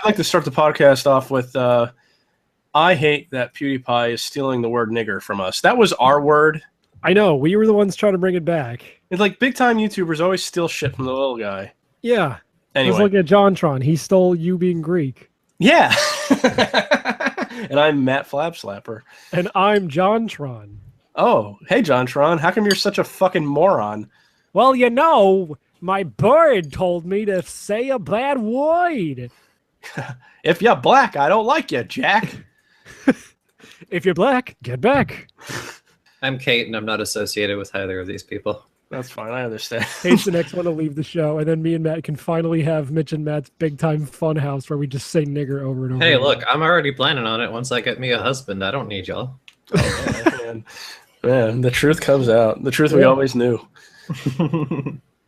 like to start the podcast off with, I hate that PewDiePie is stealing the word nigger from us. That was our word. I know. We were the ones trying to bring it back. It's like big-time YouTubers always steal shit from the little guy. Yeah. Anyway. It was like a JonTron. He stole you being Greek. Yeah. And I'm Matt Flapslapper. And I'm JonTron. Oh, hey, JonTron. How come you're such a fucking moron? Well, you know, my bird told me to say a bad word. If you're black, I don't like you, Jack. If you're black, get back. I'm Kate, and I'm not associated with either of these people. That's fine. I understand. Kate's the next one to leave the show, and then me and Matt can finally have Mitch and Matt's big-time fun house where we just say nigger over and over. Hey, look, I'm already planning on it once I get me a husband. I don't need y'all. Oh, man, the truth comes out. The truth we always knew.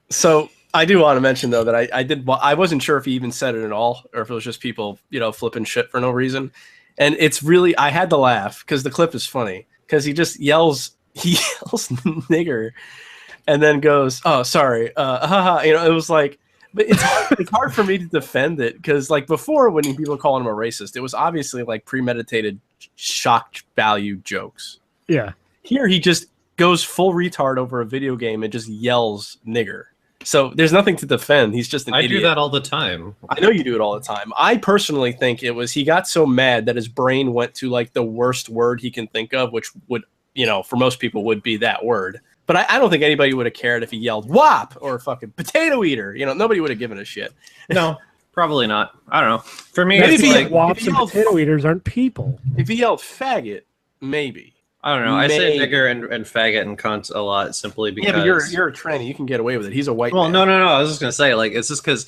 So I do want to mention, though, that I wasn't sure if he even said it at all, or if it was just people, flipping shit for no reason. And it's really, I had to laugh because the clip is funny because he just yells nigger. And then goes, oh, sorry. It was like, but it's hard for me to defend it because, like, before when people were calling him a racist, it was obviously like premeditated shock value jokes. Yeah. Here he just goes full retard over a video game and just yells nigger. So there's nothing to defend. He's just an idiot. I do that all the time. I know you do it all the time. I personally think it was he got so mad that his brain went to like the worst word he can think of, which would, for most people would be that word. But I don't think anybody would have cared if he yelled "wop" or "fucking potato eater." Nobody would have given a shit. No, probably not. I don't know. For me, maybe it's like wops and potato eaters aren't people. If he yelled "faggot," maybe. I don't know. I say nigger and faggot and cunt a lot simply because. Yeah, but you're a tranny. You can get away with it. He's a white. Well, man. no. I was just gonna say, like, it's just because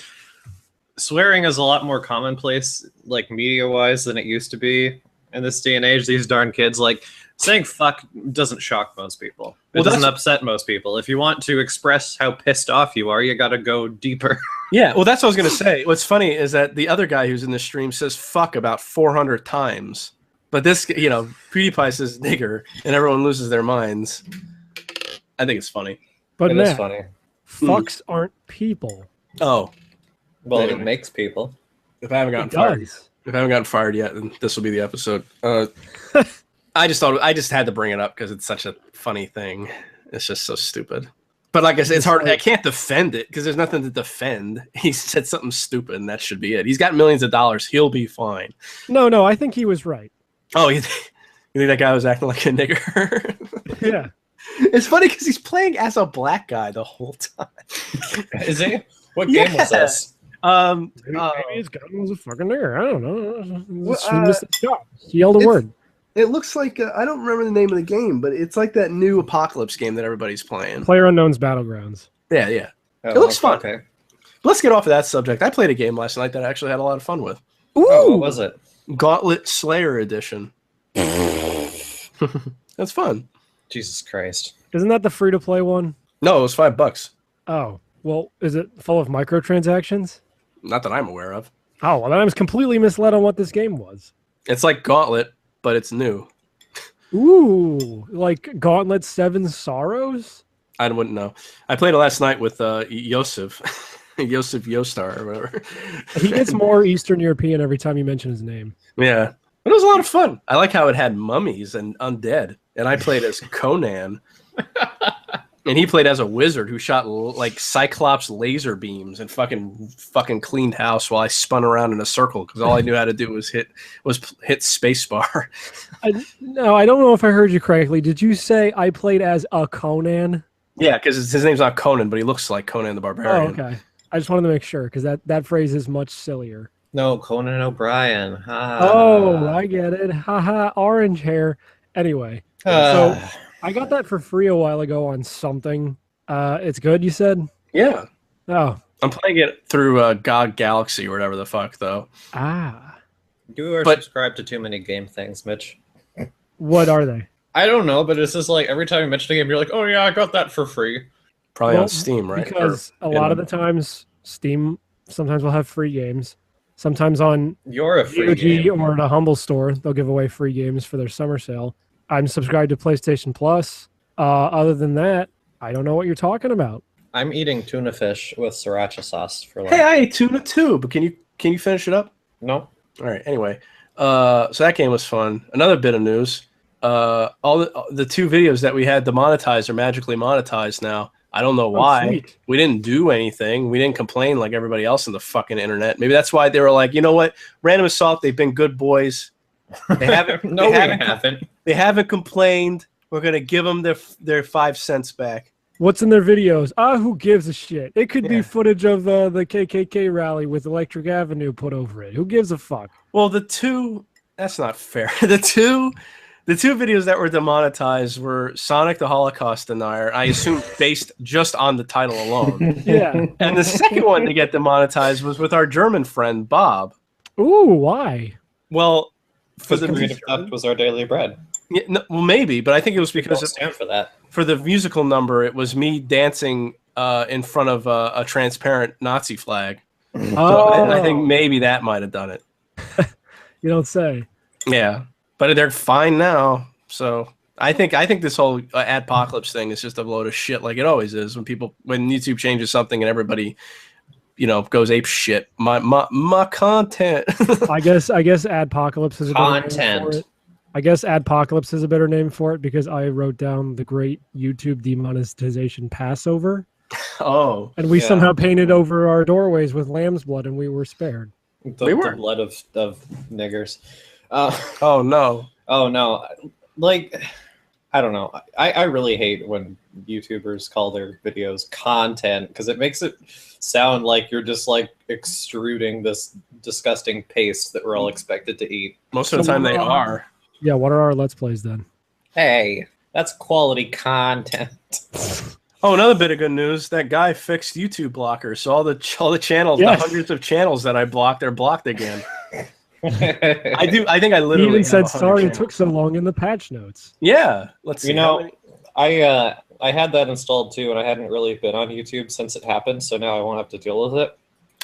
swearing is a lot more commonplace, like media-wise, than it used to be in this day and age. These darn kids, like. Saying fuck doesn't shock most people. It doesn't upset most people. If you want to express how pissed off you are, you got to go deeper. Yeah, well, that's what I was going to say. What's funny is that the other guy who's in the stream says fuck about 400 times. But this, PewDiePie says nigger, and everyone loses their minds. I think it's funny. But it is funny. Fucks aren't people. Oh. Well, it makes people. If I haven't gotten fired yet, then this will be the episode. I just had to bring it up because it's such a funny thing. It's just so stupid. But like I said, it's hard. I can't defend it because there's nothing to defend. He said something stupid, and that should be it. He's got millions of dollars. He'll be fine. No, I think he was right. Oh, you think that guy was acting like a nigger? Yeah. It's funny because he's playing as a black guy the whole time. Is he? What game was this? Maybe his gun was a fucking nigger. I don't know. He yelled a word. It looks like I don't remember the name of the game, but it's like that new Apocalypse game that everybody's playing. PlayerUnknown's Battlegrounds. Yeah. Oh, it looks fun. Okay. Let's get off of that subject. I played a game last night that I actually had a lot of fun with. Ooh, what was it? Gauntlet Slayer Edition. That's fun. Jesus Christ! Isn't that the free-to-play one? No, it was $5. Oh, well, is it full of microtransactions? Not that I'm aware of. Oh, well, then I was completely misled on what this game was. It's like Gauntlet, but it's new. Ooh, like Gauntlet 7 Sorrows? I wouldn't know. I played it last night with Yosef. Yosef Yostar or whatever. He gets more Eastern European every time you mention his name. Yeah. But it was a lot of fun. I like how it had mummies and undead. And I played as Conan. And he played as a wizard who shot like Cyclops laser beams and fucking cleaned house while I spun around in a circle because all I knew how to do was hit spacebar. No, I don't know if I heard you correctly. Did you say I played as a Conan? Yeah, because his name's not Conan, but he looks like Conan the Barbarian. Oh, okay. I just wanted to make sure because that phrase is much sillier. No, Conan O'Brien. Oh, I get it. Haha, orange hair. Anyway, so I got that for free a while ago on something. It's good, you said? Yeah. Oh. I'm playing it through GOG Galaxy or whatever the fuck, though. Ah. You are subscribed to too many game things, Mitch. What are they? I don't know, but it's just like every time you mention a game, you're like, oh yeah, I got that for free. Probably on Steam, right? Because a lot of the times, Steam sometimes will have free games. Sometimes on You're a free GOG game. or the Humble Store, they'll give away free games for their summer sale. I'm subscribed to PlayStation Plus. Other than that, I don't know what you're talking about. I'm eating tuna fish with sriracha sauce for lunch. Hey, I ate tuna too, but can you finish it up? No. All right. Anyway, so that game was fun. Another bit of news: all the 2 videos that we had demonetized are magically monetized now. I don't know why. Sweet. We didn't do anything. We didn't complain like everybody else on the fucking internet. Maybe that's why they were like, you know what? Random Assault, they've been good boys. They haven't. No, we haven't. They haven't complained. We're gonna give them their 5 cents back. What's in their videos? Who gives a shit? It could Yeah. be footage of the KKK rally with Electric Avenue put over it. Who gives a fuck? Well, that's not fair. The two videos that were demonetized were Sonic the Holocaust Denier, I assume based just on the title alone. Yeah. And the second one to get demonetized was with our German friend, Bob. Ooh, why? Well, for Because creative theft was our daily bread. Yeah, no, well, maybe, but I think it was Don't because stand for that. for the musical number, it was me dancing in front of a transparent Nazi flag. So I think maybe that might have done it. You don't say. Yeah, but they're fine now. So I think this whole adpocalypse thing is just a load of shit, like it always is when YouTube changes something and everybody, goes ape shit. My content. I guess adpocalypse is a better name for it. I guess adpocalypse is a better name for it because I wrote down the great YouTube demonetization Passover. Oh, and we somehow painted over our doorways with lamb's blood, and we were spared. The blood of niggers. Oh no. Oh no. Like, I don't know. I really hate when YouTubers call their videos content because it makes it sound like you're just like extruding this disgusting paste that we're all expected to eat. Most of the time they are. Yeah, what are our Let's Plays then? Hey, that's quality content. Oh, another bit of good news. That guy fixed YouTube blockers. So all the channels, Yes. the hundreds of channels that I blocked, they're blocked again. I think I He literally even said have 100 sorry it channels. took so long in the patch notes. Yeah. Let's see. You know, I had that installed too, and I hadn't really been on YouTube since it happened, so now I won't have to deal with it.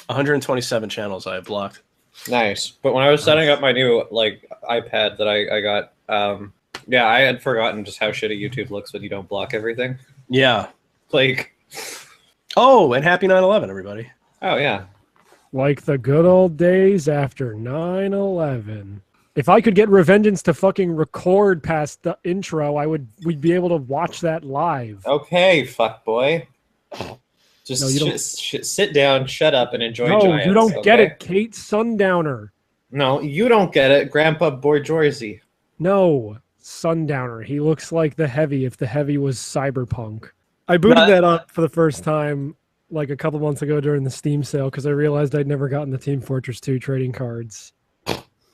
127 channels I have blocked. Nice. But when I was setting up my new iPad that I got, I had forgotten just how shitty YouTube looks when you don't block everything. Yeah. Oh, and happy 9/11, everybody. Oh yeah. Like the good old days after 9/11. If I could get Revengeance to fucking record past the intro, we'd be able to watch that live. Okay, fuck boy. Just No, you don't- sit down, shut up, and enjoy No, Giants. you don't get okay? it, Kate Sundowner. No, you don't get it, Grandpa Borgiosi. No, Sundowner. He looks like the Heavy if the Heavy was cyberpunk. I booted that up for the first time like a couple months ago during the Steam sale because I realized I'd never gotten the Team Fortress 2 trading cards.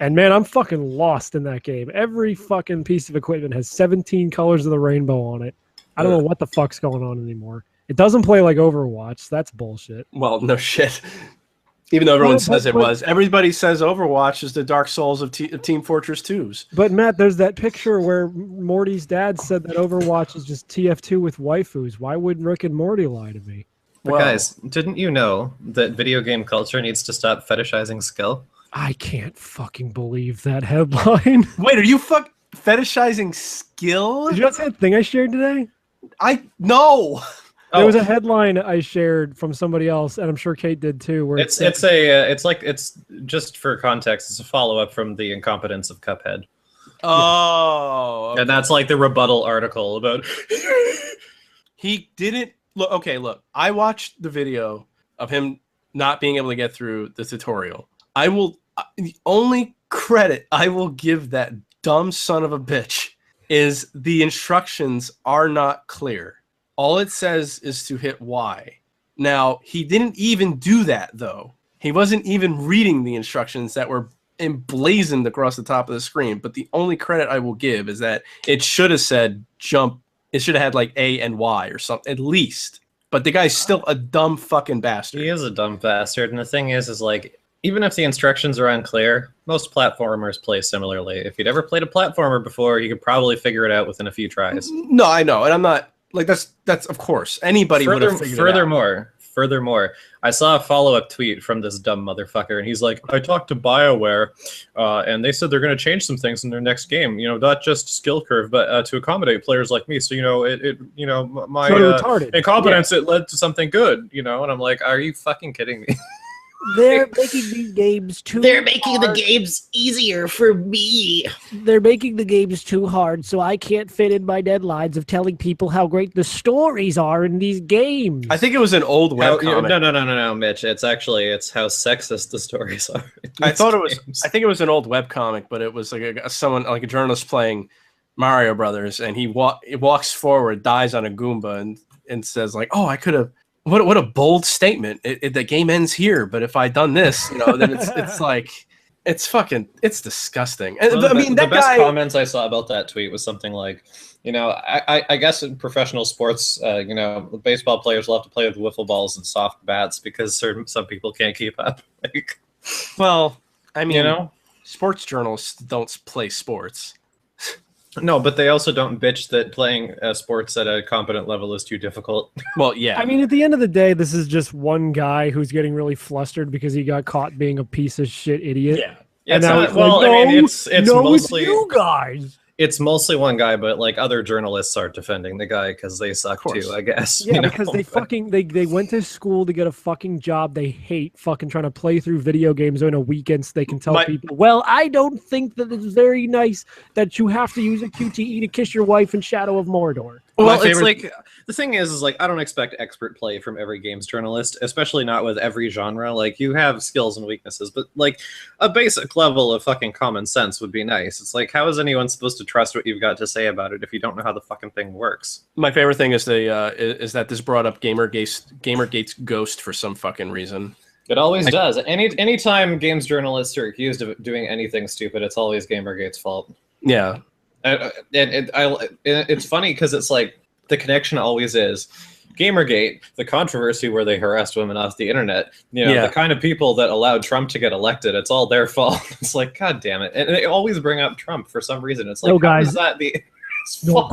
And man, I'm fucking lost in that game. Every fucking piece of equipment has 17 colors of the rainbow on it. I don't know what the fuck's going on anymore. It doesn't play like Overwatch. That's bullshit. Well, no shit. Even though everyone Well, says it but- was. Everybody says Overwatch is the Dark Souls of Team Fortress 2s. But Matt, there's that picture where Morty's dad said that Overwatch is just TF2 with waifus. Why would Rick and Morty lie to me? But Well- guys, didn't you know that video game culture needs to stop fetishizing skill? I can't fucking believe that headline. Wait, are you fetishizing skill? Did you not see that thing I shared today? No. There was a headline I shared from somebody else, and I'm sure Kate did too. Where It's just for context. It's a follow up from the incompetence of Cuphead, Oh. Okay. and that's like the rebuttal article about. He didn't look. Okay, look. I watched the video of him not being able to get through the tutorial. The only credit I will give that dumb son of a bitch is the instructions are not clear. All it says is to hit Y. Now, he didn't even do that, though. He wasn't even reading the instructions that were emblazoned across the top of the screen. But the only credit I will give is that it should have said jump. It should have had like A and Y or something, at least. But the guy's still a dumb fucking bastard. He is a dumb bastard, and the thing is like, even if the instructions are unclear, most platformers play similarly. If you'd ever played a platformer before, you could probably figure it out within a few tries. No, I know, and I'm not like that's of course anybody would have figured it out. Furthermore, I saw a follow-up tweet from this dumb motherfucker, and he's like, I talked to BioWare, and they said they're going to change some things in their next game. You know, not just skill curve, but to accommodate players like me. So, my retarded. incompetence, it led to something good, And I'm like, are you fucking kidding me? They're making these games too They're making the hard. games easier for me. They're making the games too hard, so I can't fit in my deadlines of telling people how great the stories are in these games. I think it was an old No, webcomic. no, Mitch. It's how sexist the stories are. I thought it was. I think it was an old webcomic, but it was like someone like a journalist playing Mario Brothers, and he walks forward, dies on a Goomba, and says like, "Oh, I could have." What a bold statement! The game ends here, but if I'd done this, then it's like it's disgusting. And, Well, I mean, the that best guy. comments I saw about that tweet was something like, I guess in professional sports, baseball players will have to play with wiffle balls and soft bats because some people can't keep up. Like, Well, I mean, you know. sports journalists don't play sports. No, but they also don't bitch that playing sports at a competent level is too difficult. Well, yeah. I mean, at the end of the day, this is just one guy who's getting really flustered because he got caught being a piece of shit idiot. yeah. It's now not, it's well, like, I mean, no, it's no, mostly it's you guys. it's mostly one guy, but like other journalists are defending the guy because they suck course. too, I guess. Yeah, because they went to school to get a fucking job they hate, fucking trying to play through video games on a weekend so they can tell people, well, I don't think that it's very nice that you have to use a QTE to kiss your wife in Shadow of Mordor. Well, it's like the thing is like I don't expect expert play from every games journalist, especially not with every genre. Like you have skills and weaknesses, but like a basic level of fucking common sense would be nice. It's like how is anyone supposed to trust what you've got to say about it if you don't know how the fucking thing works? My favorite thing is is that this brought up Gamergate's ghost for some fucking reason. It always does. Anytime games journalists are accused of doing anything stupid, it's always Gamergate's fault. Yeah. It's funny because it's like the connection always is Gamergate, the controversy where they harassed women off the internet. The kind of people that allowed Trump to get elected. It's all their fault. It's like, God damn it! And they always bring up Trump for some reason. It's like, No, guys. how is that the No,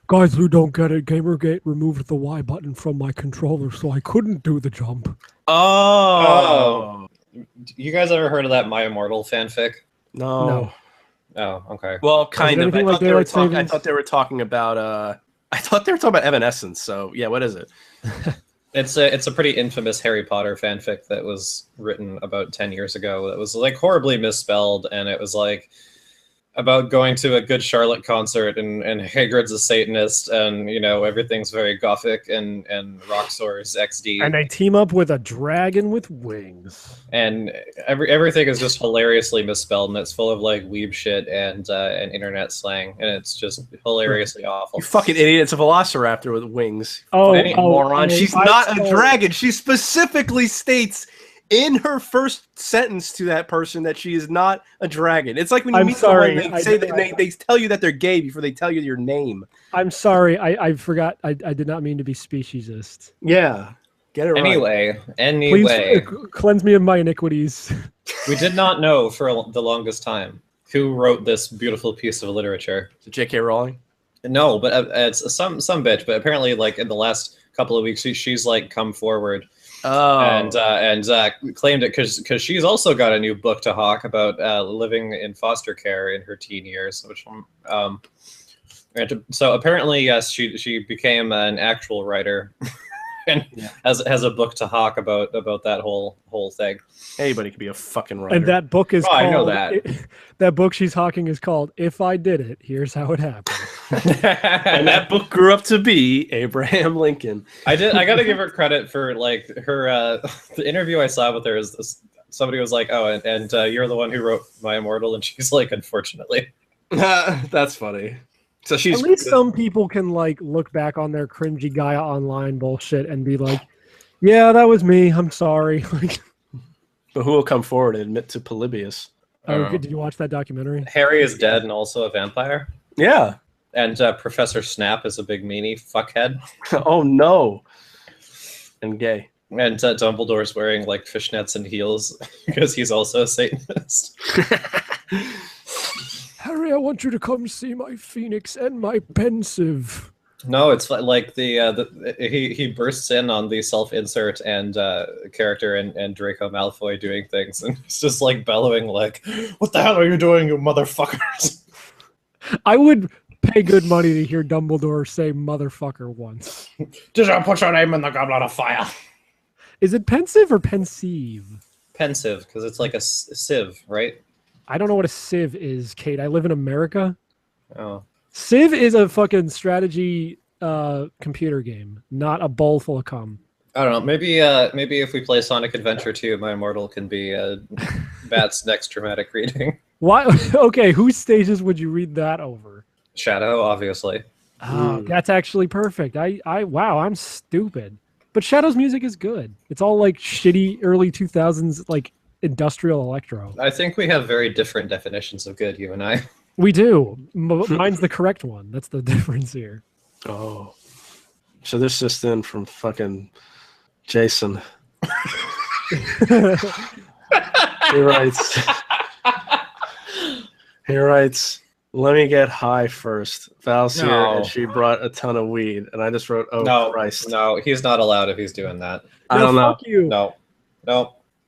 guys who don't get it, Gamergate removed the Y button from my controller, so I couldn't do the jump. Oh. You guys ever heard of that My Immortal fanfic? No. Oh, okay. Well, kind of. anything like Daylight I Savings? thought they were talking about. I thought they were talking about Evanescence. So yeah, what is it? It's a pretty infamous Harry Potter fanfic that was written about 10 years ago. That was like horribly misspelled, and it was like about going to a Good Charlotte concert, and Hagrid's a Satanist, and everything's very gothic, and Roxor's XD, And they team up with a dragon with wings. and everything is just hilariously misspelled, and it's full of like weeb shit and internet slang, and it's just hilariously awful. You fucking idiot! It's a velociraptor with wings. Oh, Fucking moron! She's I not a saw- dragon. She specifically states in her first sentence to that person that she is not a dragon. It's like when you I'm meet sorry, someone, they tell you that they're gay before they tell you your name. I'm sorry, I forgot. I did not mean to be speciesist. Yeah, get it right. Anyway, Please cleanse me of my iniquities. we did not know for the longest time who wrote this beautiful piece of literature. So J.K. Rowling. No, but it's some bitch. But apparently, like in the last couple of weeks, she's like come forward and claimed it because she's also got a new book to hawk about living in foster care in her teen years. Which so apparently, yes, she became an actual writer and has a book to hawk about that whole thing. Anybody could be a fucking writer. And that book is Oh, called, I know that. That book she's hawking is called If I Did It, Here's How It Happened. And that book grew up to be Abraham Lincoln. I got to give her credit for like her the interview I saw with her is this, somebody was like, oh, and you're the one who wrote My Immortal, and she's like, unfortunately. That's funny. So she's At least some people can like look back on their cringy Gaia Online bullshit and be like, yeah, that was me. I'm sorry. Like, but who will come forward and admit to Polybius? did you watch that documentary? Harry is dead and also a vampire. Yeah. And Professor Snap is a big meanie fuckhead. Oh no. And gay. And Dumbledore's wearing like fishnets and heels because he's also a Satanist. Harry, I want you to come see my phoenix and my pensive. No, it's like he bursts in on the self-insert and character and Draco Malfoy doing things, and he's just like bellowing like, "What the hell are you doing, you motherfuckers?" I would pay good money to hear Dumbledore say motherfucker once. Did you put your name in the goblet of fire? Is it pensive or pensive? Pensive, because it's like a sieve, right? I don't know what a Civ is, Kate. I live in America. Oh. Civ is a fucking strategy computer game, not a bowl full of cum. I don't know. Maybe if we play Sonic Adventure 2, my immortal can be Matt's next dramatic reading. Why? Okay, whose stages would you read that over? Shadow, obviously. Oh, that's actually perfect. Wow, I'm stupid. But Shadow's music is good. It's all like shitty early 2000s like industrial electro. I think we have very different definitions of good, you and I. We do. Mine's the correct one. That's the difference here. Oh. So this just in from fucking Jason. He writes, let me get high first. Val's here, and she brought a ton of weed. And I just wrote, oh, Christ. No, he's not allowed if he's doing that. I don't know. Fuck you. No.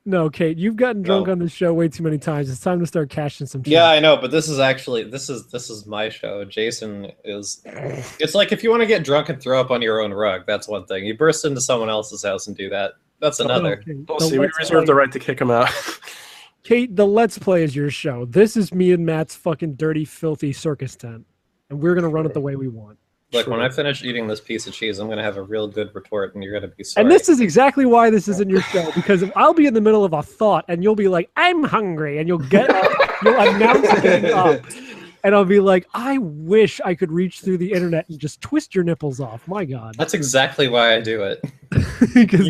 No, Kate, you've gotten drunk on this show way too many times. It's time to start cashing some shit. Yeah, I know, but this is my show. Jason is... It's like if you want to get drunk and throw up on your own rug, that's one thing. You burst into someone else's house and do that. That's another. Okay. We'll see. We reserve the right to kick him out. Kate, the Let's Play is your show. This is me and Matt's fucking dirty, filthy circus tent. And we're going to run it the way we want. Look, when I finish eating this piece of cheese, I'm going to have a real good retort, and you're going to be sorry. And this is exactly why this isn't your show, because I'll be in the middle of a thought, and you'll be like, I'm hungry, and you'll get up, you'll announce getting up, and I'll be like, I wish I could reach through the internet and just twist your nipples off. My God. That's exactly why I do it. Because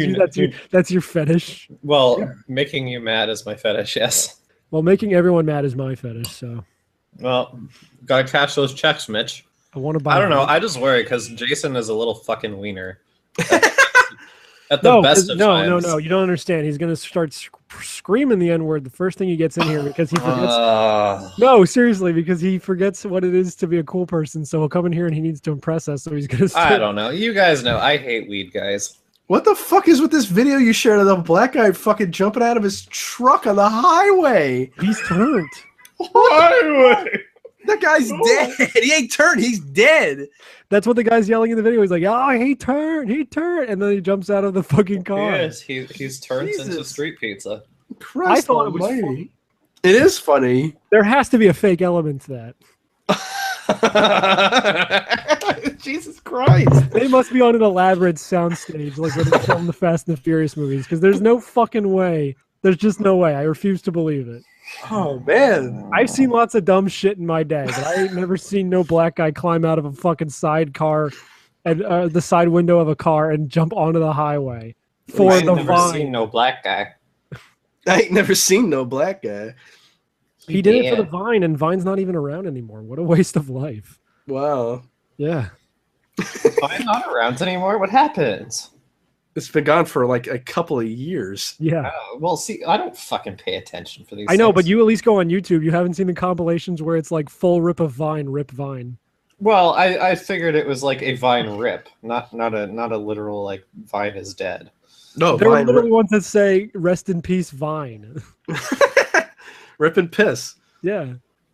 that's your fetish. Well, making you mad is my fetish, yes. Well, making everyone mad is my fetish, so. Well, gotta cash those checks, Mitch. I want to buy. I don't know. I just worry because Jason is a little fucking wiener. At the best of times. No. You don't understand. He's gonna start screaming the N-word the first thing he gets in here because he forgets. No, seriously, because he forgets what it is to be a cool person. So he'll come in here and he needs to impress us. So he's gonna. I don't know. You guys know I hate weed, guys. What the fuck is with this video you shared of the black guy fucking jumping out of his truck on the highway? He's turned. Highway. That guy's dead. He ain't turned. He's dead. That's what the guy's yelling in the video. He's like, "Oh, he turned, and then he jumps out of the fucking car. Yes, he's turned into street pizza. Christ, I thought it was funny. It is funny. There has to be a fake element to that. Jesus Christ! They must be on an elaborate soundstage, like when they film the Fast and the Furious movies, because there's no fucking way. There's just no way. I refuse to believe it. Oh man, I've seen lots of dumb shit in my day, but I ain't never seen no black guy climb out of a fucking sidecar and the side window of a car and jump onto the highway for the I've never Vine. seen no black guy. I ain't never seen no black guy. He did it for the Vine, and Vine's not even around anymore. What a waste of life. Wow. Yeah. Vine's not around anymore. What happens? It's been gone for like a couple of years. Yeah. Well, see, I don't fucking pay attention for these. I know, things. but you at least go on YouTube. You haven't seen the compilations where it's like full rip of Vine, rip Vine. Well, I figured it was like a Vine rip, not a literal like Vine is dead. No, there are Vine literally ones that say "Rest in peace, Vine." Rip and piss. Yeah.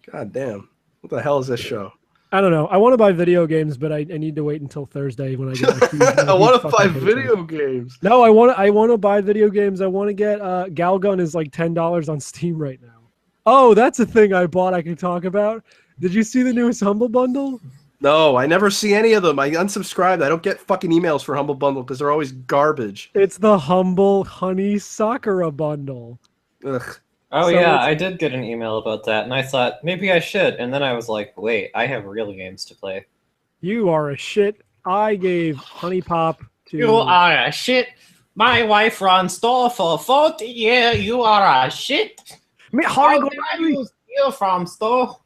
God damn. What the hell is this show? I don't know. I want to buy video games, but I need to wait until Thursday when I get. I want to buy video games. No, I want to buy video games. I want to get Galgun is like $10 on Steam right now. Oh, that's a thing I bought. I can talk about. Did you see the newest Humble Bundle? No, I never see any of them. I unsubscribed. I don't get fucking emails for Humble Bundle because they're always garbage. It's the Humble Honey Sakura Bundle. Ugh. Oh, So yeah, it's- I did get an email about that, and I thought, maybe I should. And then I was like, wait, I have real games to play. You are a shit. I gave Honey Pop to. You are a shit. My wife runs store for 40 years. You are a shit. Me, How Honey, did I use you from store?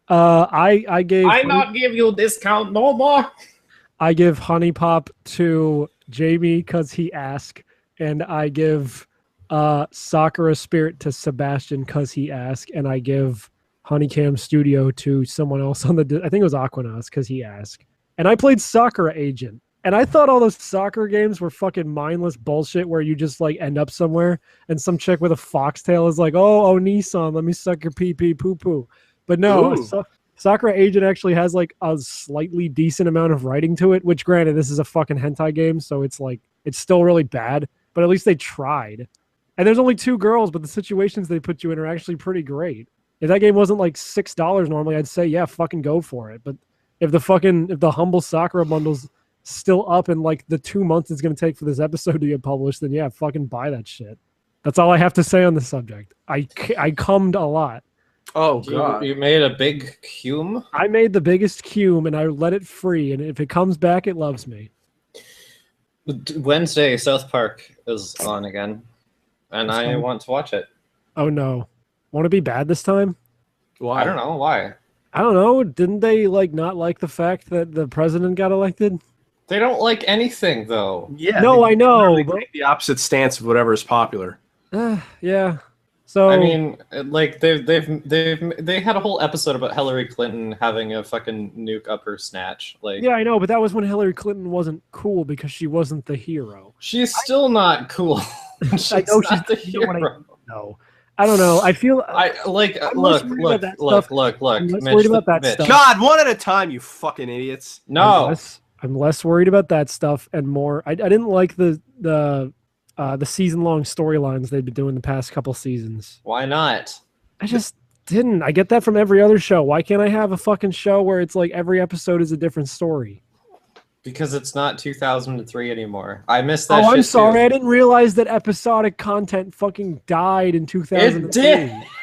I gave. I not give you discount no more. I give Honey Pop to Jamie because he asked, and I give Sakura Spirit to Sebastian because he asked, and I give Honeycam Studio to someone else on I think it was Aquanas because he asked. And I played Sakura Agent, and I thought all those soccer games were fucking mindless bullshit where you just like end up somewhere and some chick with a foxtail is like, oh Nissan, let me suck your pee pee poo poo. But no, Sakura Agent actually has like a slightly decent amount of writing to it, which granted, this is a fucking hentai game, so it's like, it's still really bad, but at least they tried. And there's only 2 girls, but the situations they put you in are actually pretty great. If that game wasn't like $6 normally, I'd say, yeah, fucking go for it. But if the Humble Sakura bundle's still up in like the 2 months it's going to take for this episode to get published, then yeah, fucking buy that shit. That's all I have to say on the subject. I cummed a lot. Oh, God. You made a big cum? I made the biggest cum and I let it free. And if it comes back, it loves me. Wednesday, South Park is on again. And I want to watch it. Oh, no. Want to be bad this time? Why? I don't know. Why? I don't know. Didn't they not like the fact that the president got elected? They don't like anything, though. Yeah. No, I know. They take the opposite stance of whatever is popular. Yeah. So I mean, like they had a whole episode about Hillary Clinton having a fucking nuke up her snatch. Like, yeah, I know, but that was when Hillary Clinton wasn't cool because she wasn't the hero. she's still not cool. She's I know not the she's you know what hero. No, I don't know. I feel I like I'm less look, worried look, about that look, stuff. look, look. I'm less Mitch, worried about that Mitch. stuff. God, one at a time, you fucking idiots. No, I'm less worried about that stuff and more. I didn't like the season-long storylines they've been doing the past couple seasons. why not? I just didn't. I get that from every other show. Why can't I have a fucking show where it's like every episode is a different story? Because it's not 2003 anymore. I missed that. Oh, I'm shit sorry. Too. I didn't realize that episodic content fucking died in 2003.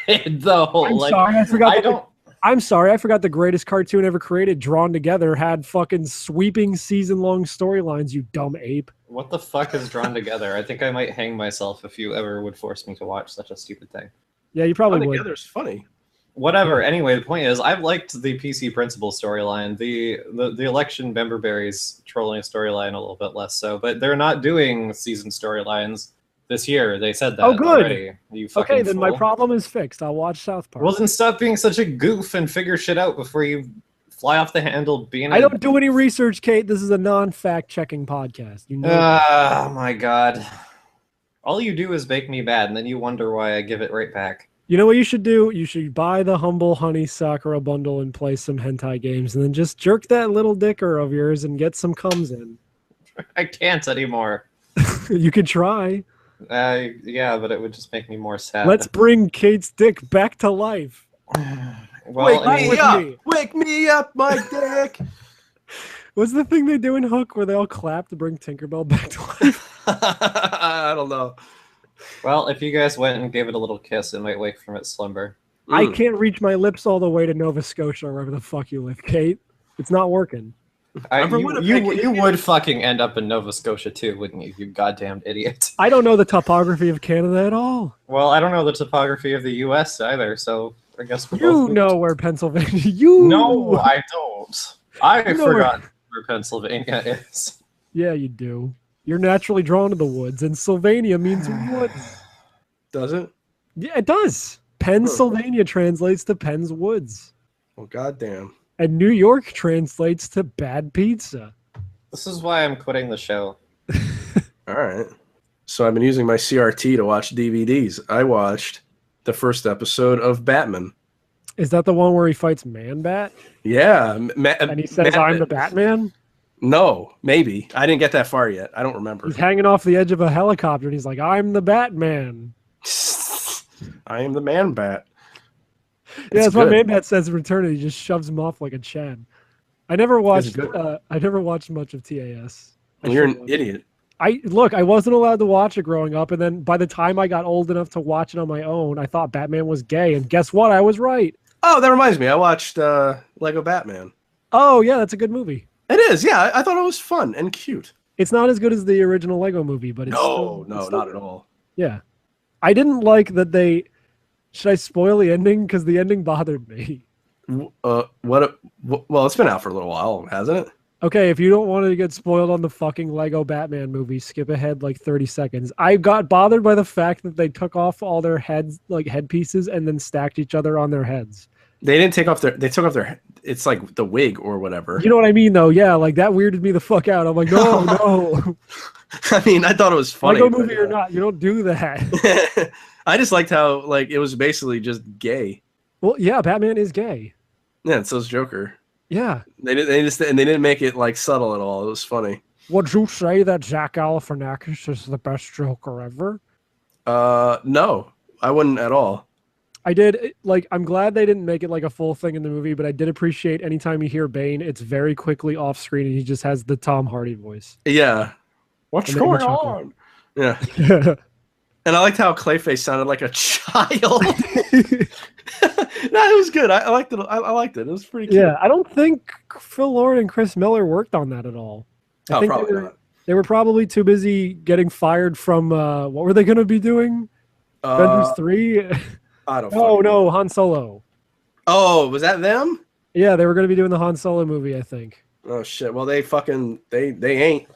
It did, though. I'm like, sorry. I forgot. I don't. I'm sorry. I forgot the greatest cartoon ever created, drawn together, had fucking sweeping season-long storylines. You dumb ape. What the fuck is drawn together? I think I might hang myself if you ever would force me to watch such a stupid thing. Yeah, you probably would. Together is funny. Whatever. Anyway, the point is, I've liked the PC principal storyline. The election memberberries trolling storyline a little bit less so, but they're not doing season storylines this year. They said that. Oh, good. Already. You fucking Okay, then my fool. problem is fixed. I'll watch South Park. Well, then stop being such a goof and figure shit out before you fly off the handle. Being I don't do any research, Kate. This is a non-fact checking podcast. You know. Oh my god! All you do is make me bad, and then you wonder why I give it right back. You know what you should do? You should buy the Humble Honey Sakura bundle and play some hentai games, and then just jerk that little dicker of yours and get some comes in. I can't anymore. You could try. Yeah, but it would just make me more sad. Let's bring Kate's dick back to life. Well, I mean, Wake me up, my dick! What's the thing they do in Hook where they all clap to bring Tinkerbell back to life? I don't know. well, if you guys went and gave it a little kiss, it might wake from its slumber. I can't reach my lips all the way to Nova Scotia or wherever the fuck you live, Kate. It's not working. You would fucking end up in Nova Scotia too, wouldn't you? You goddamn idiot. I don't know the topography of Canada at all. Well, I don't know the topography of the U.S. either, so I guess we're You both know where Pennsylvania. You No, I don't. I You know forgot where Pennsylvania is. Yeah, you do. You're naturally drawn to the woods, and Sylvania means woods. Does it? Yeah, it does. Pennsylvania translates to Penn's Woods. Well, goddamn. And New York translates to bad pizza. This is why I'm quitting the show. All right. So I've been using my CRT to watch DVDs. I watched the first episode of Batman. Is that the one where he fights Man-Bat? Yeah. And he says, I'm the Batman? No, maybe. I didn't get that far yet. I don't remember. He's hanging off the edge of a helicopter, and he's like, I'm the Batman. I am the Man-Bat. Yeah, that's what Man-Bat says in Return. He just shoves him off like a Chad. I never watched much of TAS. You're an idiot. I wasn't allowed to watch it growing up, and then by the time I got old enough to watch it on my own, I thought Batman was gay, and guess what? I was right. Oh, that reminds me. I watched Lego Batman. Oh, yeah, that's a good movie. It is, yeah. I thought it was fun and cute. It's not as good as the original Lego movie, but it's No, it's not at all. Yeah. I didn't like that they... Should I spoil the ending? Because the ending bothered me. Well, it's been out for a little while, hasn't it? Okay, if you don't want to get spoiled on the fucking Lego Batman movie, skip ahead like 30 seconds. I got bothered by the fact that they took off all their heads, like headpieces, and then stacked each other on their heads. They didn't take off they took off their, it's like the wig or whatever. You know what I mean, though? Yeah, like that weirded me the fuck out. I'm like, no. I mean, I thought it was funny. Lego movie or not, you don't do that. I just liked how, like, it was basically just gay. Well, yeah, Batman is gay. Yeah, and so's Joker. Yeah. They didn't make it, like, subtle at all. It was funny. Would you say that Zach Galifianakis is the best Joker ever? No, I wouldn't at all. I did like. I'm glad they didn't make it like a full thing in the movie, but I did appreciate anytime you hear Bane, it's very quickly off screen, and he just has the Tom Hardy voice. Yeah. What's It made me going chuckle. on? Yeah. And I liked how Clayface sounded like a child. No, it was good. I liked it. I liked it. It was pretty cute. Yeah, I don't think Phil Lord and Chris Miller worked on that at all. I think probably not. they were probably too busy getting fired from what were they going to be doing? Avengers 3? I don't. No, Han Solo. Oh, was that them? Yeah, they were going to be doing the Han Solo movie, I think. Oh shit. Well, they ain't.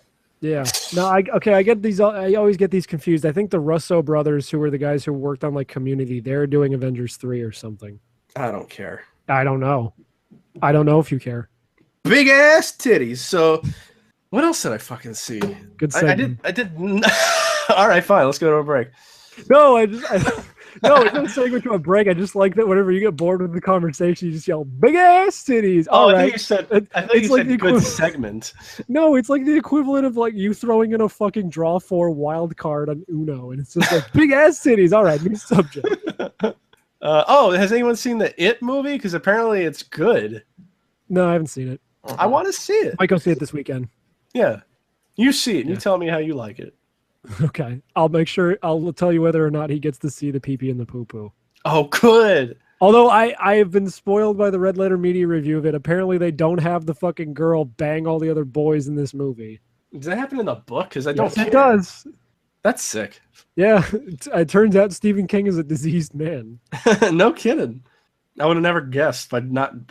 Yeah. No, I get these. I always get these confused. I think the Russo brothers, who were the guys who worked on like Community, they're doing Avengers 3 or something. I don't care. I don't know. I don't know if you care. Big ass titties. So, what else did I fucking see? Good I segment. did. All right, fine. Let's go to a break. No, no, it's not saying to a break. I just like that whenever you get bored with the conversation, you just yell, big ass titties. All right. I thought you said good segment. No, it's like the equivalent of like you throwing in a fucking draw 4 wild card on Uno, and it's just like big ass titties. All right, new subject. Has anyone seen the It movie? Because apparently it's good. No, I haven't seen it. I want to see it. Might go see it this weekend. Yeah. You see it. And Yeah. You tell me how you like it. Okay. I'll make sure I'll tell you whether or not he gets to see the pee-pee and the poo-poo. Oh, good. Although I have been spoiled by the Red Letter Media review of it. Apparently they don't have the fucking girl bang all the other boys in this movie. Does that happen in the book? Because I don't Yes, care. it does. That's sick. Yeah. It turns out Stephen King is a diseased man. No kidding. I would have never guessed by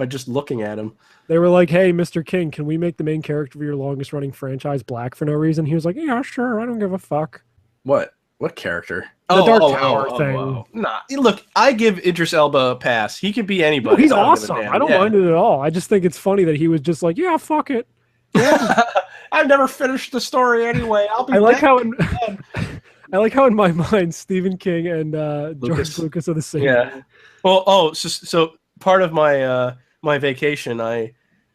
just looking at him. They were like, hey, Mr. King, can we make the main character of your longest running franchise black for no reason? He was like, yeah, sure. I don't give a fuck. What character? The Dark Tower thing. Nah, look, I give Idris Elba a pass. He could be anybody. No, he's I don't give a awesome. damn. I don't mind it at all. I just think it's funny that he was just like, yeah, fuck it. Yeah. I've never finished the story anyway. I'll be I like dead. I like how in my mind Stephen King and George Lucas are the same. Yeah. Well, so part of my my vacation, I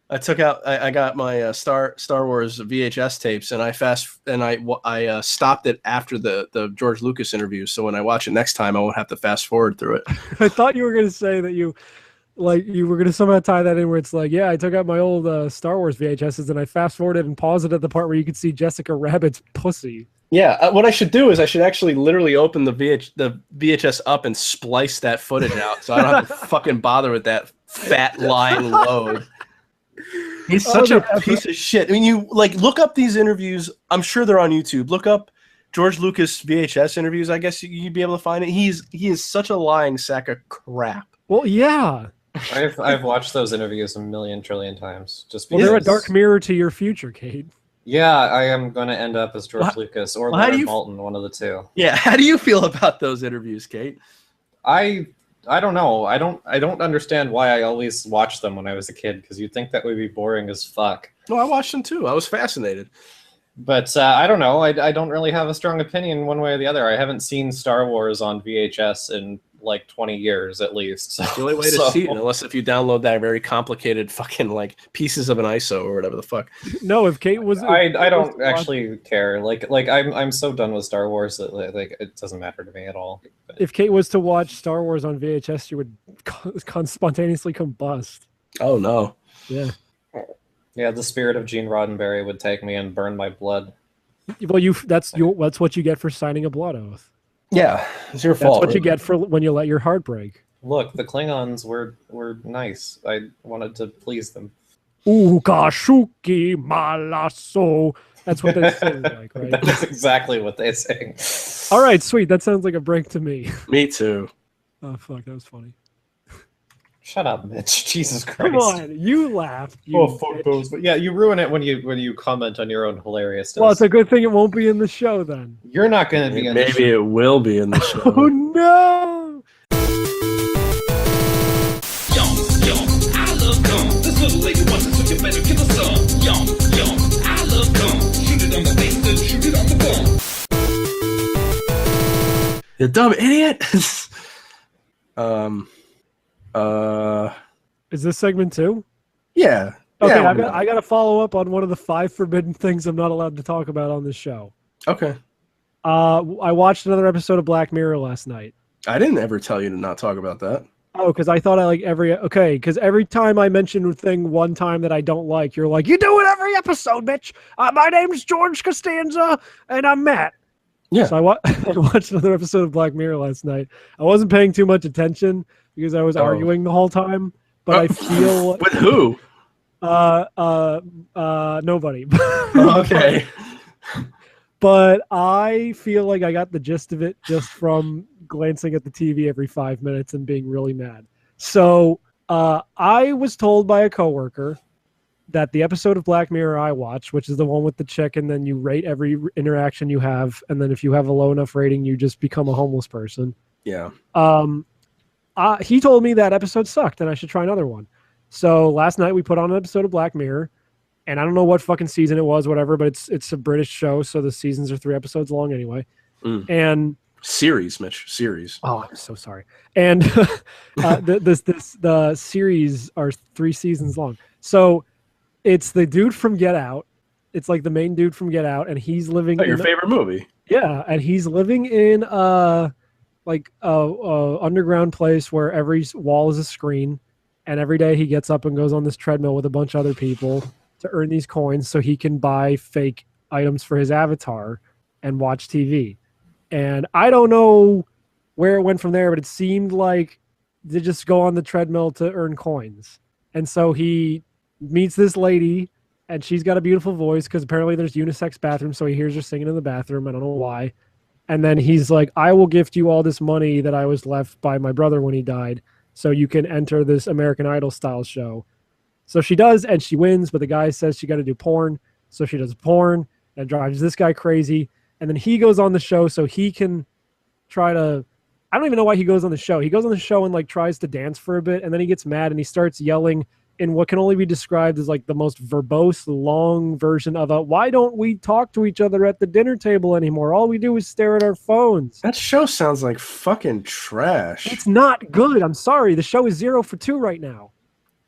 got my Star Wars VHS tapes, and I stopped it after the George Lucas interview. So when I watch it next time, I won't have to fast forward through it. I thought you were going to say that you were going to somehow tie that in where it's like, yeah, I took out my old Star Wars VHSs and I fast forwarded and paused it at the part where you could see Jessica Rabbit's pussy. Yeah, what I should do is I should actually literally open the VHS up and splice that footage out, so I don't have to fucking bother with that fat lying load. He's such a piece of shit. I mean, you look up these interviews. I'm sure they're on YouTube. Look up George Lucas VHS interviews. I guess you'd be able to find it. He is such a lying sack of crap. Well, yeah. I've watched those interviews a million trillion times. Just Well, because, they're a dark mirror to your future, Kate. Yeah, I am going to end up as George Lucas or Leonard Maltin, one of the two. Yeah, how do you feel about those interviews, Kate? I don't know. I don't understand why I always watched them when I was a kid, because you'd think that would be boring as fuck. No, I watched them too. I was fascinated. But I don't know. I don't really have a strong opinion one way or the other. I haven't seen Star Wars on VHS in like 20 years at least. So, the only way to see it, unless if you download that very complicated fucking pieces of an ISO or whatever the fuck. No, if Kate was, I don't actually care. I'm so done with Star Wars that it doesn't matter to me at all. But if Kate was to watch Star Wars on VHS, she would spontaneously combust. Oh no. Yeah. Yeah, the spirit of Gene Roddenberry would take me and burn my blood. Well, that's what you get for signing a blood oath. Yeah, it's your fault. That's what you get for when you let your heart break. Look, the Klingons were nice. I wanted to please them. Ukashuki malaso. That's what they sing like, right? That's exactly what they sing. All right, sweet. That sounds like a break to me. Me too. Oh, fuck. That was funny. Shut up, Mitch. Jesus Christ. Come on. You laughed. Fuck those. But yeah, you ruin it when you comment on your own hilariousness. Well, it's a good thing it won't be in the show then. You're not going to be in the show. Maybe it will be in the show. Oh, no. Yum, I love gum. This little lady wants it, so you better give her some. Yum, I love gum. Shoot it on the face, then shoot it on the bum. You dumb idiot. Is this segment 2? Yeah. Okay, Yeah, I got to follow up on one of the 5 forbidden things I'm not allowed to talk about on this show. Okay. I watched another episode of Black Mirror last night. I didn't ever tell you to not talk about that. Oh, because I thought I like because every time I mention a thing one time that I don't like, you're like, you do it every episode, bitch. My name's George Costanza, and I'm Matt. Yeah. So I watched another episode of Black Mirror last night. I wasn't paying too much attention because I was arguing the whole time, but I feel with who? Nobody. Okay. But I feel like I got the gist of it just from glancing at the TV every 5 minutes and being really mad. So I was told by a coworker that the episode of Black Mirror I watched, which is the one with the chick, and then you rate every interaction you have, and then if you have a low enough rating, you just become a homeless person. Yeah. He told me that episode sucked and I should try another one. So last night we put on an episode of Black Mirror. And I don't know what fucking season it was, whatever, but it's a British show, so the seasons are 3 episodes long anyway. And series, Mitch, series. Oh, I'm so sorry. And the series are 3 seasons long. So it's the dude from Get Out. It's like the main dude from Get Out, and he's living. Your favorite movie? Yeah, and he's living in like a underground place where every wall is a screen, and every day he gets up and goes on this treadmill with a bunch of other people to earn these coins so he can buy fake items for his avatar and watch TV. And I don't know where it went from there, but it seemed like they just go on the treadmill to earn coins. And so he meets this lady, and she's got a beautiful voice because apparently there's unisex bathrooms, so he hears her singing in the bathroom. I don't know why. And then he's like, I will gift you all this money that I was left by my brother when he died so you can enter this American Idol style show. So she does, and she wins, but the guy says she got to do porn. So she does porn, and drives this guy crazy. And then he goes on the show so he can try to... I don't even know why he goes on the show. He goes on the show and like tries to dance for a bit, and then he gets mad, and he starts yelling in what can only be described as like the most verbose, long version of a, why don't we talk to each other at the dinner table anymore? All we do is stare at our phones. That show sounds like fucking trash. It's not good. I'm sorry. The show is 0 for 2 right now.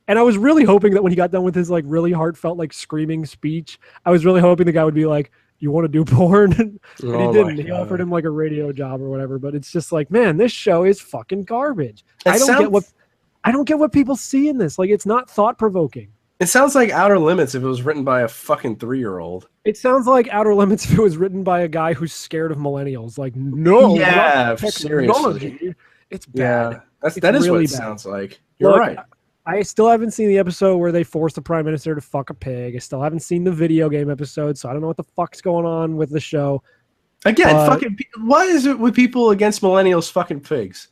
And I was really hoping that when he got done with his like really heartfelt, like screaming speech, I was really hoping the guy would be like, you want to do porn? And he didn't. He offered him like a radio job or whatever. But it's just like, man, this show is fucking garbage. I don't get what people see in this. Like, it's not thought provoking. It sounds like Outer Limits if it was written by a fucking 3-year-old. It sounds like Outer Limits if it was written by a guy who's scared of millennials. Like, no, yeah, seriously. It's bad. Yeah, that is really what it sounds like. You're right. I still haven't seen the episode where they force the prime minister to fuck a pig. I still haven't seen the video game episode, so I don't know what the fuck's going on with the show. Again, why is it with people against millennials fucking pigs?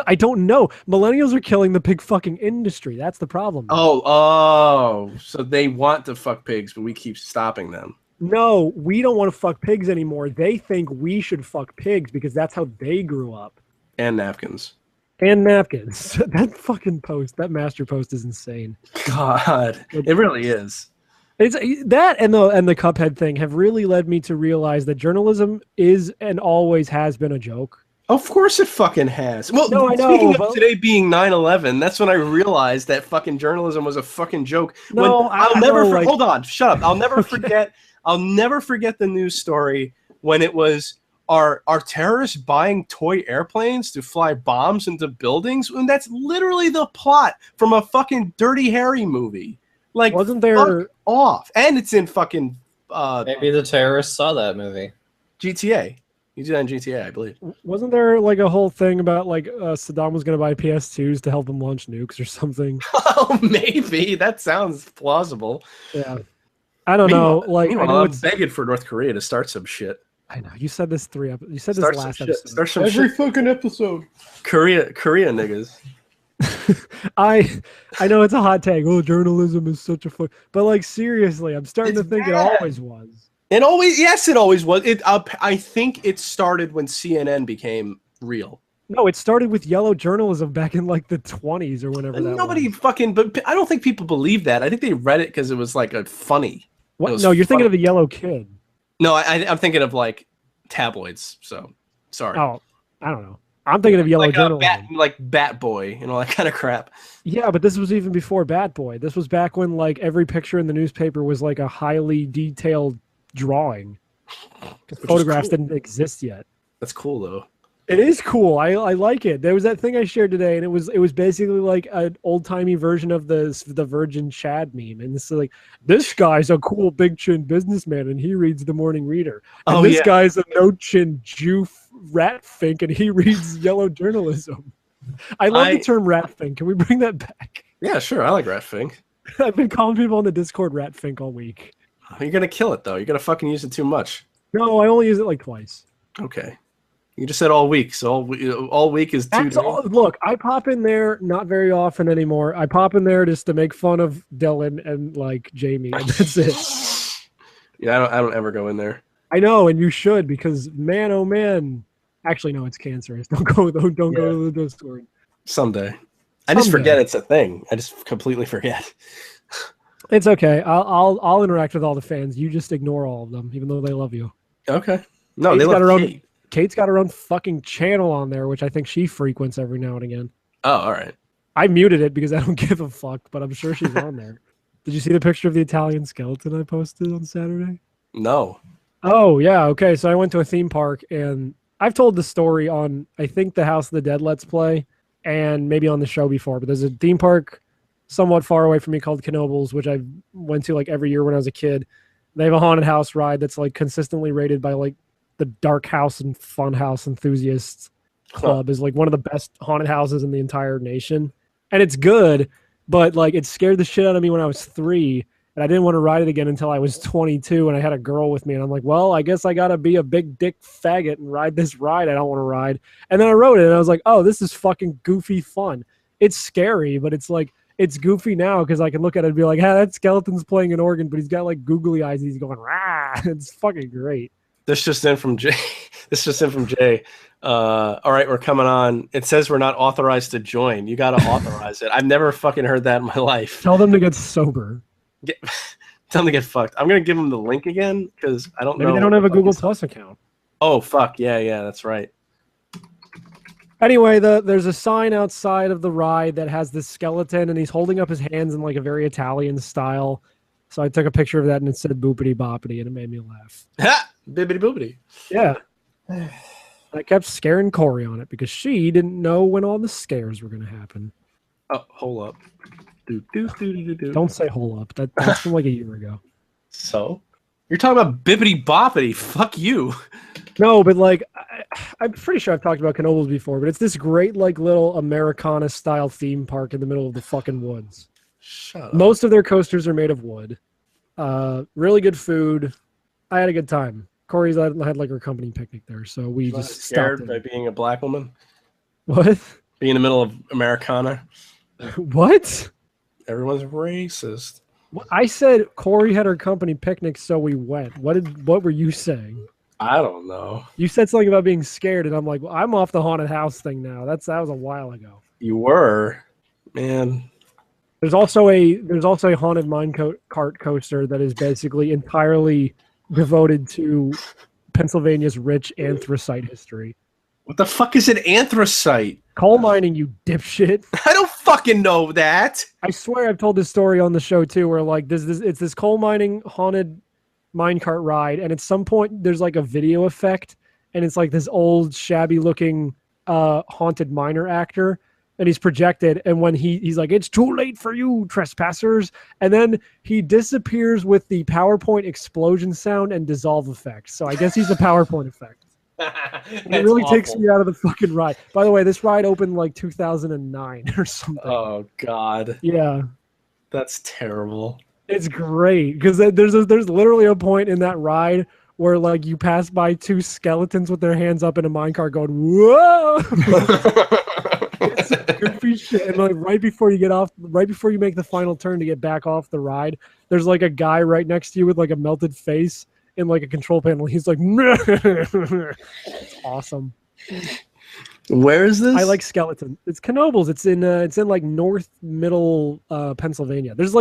I don't know. Millennials are killing the pig fucking industry. That's the problem. Oh, so they want to fuck pigs, but we keep stopping them. No, we don't want to fuck pigs anymore. They think we should fuck pigs because that's how they grew up. And napkins. And napkins. That fucking post, that master post is insane. God, it really is. It's that and the Cuphead thing have really led me to realize that journalism is and always has been a joke. Of course it fucking has. Well, no, I know, speaking of today being 9/11, that's when I realized that fucking journalism was a fucking joke. No, hold on, shut up. I'll never forget. I'll never forget the news story when it was are terrorists buying toy airplanes to fly bombs into buildings? And that's literally the plot from a fucking Dirty Harry movie. Like, wasn't there fuck off? And it's in fucking maybe the terrorists saw that movie. GTA. You did that in GTA, I believe. Wasn't there like a whole thing about like Saddam was going to buy PS2s to help him launch nukes or something? Oh, maybe. That sounds plausible. Yeah. I don't know. Like, I know I'm begging for North Korea to start some shit. I know. You said this You said this last episode. Start some Every shit. fucking episode. Korea niggas. I know it's a hot take. Oh, journalism is such a fuck. But like seriously, I'm starting to think it always was. It always was. I think it started when CNN became real. No, it started with yellow journalism back in like the 20s or whenever that Nobody was. but I don't think people believe that. I think they read it because it was like a funny. What? No, you're thinking of the Yellow Kid. No, I'm thinking of like tabloids. So sorry. Oh, I don't know. I'm thinking of yellow like journalism. Like Bat Boy and all that kind of crap. Yeah, but this was even before Bat Boy. This was back when like every picture in the newspaper was like a highly detailed drawing. because Which is photographs cool. didn't exist yet. That's cool though. It is cool. I like it. There was that thing I shared today, and it was basically like an old timey version of the Virgin Chad meme. And this is like, this guy's a cool big chin businessman, and he reads the Morning Reader. And Oh, this yeah. guy's a no chin Jew rat fink, and he reads yellow journalism. I love the term rat fink. Can we bring that back? Yeah, sure. I like Ratfink. I've been calling people on the Discord rat fink all week. You're gonna kill it though. You're gonna fucking use it too much. No, I only use it like twice. Okay. You just said all week, so all week is 2 That's days. all. Look, I pop in there not very often anymore. I pop in there just to make fun of Dylan and like Jamie, and that's it. Yeah, I don't ever go in there. I know, and you should, because man, oh man. Actually, no, it's cancerous. Don't go to the Discord. Someday. I just Someday. forget it's a thing. I just completely forget. It's okay. I'll interact with all the fans. You just ignore all of them, even though they love you. Okay. No, Kate's they got love her own. Kate. Kate's got her own fucking channel on there, which I think she frequents every now and again. Oh, all right. I muted it because I don't give a fuck, but I'm sure she's on there. Did you see the picture of the Italian skeleton I posted on Saturday? No. Oh, yeah. Okay. So I went to a theme park, and I've told the story on, I think, the House of the Dead Let's Play and maybe on the show before, but there's a theme park somewhat far away from me called Knoebels, which I went to like every year when I was a kid. They have a haunted house ride that's like consistently rated by like the Dark House and Fun House Enthusiasts Club is like one of the best haunted houses in the entire nation. And it's good, but like it scared the shit out of me when I was 3. And I didn't want to ride it again until I was 22, and I had a girl with me. And I'm like, well, I guess I got to be a big dick faggot and ride this ride I don't want to ride. And then I rode it, and I was like, oh, this is fucking goofy fun. It's scary, but it's like, it's goofy now because I can look at it and be like, hey, that skeleton's playing an organ, but he's got like googly eyes and he's going, rah. It's fucking great. This just in from Jay. All right, we're coming on. It says we're not authorized to join. You got to authorize it. I've never fucking heard that in my life. Tell them to get sober. Tell them to get fucked. I'm gonna give them the link again because I don't know. Maybe they don't have a Google Plus account. Oh fuck yeah, that's right. Anyway, there's a sign outside of the ride that has this skeleton, and he's holding up his hands in like a very Italian style. So I took a picture of that, and it said boopity boppity, and it made me laugh. Ha! Bibbity boopity. Yeah. I kept scaring Corey on it because she didn't know when all the scares were going to happen. Oh, hold up. Don't say hold up. That's from like a year ago. So? You're talking about bibbity boppity. Fuck you. No, but like, I'm pretty sure I've talked about Knoebels before, but it's this great like little Americana-style theme park in the middle of the fucking woods. Shut up. Most of their coasters are made of wood. Really good food. I had a good time. Corey's had like her company picnic there, so we Not just scared stopped by in. being a black woman? What? Being in the middle of Americana? What? Everyone's racist. I said Corey had her company picnic, so we went. What were you saying? I don't know. You said something about being scared, and I'm like, well, I'm off the haunted house thing now. That was a while ago. You were, man. There's also a haunted cart coaster that is basically entirely devoted to Pennsylvania's rich anthracite history. What the fuck is an anthracite? Coal mining, you dipshit. I don't fucking know that. I swear I've told this story on the show too, where like it's this coal mining haunted minecart ride, and at some point there's like a video effect, and it's like this old shabby looking haunted miner actor, and he's projected, and when he's like, it's too late for you trespassers, and then he disappears with the PowerPoint explosion sound and dissolve effect. So I guess he's the PowerPoint effect. It really takes me out of the fucking ride. By the way, this ride opened like 2009 or something. Oh god. Yeah. That's terrible. It's great because there's literally a point in that ride where like you pass by 2 skeletons with their hands up in a minecart going, whoa. It's goofy shit. And like right before you make the final turn to get back off the ride, there's like a guy right next to you with like a melted face in like a control panel. He's like, it's awesome. Where is this? I like skeleton. It's Knoebels. It's in like north middle Pennsylvania. There's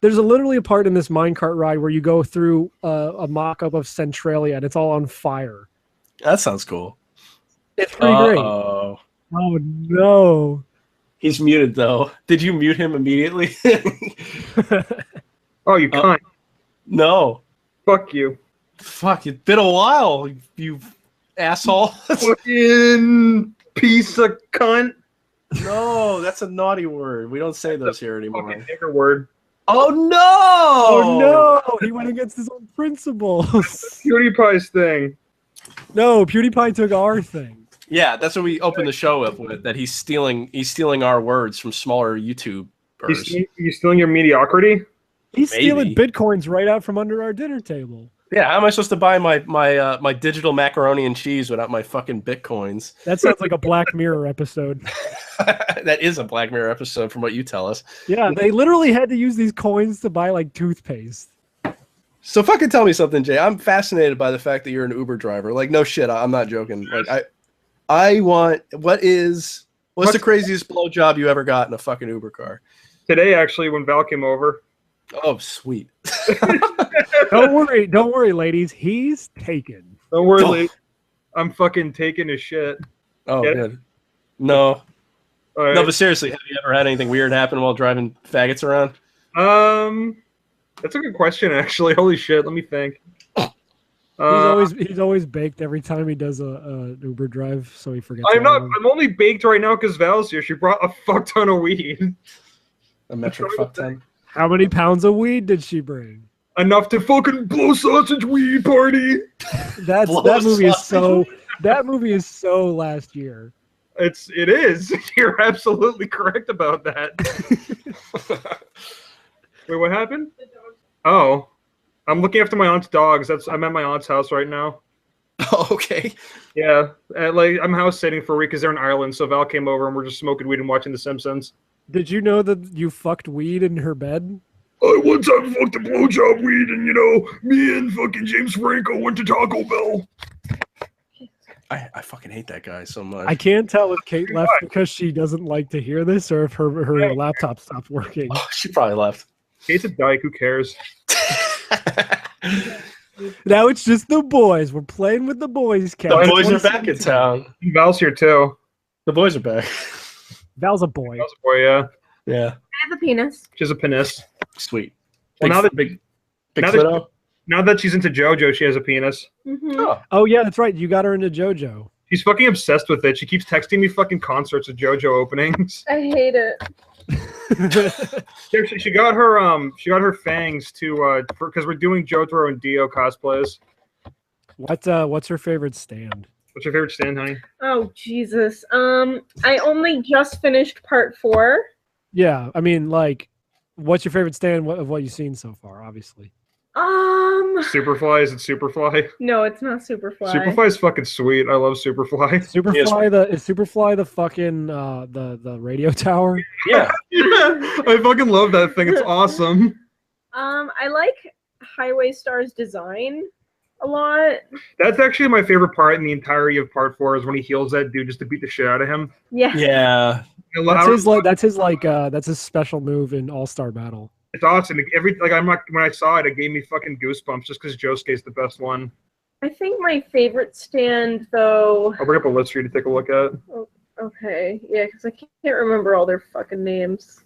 literally a part in this minecart ride where you go through a mock-up of Centralia and it's all on fire. That sounds cool. It's pretty great. Oh, No. he's muted though. Did you mute him immediately? Oh, you can't. No. Fuck you. Fuck, it's been a while, you asshole. Fucking piece of cunt. No, that's a naughty word. We don't say those here Fucking anymore. nigger word. Oh no! Oh no! He went against his own principles. PewDiePie's thing. No, PewDiePie took our thing. Yeah, that's what we opened the show up with. That he's stealing our words from smaller YouTubers. You stealing your mediocrity? He's stealing Maybe. bitcoins right out from under our dinner table. Yeah, how am I supposed to buy my digital macaroni and cheese without my fucking bitcoins? That sounds like a Black Mirror episode. That is a Black Mirror episode, from what you tell us. Yeah, they literally had to use these coins to buy like toothpaste. So fucking tell me something, Jay. I'm fascinated by the fact that you're an Uber driver. Like, no shit, I'm not joking. Like, I want. What's the craziest blowjob you ever got in a fucking Uber car? Today, actually, when Val came over. Oh, sweet. Don't worry, ladies. He's taken. Don't worry, lady. I'm fucking taking his shit. Oh, Get good. No. All right. No, but seriously, have you ever had anything weird happen while driving faggots around? That's a good question, actually. Holy shit, let me think. He's always baked every time he does a Uber drive, so he forgets. I'm only baked right now because Val's here. She brought a fuck ton of weed. A metric fuck ton? How many pounds of weed did she bring? Enough to fucking blow sausage weed party. That movie is so last year. It is. You're absolutely correct about that. Wait, what happened? Oh, I'm looking after my aunt's dogs. I'm at my aunt's house right now. Oh, okay. Yeah, I'm house sitting for a week because they're in Ireland. So Val came over and we're just smoking weed and watching The Simpsons. Did you know that you fucked weed in her bed? I one time fucked a blowjob weed, and me and fucking James Franco went to Taco Bell. I fucking hate that guy so much. I can't tell if Kate left because she doesn't like to hear this or if her laptop stopped working. Oh, she probably left. Kate's a dyke. Who cares? Now it's just the boys. We're playing with the boys. The boys are back in town. Val's here too. The boys are back. Val's a boy. Val's a boy, yeah. Yeah. I have a penis. She's a penis. Sweet. Well, now that big now that she's into JoJo, she has a penis. Mm-hmm. Oh yeah, that's right. You got her into JoJo. She's fucking obsessed with it. She keeps texting me fucking concerts of JoJo openings. I hate it. She got her fangs to because we're doing Jotaro and Dio cosplays. What's her favorite stand? What's your favorite stand, honey? Oh Jesus. I only just finished part 4. Yeah, I mean, like, what's your favorite stand of what you've seen so far? Obviously. Superfly. Is it Superfly? No, it's not Superfly. Superfly is fucking sweet. I love Superfly. Is Superfly the fucking the radio tower? Yeah. I fucking love that thing. It's awesome. I like Highway Star's design a lot. That's actually my favorite part in the entirety of part 4 is when he heals that dude just to beat the shit out of him. Yeah. Yeah. That's his special move in All-Star Battle. It's awesome. When I saw it, it gave me fucking goosebumps just because Josuke's the best one. I think my favorite stand, though. I'll bring up a list for you to take a look at. Oh, okay, yeah, because I can't remember all their fucking names.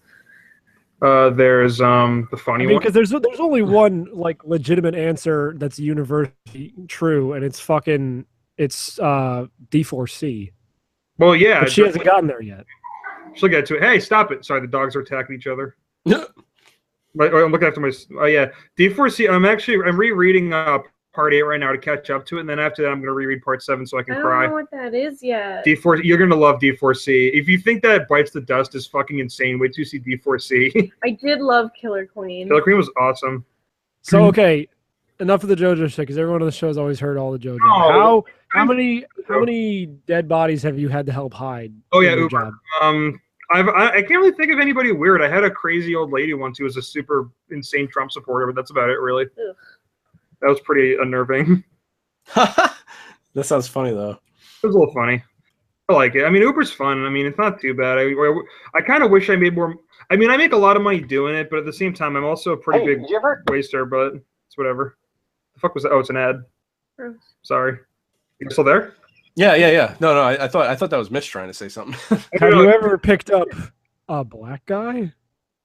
There's the funny one. Because there's only one like legitimate answer that's universally true, and it's D4C. Well, yeah, but she hasn't gotten there yet. She'll get to it. Hey, stop it! Sorry, the dogs are attacking each other. Yeah. I'm looking after my. Oh yeah, D4C. I'm rereading part 8 right now to catch up to it, and then after that, I'm gonna reread part 7 so I can cry. I don't know what that is yet. D4. You're gonna love D4C. If you think that Bites the Dust is fucking insane, wait till you see D4C. I did love Killer Queen. Killer Queen was awesome. So okay, enough of the JoJo shit because everyone on the show has always heard all the JoJo. Oh, How many dead bodies have you had to help hide? Oh yeah, Uber. Job? I can't really think of anybody weird. I had a crazy old lady once who was a super insane Trump supporter, but that's about it, really. Ugh. That was pretty unnerving. That sounds funny though. It was a little funny. I like it. I mean, Uber's fun. I mean, it's not too bad. I kind of wish I made more. I mean, I make a lot of money doing it, but at the same time, I'm also a pretty big waster. But it's whatever. The fuck was that? Oh, it's an ad. Gross. Sorry. You still there? Yeah. No. I thought that was Mitch trying to say something. Have you ever picked up a black guy?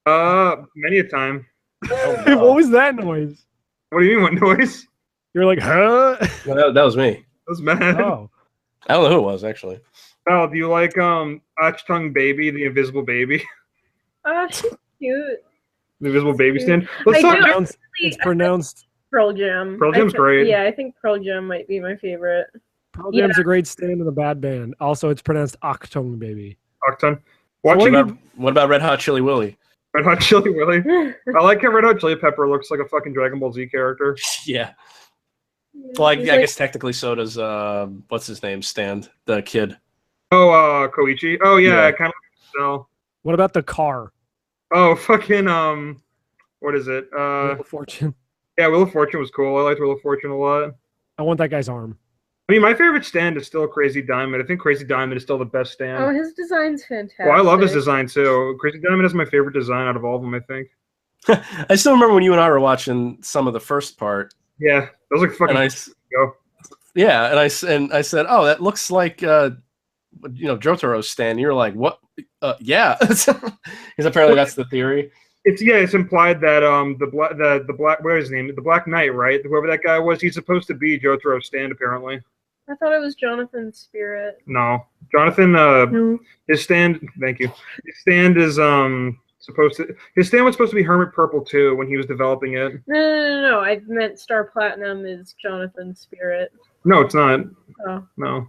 Many a time. Oh, no. What was that noise? What do you mean? What noise? You're like, huh? No, that was me. I was mad. Oh, I don't know who it was actually. Oh, do you like Tongue Baby, the invisible baby? She's cute. The invisible baby stand? I Let's do talk pronounced, actually- it's pronounced. Pearl Jam. Pearl Jam's great. Yeah, I think Pearl Jam might be my favorite. Pearl Jam's a great stand in a bad band. Also, it's pronounced Octung Baby. Octon. What Watching about Red Hot Chili Willy? Red Hot Chili Willy. I like how Red Hot Chili Pepper looks like a fucking Dragon Ball Z character. Yeah. Well, I guess technically so does what's his name? Stand the kid. Oh, Koichi. Oh yeah, Yeah. kind of. So. What about the car? Oh fucking what is it? Wheel of Fortune. Yeah, Wheel of Fortune was cool. I liked Wheel of Fortune a lot. I want that guy's arm. I mean, my favorite stand is still Crazy Diamond. I think Crazy Diamond is still the best stand. Oh, his design's fantastic. Well, I love his design too. Crazy Diamond is my favorite design out of all of them, I think. I still remember when you and I were watching some of the first part. Yeah, that was like fucking. Go. Yeah, and I said, "Oh, that looks like Jotaro's stand." And you're like, "What?" Yeah, because apparently that's the theory. It's implied that the black what is his name? The Black Knight, right? Whoever that guy was, he's supposed to be Jotaro's stand apparently. I thought it was Jonathan's spirit. No, Jonathan. His stand. Thank you. His stand is His stand was supposed to be Hermit Purple too when he was developing it. No. I meant Star Platinum is Jonathan's spirit. No, it's not. Oh. No,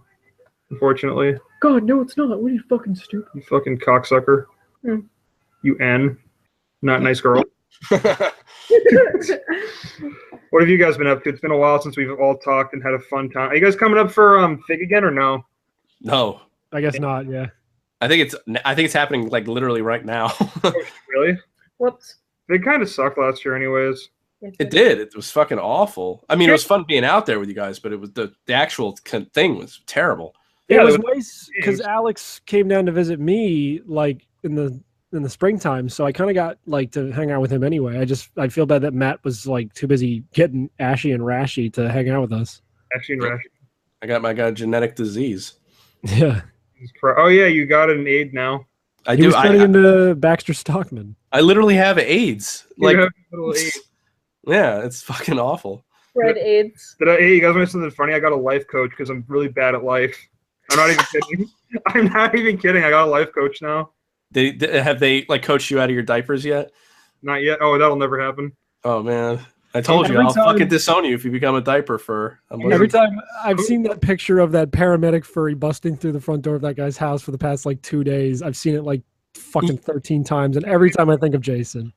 unfortunately. God, no, it's not. What are you fucking stupid? You fucking cocksucker. You N. Not nice girl. What have you guys been up to? It's been a while since we've all talked and had a fun time. Are you guys coming up for Fig again or no? No. I guess not. Yeah. I think it's happening like literally right now. Really? Whoops. They kind of sucked last year, anyways. It did. It was fucking awful. I mean, it was fun being out there with you guys, but it was the actual thing was terrible. Yeah, it was nice because Alex came down to visit me like in the springtime, so I kind of got like to hang out with him anyway. I feel bad that Matt was like too busy getting ashy and rashy to hang out with us. Ashy and rashy. I got genetic disease. Yeah. Oh yeah, you got an aid now. I He do. was turning into Baxter Stockman. I literally have AIDS. Like, You have a little aid. yeah, it's fucking awful. Red AIDS. Hey, you guys want to something funny? I got a life coach because I'm really bad at life. I'm not even kidding. I'm not even kidding. I got a life coach now. Have they like coached you out of your diapers yet? Not yet. Oh, that'll never happen. Oh man, I told you Every I'll time- fucking disown you if you become a diaper fur. Every time I've seen that picture of that paramedic furry busting through the front door of that guy's house for the past like 2 days, I've seen it like fucking 13 times, and every time I think of Jason.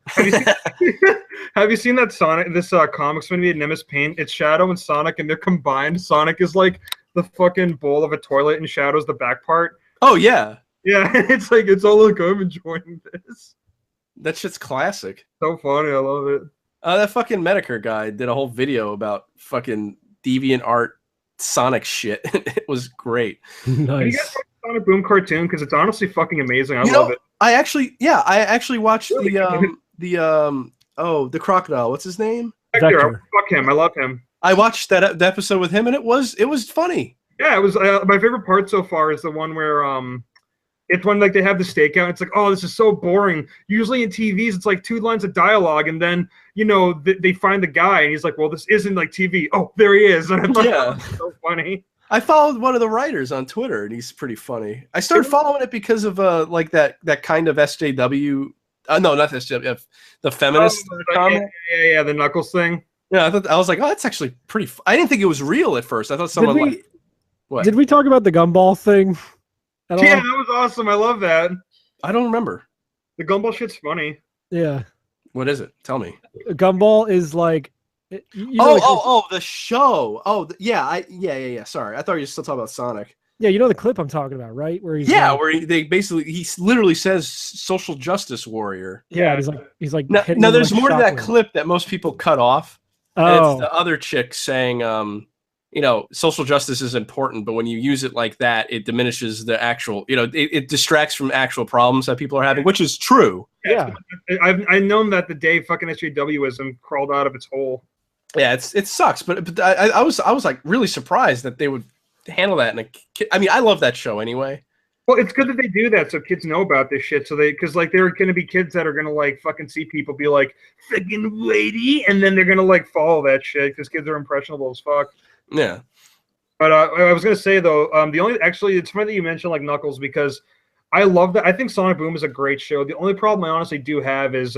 Have you seen that Sonic? This comics when we had Nemesis Paint. It's Shadow and Sonic, and they're combined. Sonic is like the fucking bowl of a toilet, and Shadow's the back part. Oh yeah, Yeah, it's like it's all like I'm enjoying this. that shit's classic. So funny, I love it. That fucking Medicare guy did a whole video about fucking deviant art Sonic shit. It was great. Have you guys Nice. watched the Sonic Boom cartoon? Because it's honestly fucking amazing. I You love know, it. I actually watched Really? the crocodile. What's his name? Vector. Fuck him. I love him. I watched that episode with him, and it was funny. Yeah, it was my favorite part so far is the one where it's when like they have the stakeout. It's like, oh, this is so boring. Usually in TVs, it's like 2 lines of dialogue, and then they find the guy, and he's like, well, this isn't like TV. Oh, there he is. And I thought that was so funny. I followed one of the writers on Twitter, and he's pretty funny. I started following it because of like that kind of SJW. No, not SJW. The feminist comment. Yeah, the Knuckles thing. Yeah, I was like, oh, that's actually pretty. I didn't think it was real at first. I thought someone what? Did we talk about the gumball thing at all? Yeah, that was awesome. I love that. I don't remember. The gumball shit's funny. Yeah. What is it? Tell me. Gumball is like. The show. Oh, yeah. Sorry, I thought you were still talking about Sonic. Yeah, you know the clip I'm talking about, right? Where he's where he literally says social justice warrior. Yeah, he's like now hitting him there's like more to that shockwave. clip that most people cut off. And Oh, it's the other chick saying, social justice is important, but when you use it like that, it diminishes the actual, it distracts from actual problems that people are having, which is true. yeah. I've known that the day fucking SJWism crawled out of its hole. Yeah, it sucks, but I was like really surprised that they would handle that. I mean, I love that show anyway. Well, it's good that they do that so kids know about this shit. So because like there are going to be kids that are going to like fucking see people be like freaking lady, and then they're going to like follow that shit because kids are impressionable as fuck. Yeah. But I was going to say though, it's funny that you mentioned like Knuckles because I love that. I think Sonic Boom is a great show. The only problem I honestly do have is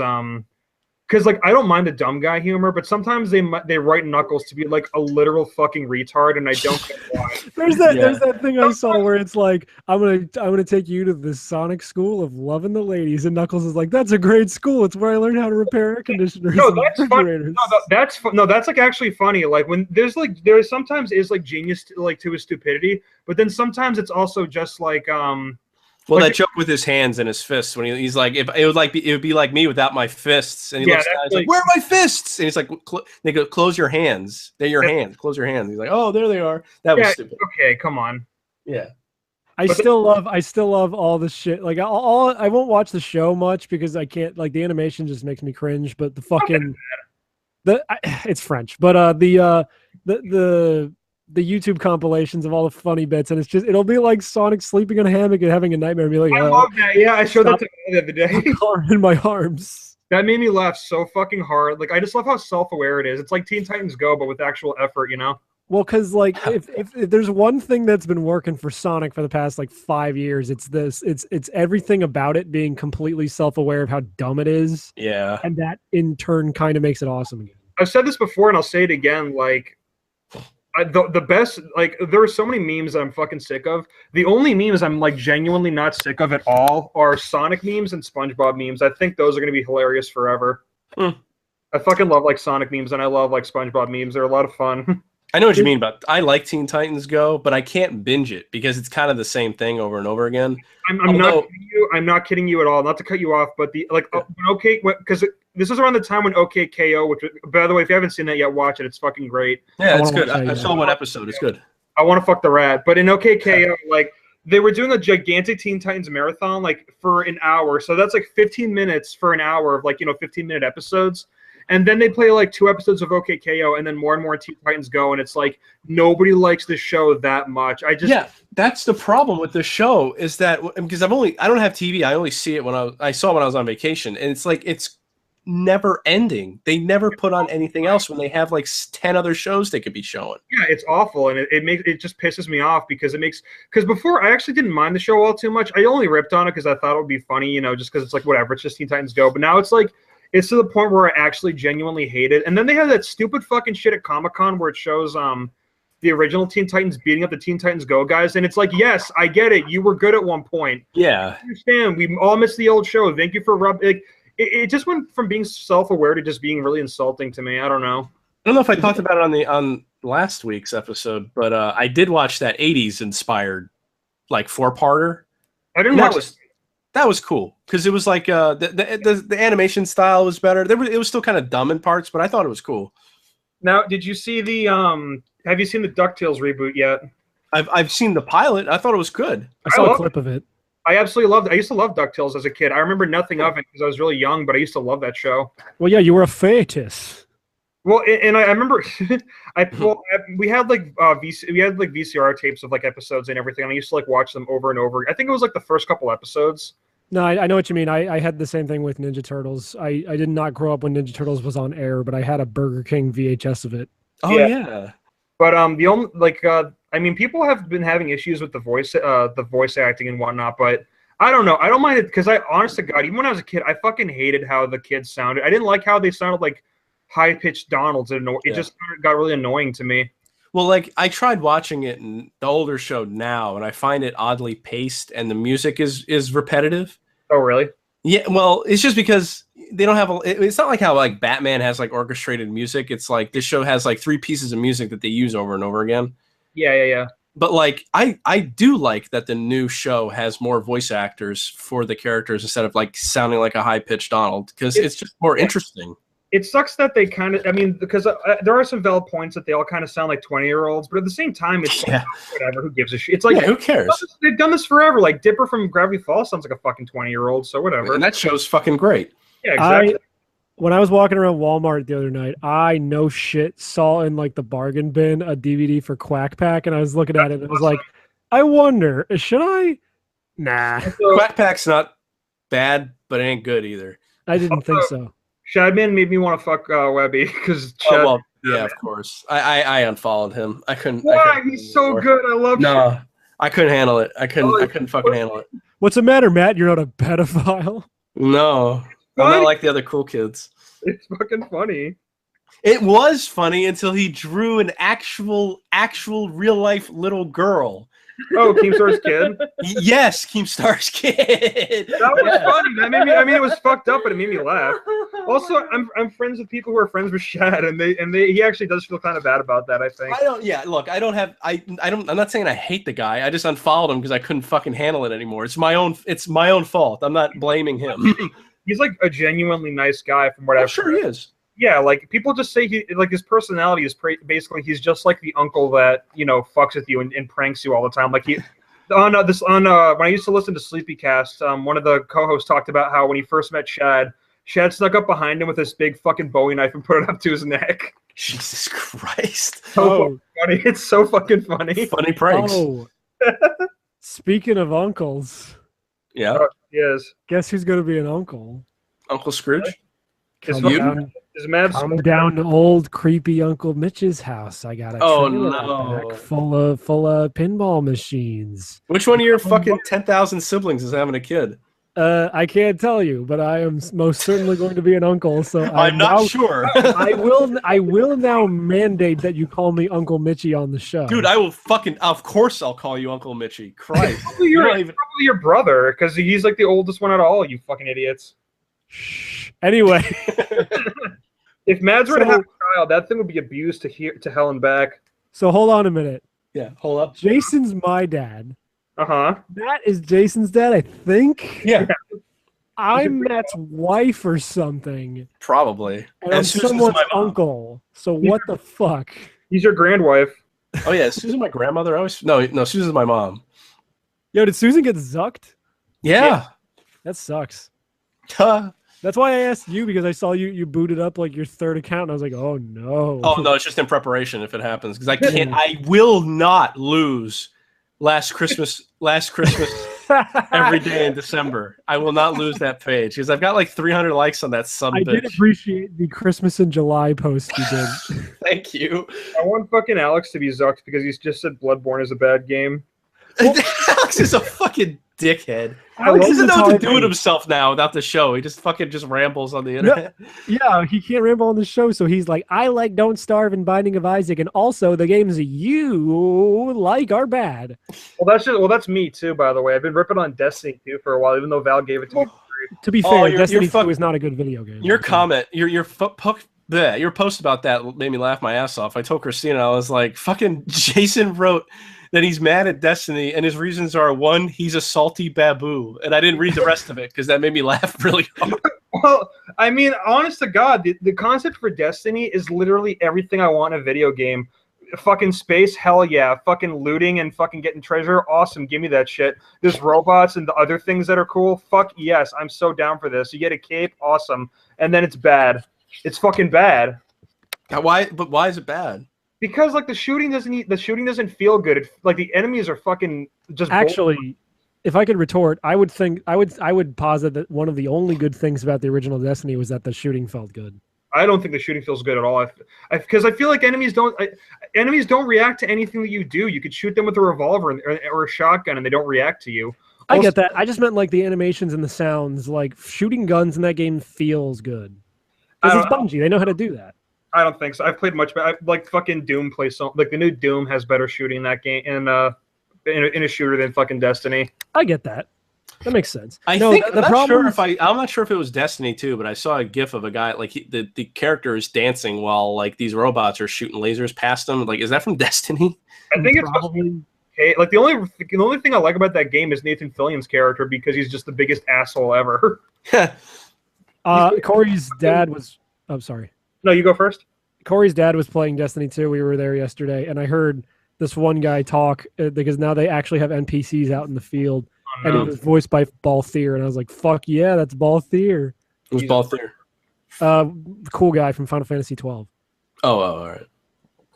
because like I don't mind the dumb guy humor, but sometimes they write Knuckles to be like a literal fucking retard, and I don't get why. There's that thing I saw where it's like I'm gonna take you to the Sonic School of Loving the Ladies, and Knuckles is like, that's a great school. It's where I learned how to repair air conditioners. No, and that's refrigerators. that's like actually funny. Like when there sometimes is like genius to his stupidity, but then sometimes it's also just like Well, like, that joke with his hands and his fists when he's like, it would be like me without my fists, and he looks down, he's like, where are my fists? And he's like, they go, close your hands. They're your hands. Close your hands. He's like, oh, there they are. That was stupid. Okay, come on. Yeah. I still love all the shit. Like I won't watch the show much because I can't. Like the animation just makes me cringe. But the fucking it's French. But the YouTube compilations of all the funny bits, and it'll be like Sonic sleeping in a hammock and having a nightmare and be like, I love that. Yeah, I showed that to me the other day. In my arms. That made me laugh so fucking hard. Like I just love how self-aware it is. It's like Teen Titans Go, but with actual effort, you know? Well, because like if there's one thing that's been working for Sonic for the past like 5 years, it's this. It's everything about it being completely self-aware of how dumb it is. Yeah. And that in turn kind of makes it awesome again. I've said this before and I'll say it again. Like the best, like there are so many memes that I'm fucking sick of. The only memes I'm like genuinely not sick of at all are Sonic memes and SpongeBob memes. I think those are going to be hilarious forever. I fucking love like Sonic memes and I love like SpongeBob memes. They're a lot of fun. I know what you mean, but I like Teen Titans Go, but I can't binge it because it's kind of the same thing over and over again. I'm not kidding you at all. Not to cut you off, but because this is around the time when OKKO, which by the way, if you haven't seen that yet, watch it. It's fucking great. Yeah, it's good. I saw one episode. It's good. I want to fuck the rat, but in OKKO, like they were doing a gigantic Teen Titans marathon like for an hour, so that's like 15 minutes for an hour of like 15-minute episodes. And then they play like 2 episodes of OKKO, and then more and more Teen Titans Go, and it's like nobody likes the show that much. That's the problem with the show is that because I don't have TV. I only see it when I saw it when I was on vacation, and it's like it's never ending. They never put on anything else when they have like 10 other shows they could be showing. Yeah, it's awful, and it just pisses me off because before I actually didn't mind the show all too much. I only ripped on it because I thought it would be funny, just because it's like whatever. It's just Teen Titans Go, but now it's like. It's to the point where I actually genuinely hate it. And then they have that stupid fucking shit at Comic-Con where it shows the original Teen Titans beating up the Teen Titans Go guys. And it's like, yes, I get it. You were good at one point. Yeah. I understand. We all missed the old show. Thank you for it just went from being self-aware to just being really insulting to me. I don't know. I don't know if I talked about it on last week's episode, but I did watch that 80s inspired like 4-parter. I didn't watch it. That was cool because it was like the animation style was better. It was still kind of dumb in parts, but I thought it was cool. Now, did you see have you seen the DuckTales reboot yet? I've seen the pilot. I thought it was good. I saw a clip of it. I absolutely loved it. I used to love DuckTales as a kid. I remember nothing of it because I was really young, but I used to love that show. Well, yeah, you were a fetish. Well, and I remember we had like VCR tapes of like episodes and everything, and I used to like watch them over and over. I think it was like the first couple episodes. No, I know what you mean. I had the same thing with Ninja Turtles. I did not grow up when Ninja Turtles was on air, but I had a Burger King VHS of it. Oh yeah. But the only people have been having issues with the voice acting and whatnot, but I don't know. I don't mind it because honest to God, even when I was a kid, I fucking hated how the kids sounded. I didn't like how they sounded like high-pitched Donalds. It just got really annoying to me. Well, like I tried watching it in the older show now, and I find it oddly paced, and the music is repetitive. Oh, really? Yeah. Well, it's just because they don't have it's not like how like Batman has like orchestrated music. It's like this show has like 3 pieces of music that they use over and over again. Yeah. But like I do like that the new show has more voice actors for the characters instead of like sounding like a high-pitched Donald because it's just more interesting. It sucks that they kind of, because there are some valid points that they all kind of sound like 20-year-olds, but at the same time, it's like, whatever, who gives a shit? It's like, who cares? They've done this forever. Like, Dipper from Gravity Falls sounds like a fucking 20-year-old, so whatever. And that show's fucking great. Yeah, exactly. When I was walking around Walmart the other night, I no shit saw in like the bargain bin a DVD for Quack Pack, and I was looking at it and I was like, I wonder, should I Nah, So, Quack Pack's not bad, but it ain't good either. I didn't think so. Shadman made me want to fuck Webby because Oh, well, yeah, of course. I unfollowed him. I couldn't. I why couldn't he's so anymore. good. I love. No, I couldn't handle it. I Oh, couldn't fucking handle it. What's the matter, Matt? You're not a pedophile? No, I'm not like the other cool kids. It's fucking funny. It was funny until he drew an actual real life little girl. Oh, Keemstar's kid. Yes, Keemstar's kid. That was funny. That made me. I mean, it was fucked up, but it made me laugh. Also, I'm friends with people who are friends with Shad, and he actually does feel kind of bad about that. I think. I don't. Yeah, look, I don't have. I don't. I'm not saying I hate the guy. I just unfollowed him because I couldn't fucking handle it anymore. It's my own. It's my own fault. I'm not blaming him. He's like a genuinely nice guy, from what I've sure heard. he is. Yeah, like people just say his personality is basically he's just like the uncle that fucks with you and pranks you all the time. Like when I used to listen to Sleepycast, one of the co-hosts talked about how when he first met Shad snuck up behind him with this big fucking Bowie knife and put it up to his neck. Jesus Christ! So funny! It's so fucking funny. Funny pranks. Oh. Speaking of uncles, Yeah. Yes. Guess who's going to be an uncle? Uncle Scrooge. Is Come down to old creepy Uncle Mitch's house. I got a trailer back full of pinball machines. Which one of your fucking 10,000 siblings is having a kid? I can't tell you, but I am most certainly going to be an uncle. So I'm not sure. I will now mandate that you call me Uncle Mitchy on the show. Dude, I will fucking. Of course, I'll call you Uncle Mitchy. Christ. Probably your brother, because he's like the oldest one out of all you fucking idiots. Shh. Anyway, if Mads were to have a child, that thing would be abused to hell and back. So hold on a minute. Yeah, hold up. Jason's my dad. Uh-huh. Matt is Jason's dad, I think. Yeah. I'm Matt's wife or something. Probably. And I'm someone's uncle. So what the fuck? He's your grandwife. Oh yeah, Susan, my grandmother. No, Susan's my mom. Yo, did Susan get zucked? Yeah. That sucks. That's why I asked you, because I saw you booted up like your third account, and I was like, oh no. Oh no, it's just in preparation if it happens, because I will not lose last Christmas every day in December. I will not lose that page because I've got like 300 likes on that bitch. I did appreciate the Christmas in July post you did. Thank you. I want fucking Alex to be zucked because he's just said Bloodborne is a bad game. Alex is a fucking dickhead. He Alex doesn't know what to do guy. with himself now without the show. He just rambles on the internet. Yeah, he can't ramble on the show, so he's like, I like Don't Starve and Binding of Isaac, and also the games you like are bad. Well, that's me too, by the way. I've been ripping on Destiny 2 for a while, even though Val gave it to me. To be fair, Destiny 2 is not a good video game. Your comment, your post about that made me laugh my ass off. I told Christina, I was like, fucking Jason wrote that he's mad at Destiny, and his reasons are, 1, he's a salty baboo. And I didn't read the rest of it because that made me laugh really hard. Well, I mean, honest to God, the concept for Destiny is literally everything I want in a video game. Fucking space, hell yeah. Fucking looting and fucking getting treasure, awesome. Give me that shit. There's robots and the other things that are cool. Fuck yes, I'm so down for this. You get a cape, awesome. And then it's bad. It's fucking bad. Why? But why is it bad? Because like the shooting doesn't feel good. Like the enemies are fucking just actually. If I could retort, I would posit that one of the only good things about the original Destiny was that the shooting felt good. I don't think the shooting feels good at all. Because I feel like enemies don't react to anything that you do. You could shoot them with a revolver or a shotgun, and they don't react to you. I get that. I just meant like the animations and the sounds. Like shooting guns in that game feels good. Because it's Bungie. They know how to do that. I don't think so. I've played much better. Like fucking Doom plays like the new Doom has better shooting in that game in a shooter than fucking Destiny. I get that. That makes sense. I'm not sure if it was Destiny 2, but I saw a GIF of a guy like the character is dancing while like these robots are shooting lasers past him. Like, is that from Destiny? I think it's probably. Like the only thing I like about that game is Nathan Fillion's character because he's just the biggest asshole ever. Corey's dad was. I'm sorry. No, you go first. Corey's dad was playing Destiny 2. We were there yesterday, and I heard this one guy talk because now they actually have NPCs out in the field. Oh, no. And it was voiced by Balthier, and I was like, fuck yeah, that's Balthier. Who's Balthier? Cool guy from Final Fantasy 12. Oh, all right.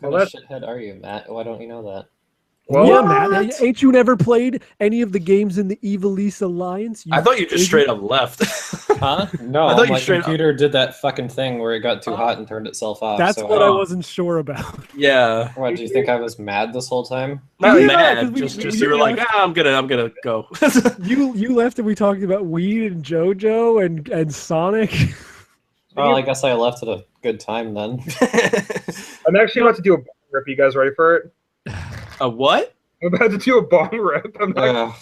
What kind of shithead are you, Matt? Why don't you know that? Well, Yeah, Matt. Ain't you never played any of the games in the Evilise Alliance? I thought you just straight up left. Huh? No, I thought you my straight up- computer did that fucking thing where it got too hot and turned itself off. That's so what I wasn't sure about. Yeah. What, do you think I was mad this whole time? Not Yeah, mad. 'cause we Just you were like, left. I'm gonna go. You left and we talked about weed and JoJo and Sonic. Well, I guess I left at a good time then. I'm actually about to do a bong rip. You guys ready for it? A what? I'm about to do a bong rip. I'm not.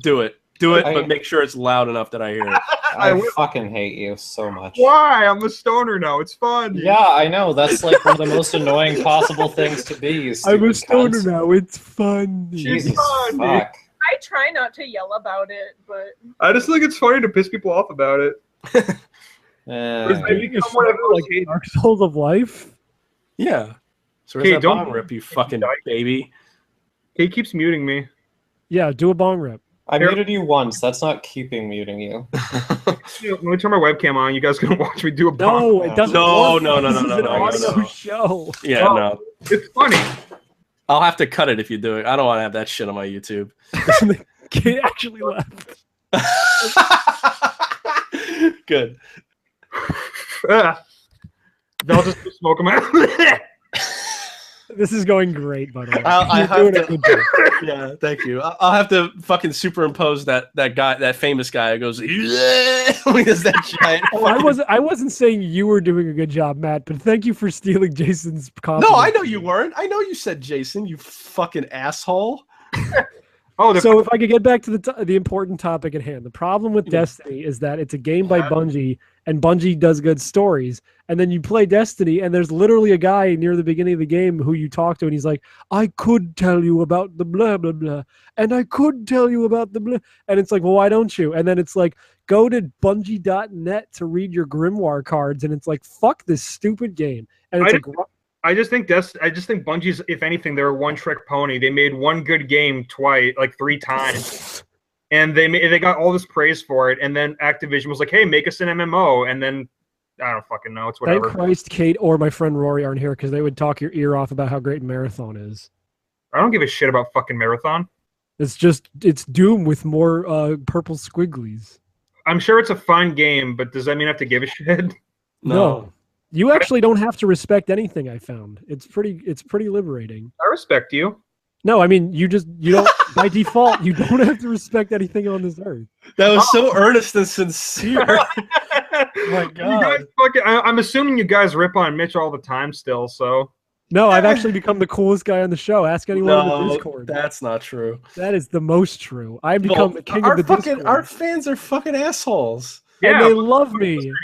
Do it. Do it, I- but make sure it's loud enough that I hear it. I fucking hate you so much. Why? I'm a stoner now. It's fun. Yeah, I know. That's like one of the most annoying possible things to be. You I'm a stupid stoner cunts. now. It's fun. Jesus fun, fuck. I try not to yell about it, but I just think it's funny to piss people off about it. Maybe like Dark Souls of Life. Yeah. So Okay, where's that don't- bong rip, you fucking baby? He keeps muting me. Yeah, do a bong rip. I muted you once. That's not keeping muting you. Let me turn my webcam on. You guys gonna watch me do a bong? No, it doesn't. No, work. no, no, This no, is an no, audio no. show. Yeah, Oh. no. It's funny. I'll have to cut it if you do it. I don't want to have that shit on my YouTube. The kid actually left. Good. They'll just smoke them out. This is going great, by the way. I You're have doing to- a good job. Yeah, thank you. I'll have to fucking superimpose that guy, that famous guy who goes, yeah, when he does that giant. Oh, I wasn't saying you were doing a good job, Matt, but thank you for stealing Jason's compliment. No, I know you weren't. I know you said Jason, you fucking asshole. Oh, So if I could get back to the important topic at hand, the problem with Destiny is that it's a game by Bungie, and Bungie does good stories. And then you play Destiny, and there's literally a guy near the beginning of the game who you talk to, and he's like, "I could tell you about the blah blah blah, and I could tell you about the blah," and it's like, "Well, why don't you?" And then it's like, "Go to Bungie.net to read your Grimoire cards," and it's like, "Fuck this stupid game." And it's I just think Bungie's, if anything, they're a one-trick pony. They made one good game twice, like 3 times, and they got all this praise for it. And then Activision was like, "Hey, make us an MMO," and then I don't fucking know. It's Thank whatever. Christ Kate or my friend Rory aren't here because they would talk your ear off about how great Marathon is. I don't give a shit about fucking Marathon. It's Doom with more purple squigglies. I'm sure it's a fun game, but does that mean I have to give a shit? No. You actually don't have to respect anything, I found. It's pretty liberating. I respect you. No, I mean you don't by default you don't have to respect anything on this earth. That was so earnest and sincere. Oh my You god. guys I'm assuming you guys rip on Mitch all the time still, so No, I've actually become the coolest guy on the show. Ask anyone in the No, Discord. that's not true. That is the most true. I've become the king of the Discord. Our fans are fucking assholes. And yeah, they love me. anymore.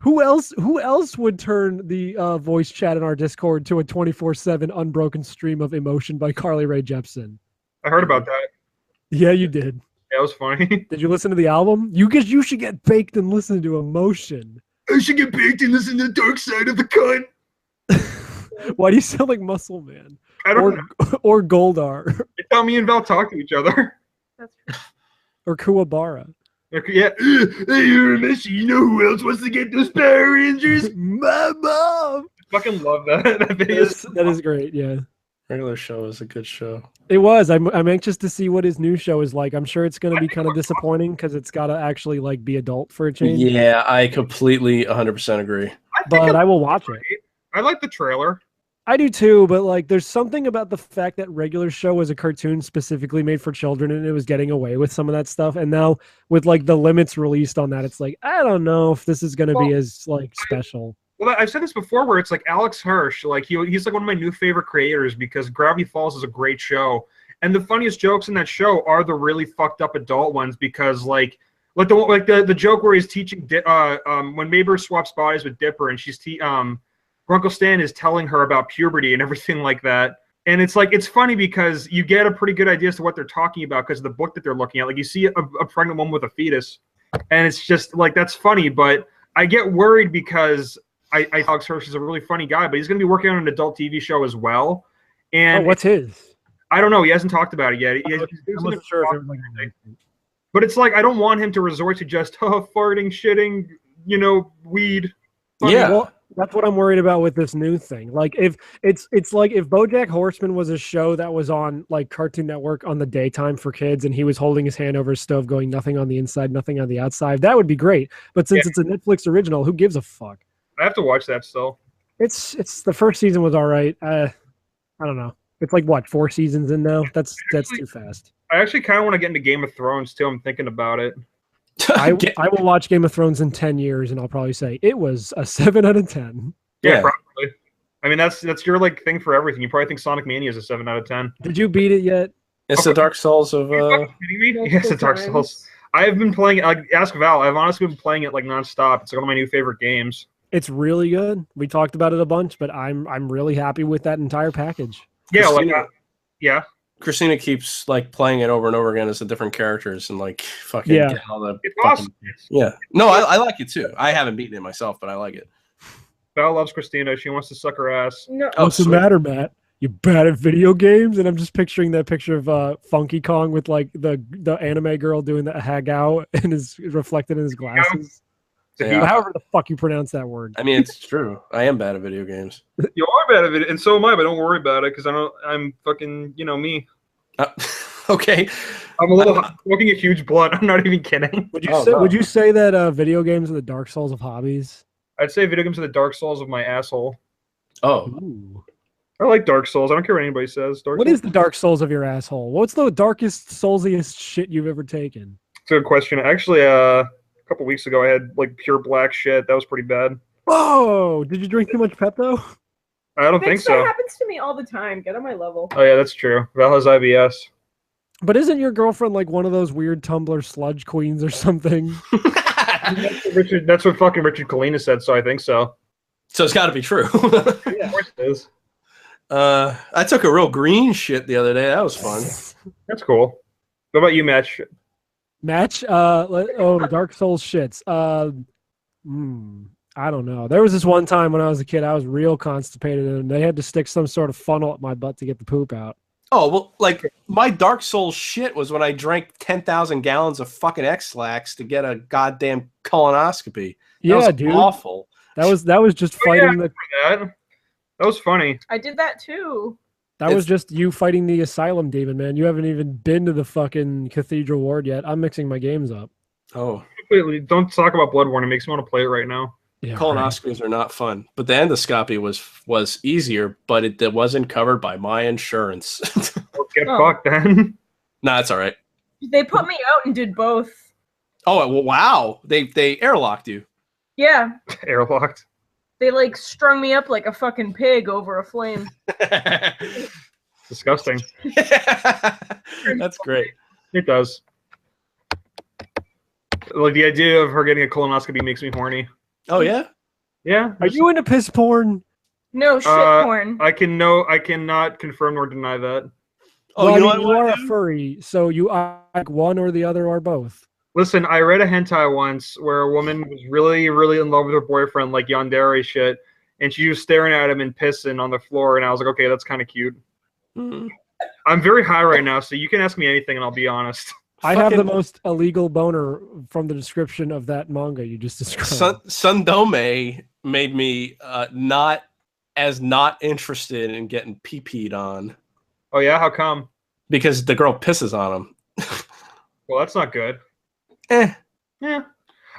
Who else would turn the voice chat in our Discord to a 24/7 unbroken stream of emotion by Carly Rae Jepsen? I heard about that. Yeah, you did. That was funny. Did you listen to the album? You should get baked and listen to Emotion. I should get baked and listen to the dark side of the cunt. Why do you sound like Muscle Man? I don't know. Or Goldar It's how me and Val talk to each other. that's true. or Kuwabara? Okay, yeah. Hey, you're a Messi. You know who else wants to get those Power Rangers? My mom. Fucking love that. That video. That is great. Yeah, Regular show is a good show. it was. I'm anxious to see what his new show is like. I'm sure it's going to be kind of disappointing because it's got to actually like be adult for a change. Yeah, I completely 100% agree. But I will watch it. I like the trailer. I do too, but like there's something about the fact that regular show was a cartoon specifically made for children and it was getting away with some of that stuff. And now with like the limits released on that, it's like, I don't know if this is going to be as like special. Well, I've said this before where it's like Alex Hirsch, like he's like one of my new favorite creators because Gravity Falls is a great show. And the funniest jokes in that show are the really fucked up adult ones because like the joke where he's teaching when Maber swaps bodies with Dipper and she's Grunkle Stan is telling her about puberty and everything like that. And it's like, it's funny because you get a pretty good idea as to what they're talking about because of the book that they're looking at. Like you see a pregnant woman with a fetus and it's just like, that's funny. But I get worried because I Alex Hirsch is a really funny guy, but he's going to be working on an adult TV show as well. And What's his? I don't know. He hasn't talked about it yet. I wasn't sure if it was like But it's like, I don't want him to resort to just farting, shitting, weed. Yeah. Well, That's what I'm worried about with this new thing. Like if it's like if BoJack Horseman was a show that was on like Cartoon Network on the daytime for kids, and he was holding his hand over his stove, going nothing on the inside, nothing on the outside. That would be great. But since it's a Netflix original, who gives a fuck? I have to watch that still. It's the first season was all right. I don't know. It's like what 4 seasons in now. That's too fast. I actually kind of want to get into Game of Thrones too. I'm thinking about it. I will watch Game of Thrones in 10 years, and I'll probably say it was a 7 out of 10. Yeah, probably. I mean, that's your like thing for everything. You probably think Sonic Mania is a 7 out of 10. Did you beat it yet? It's the Dark Souls of. Are you fucking kidding me? Yes, the Dark Souls. I have been playing it. Like, ask Val. I've honestly been playing it like nonstop. It's like one of my new favorite games. It's really good. We talked about it a bunch, but I'm really happy with that entire package. Yeah, Christina, yeah. Christina keeps like playing it over and over again as the different characters and like fucking Yeah. get all the It's fucking, awesome. yeah. No, I like it too. I haven't beaten it myself, but I like it. Val loves Christina. She wants to suck her ass. No. Oh, What's the sweet. matter, Matt? You bad at video games? And I'm just picturing that picture of Funky Kong with like the anime girl doing the hag out and is reflected in his glasses. Yeah. However the fuck you pronounce that word. I mean, it's true. I am bad at video games. You are bad at it, and so am I. But don't worry about it because I'm fucking me. Okay. I'm a little smoking a huge blunt. I'm not even kidding. Would you say that video games are the Dark Souls of hobbies? I'd say video games are the Dark Souls of my asshole. Oh. Ooh. I like Dark Souls. I don't care what anybody says. What is the Dark Souls of your asshole? What's the darkest, soulsiest shit you've ever taken? It's a good question. Actually, a couple weeks ago, I had like pure black shit. That was pretty bad. Whoa! Did you drink too much Pepto? I don't think so. That happens to me all the time. Get on my level. Oh yeah, that's true. Val has IBS. But isn't your girlfriend like one of those weird Tumblr sludge queens or something? That's what fucking Richard Kalina said, so I think so. So it's got to be true. Yeah, of course it is. I took a real green shit the other day. That was fun. That's cool. What about you, Match? Match? Dark Souls shits. I don't know. There was this one time when I was a kid, I was real constipated, and they had to stick some sort of funnel up my butt to get the poop out. Oh, well, like, my Dark Souls shit was when I drank 10,000 gallons of fucking X-Lax to get a goddamn colonoscopy. That was dude. awful. That was just fighting That was funny. I did that too. That was just you fighting the asylum demon, man. You haven't even been to the fucking Cathedral Ward yet. I'm mixing my games up. Oh. Completely. Don't talk about Bloodborne. It makes me want to play it right now. Yeah, Colonoscopies are not fun. But the endoscopy was easier, but it wasn't covered by my insurance. Well, get fucked then. Nah, it's all right. They put me out and did both. Oh, well, wow. They airlocked you. Yeah. Airlocked. They like strung me up like a fucking pig over a flame. Disgusting. That's great. It does. Like the idea of her getting a colonoscopy makes me horny. Oh yeah? Yeah. Are you into piss porn? No shit porn. I cannot confirm nor deny that. Oh, well, you know I mean, what? you are a furry, so you like one or the other or both. Listen, I read a hentai once where a woman was really, really in love with her boyfriend, like yandere shit, and she was staring at him and pissing on the floor, and I was like, okay, that's kind of cute. Mm. I'm very high right now, so you can ask me anything, and I'll be honest. I have the most illegal boner from the description of that manga you just described. Sundome made me not interested in getting pee-peed on. Oh yeah, how come? Because the girl pisses on him. Well, that's not good. Yeah.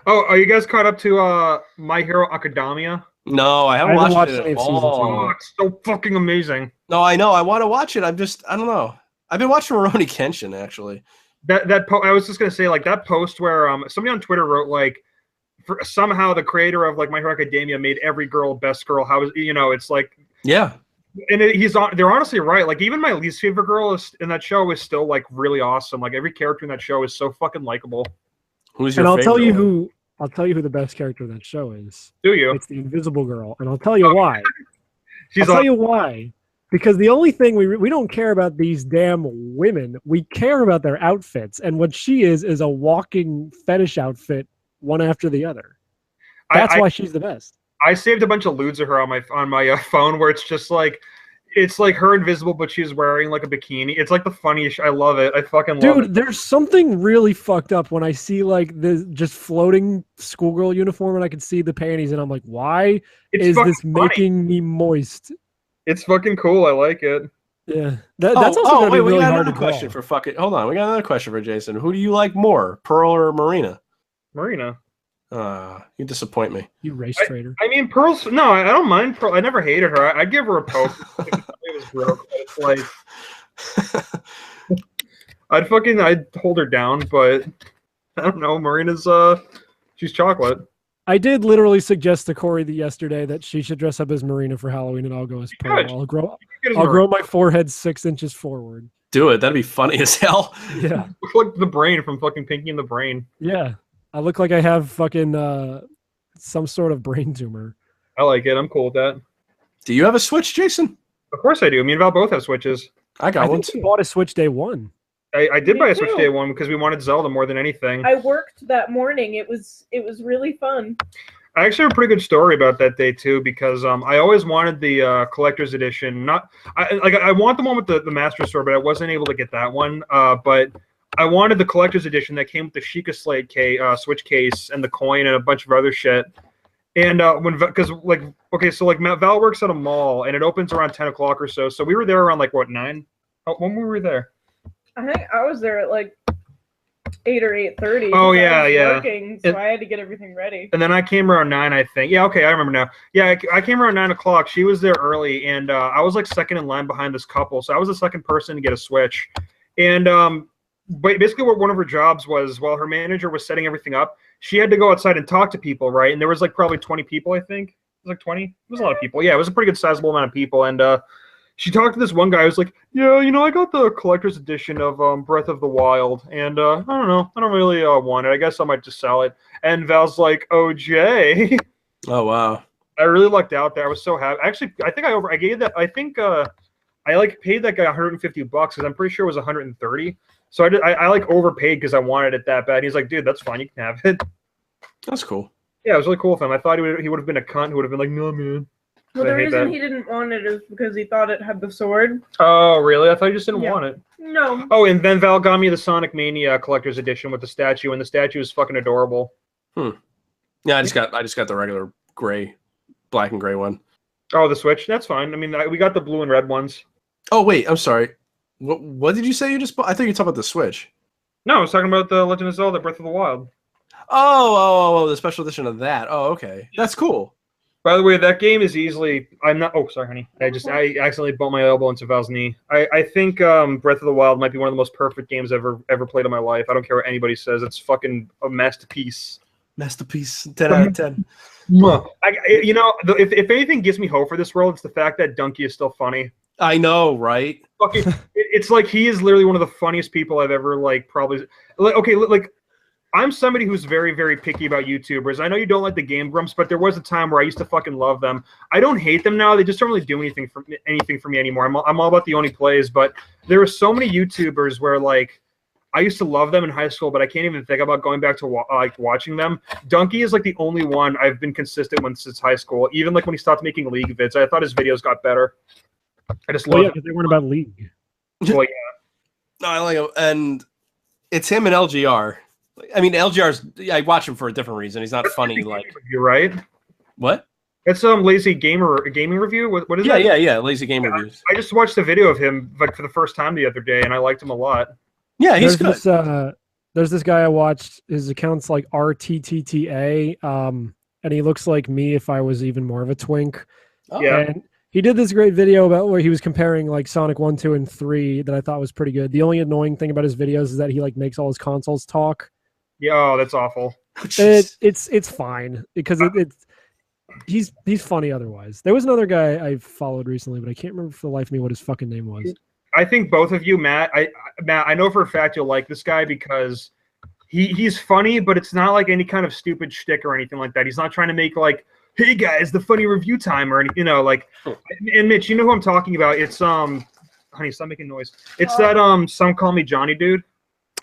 Oh, are you guys caught up to My Hero Academia? No, I haven't watched it at all. Oh, it's so fucking amazing. No, I know. I want to watch it. I don't know. I've been watching Rurouni Kenshin, actually. I was just gonna say, like, that post where somebody on Twitter wrote, like, somehow the creator of, like, My Hero Academia made every girl best girl. How is, it's like, yeah. And they're honestly right. Like, even my least favorite girl in that show is still, like, really awesome. Like, every character in that show is so fucking likable. Who's your and favorite? I'll tell you who the best character in that show is. Do you? It's the Invisible Girl, and I'll tell you why. I'll tell you why. Because the only thing we don't care about these damn women. We care about their outfits, and what she is a walking fetish outfit, one after the other. That's why she's the best. I saved a bunch of lewds of her on my phone where it's just like, It's like her invisible, but she's wearing like a bikini. It's like the funniest. I love it. I fucking love it. Dude, there's something really fucked up when I see like the just floating schoolgirl uniform and I can see the panties and I'm like, why is this making me moist? It's fucking cool. I like it. Yeah, that's also gonna be really hard to question for fucking. Hold on, we got another question for Jason. Who do you like more, Pearl or Marina? Marina. You disappoint me. You race traitor. I mean, Pearl's. No, I don't mind Pearl. I never hated her. I'd give her a poke. It was broke. It's like I'd hold her down, but I don't know. Marina's she's chocolate. I did literally suggest to Corey yesterday that she should dress up as Marina for Halloween, and I'll go as Pearl. I'll grow my forehead 6 inches forward. Do it. That'd be funny as hell. Yeah. Look like the Brain from fucking Pinky and the Brain. Yeah. I look like I have fucking some sort of brain tumor. I like it. I'm cool with that. Do you have a Switch, Jason? Of course I do. Me and Val both have Switches. I got one too. I bought a Switch day one. I did buy a Switch too. day one because we wanted Zelda more than anything. I worked that morning. It was really fun. I actually have a pretty good story about that day too, because I always wanted the collector's edition. I want the one with the Master Sword, but I wasn't able to get that one. But I wanted the collector's edition that came with the Sheikah Slate Switch case and the coin and a bunch of other shit. And Val works at a mall and it opens around 10 o'clock or so. So we were there around like what 9? Oh, when were we there? I think I was there at like 8 or 8:30. Oh yeah. Working, so I had to get everything ready. And then I came around 9, I think. Yeah, okay, I remember now. Yeah, I came around 9 o'clock. She was there early, and I was like second in line behind this couple. So I was the second person to get a Switch. And but basically what one of her jobs was, while her manager was setting everything up, she had to go outside and talk to people, right? And there was like probably 20 people, I think. It was like 20. It was a lot of people. Yeah, it was a pretty good sizable amount of people. And she talked to this one guy who was like, yeah, I got the collector's edition of Breath of the Wild, and I don't know. I don't really want it. I guess I might just sell it. And Val's like, oh, Jay. Oh, wow. I really lucked out there. I was so happy. Actually, I think I gave that. I think I like paid that guy $150 because I'm pretty sure it was 130. So I like overpaid because I wanted it that bad. He's like, dude, that's fine. You can have it. That's cool. Yeah, it was really cool with him. I thought he would have been a cunt who would have been like, no, man. Well, the reason he didn't want it is because he thought it had the sword. Oh, really? I thought you just didn't want it. No. Oh, and then Val got me the Sonic Mania collector's edition with the statue, and the statue is fucking adorable. Yeah, I just got the regular black and gray one. Oh, the Switch? That's fine. I mean, we got the blue and red ones. Oh, wait, I'm sorry. What did you say you just bought? I thought you were talking about the Switch. No, I was talking about the Legend of Zelda Breath of the Wild. Oh, the special edition of that. Oh, okay. That's cool. By the way, that game is easily. I'm not. Oh, sorry, honey. I accidentally bumped my elbow into Val's knee. I think Breath of the Wild might be one of the most perfect games ever played in my life. I don't care what anybody says. It's fucking a masterpiece. Masterpiece. 10 out of 10. If anything gives me hope for this world, it's the fact that Donkey is still funny. I know, right? Fucking, it's like he is literally one of the funniest people I've ever probably. I'm somebody who's very, very picky about YouTubers. I know you don't like the Game Grumps, but there was a time where I used to fucking love them. I don't hate them now. They just don't really do anything for me anymore. I'm all about the only plays, but there are so many YouTubers where I used to love them in high school, but I can't even think about going back to watching them. Donkey is the only one I've been consistent with since high school. Even when he stopped making League vids, I thought his videos got better. I just love because they weren't about League. Well, yeah. No, I like him, and it's him and LGR. I mean, I watch him for a different reason. He's not funny. You're right. What? It's Lazy Gaming Review. What is that? Yeah. Lazy Game Reviews. I just watched a video of him for the first time the other day, and I liked him a lot. Yeah, he's good. There's this guy I watched. His account's like RTTTA, and he looks like me if I was even more of a twink. Oh. Yeah. And he did this great video about where he was comparing Sonic 1, 2, and 3 that I thought was pretty good. The only annoying thing about his videos is that he makes all his consoles talk. Yeah, oh, that's awful. It's fine because he's funny otherwise. There was another guy I followed recently, but I can't remember for the life of me what his fucking name was. I think both of you, Matt, I know for a fact you'll like this guy because he's funny, but it's not any kind of stupid shtick or anything like that. He's not trying to make hey guys, the funny review time or anything, and Mitch, you know who I'm talking about. It's honey, stop making noise. It's that some call me Johnny dude.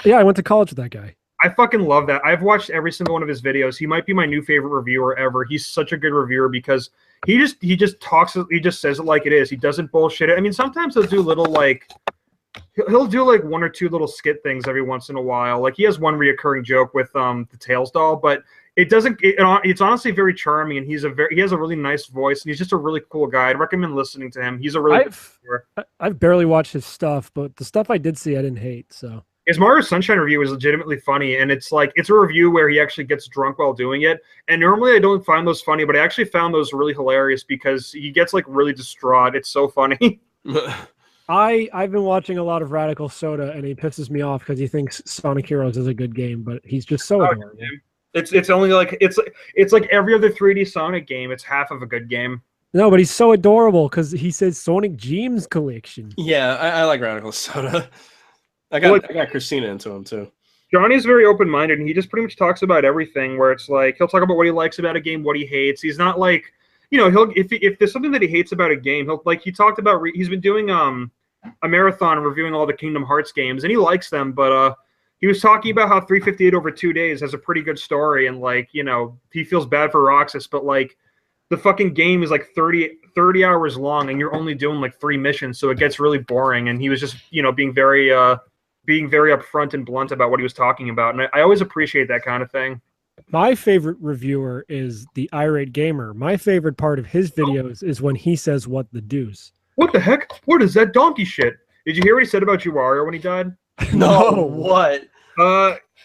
Yeah, I went to college with that guy. I fucking love that. I've watched every single one of his videos. He might be my new favorite reviewer ever. He's such a good reviewer because he just talks. He just says it like it is. He doesn't bullshit it. I mean, sometimes he'll do little like he'll do like one or two little skit things every once in a while. Like he has one reoccurring joke with the Tails doll, but it doesn't. It's honestly very charming, and he has a really nice voice, and he's just a really cool guy. I'd recommend listening to him. He's a really. I've barely watched his stuff, but the stuff I did see, I didn't hate. So. His Mario Sunshine review is legitimately funny, and it's a review where he actually gets drunk while doing it. And normally I don't find those funny, but I actually found those really hilarious because he gets like really distraught. It's so funny. I've been watching a lot of Radical Soda, and he pisses me off because he thinks Sonic Heroes is a good game, but he's just so adorable. It's only like it's like every other 3D Sonic game. It's half of a good game. No, but he's so adorable because he says Sonic Gems Collection. Yeah, I like Radical Soda. I got Christina into him too. Johnny's very open-minded, and he just pretty much talks about everything. Where it's like he'll talk about what he likes about a game, what he hates. He's not like, if there's something that he hates about a game, he talked about. He's been doing a marathon reviewing all the Kingdom Hearts games, and he likes them. But he was talking about how 358 over 2 days has a pretty good story, and he feels bad for Roxas, but the fucking game is like 30 hours long, and you're only doing like 3 missions, so it gets really boring. And he was just being very upfront and blunt about what he was talking about. And I always appreciate that kind of thing. My favorite reviewer is the Irate Gamer. My favorite part of his videos is when he says, "What the deuce?" What the heck? What is that donkey shit? Did you hear what he said about Juwario when he died? No, what?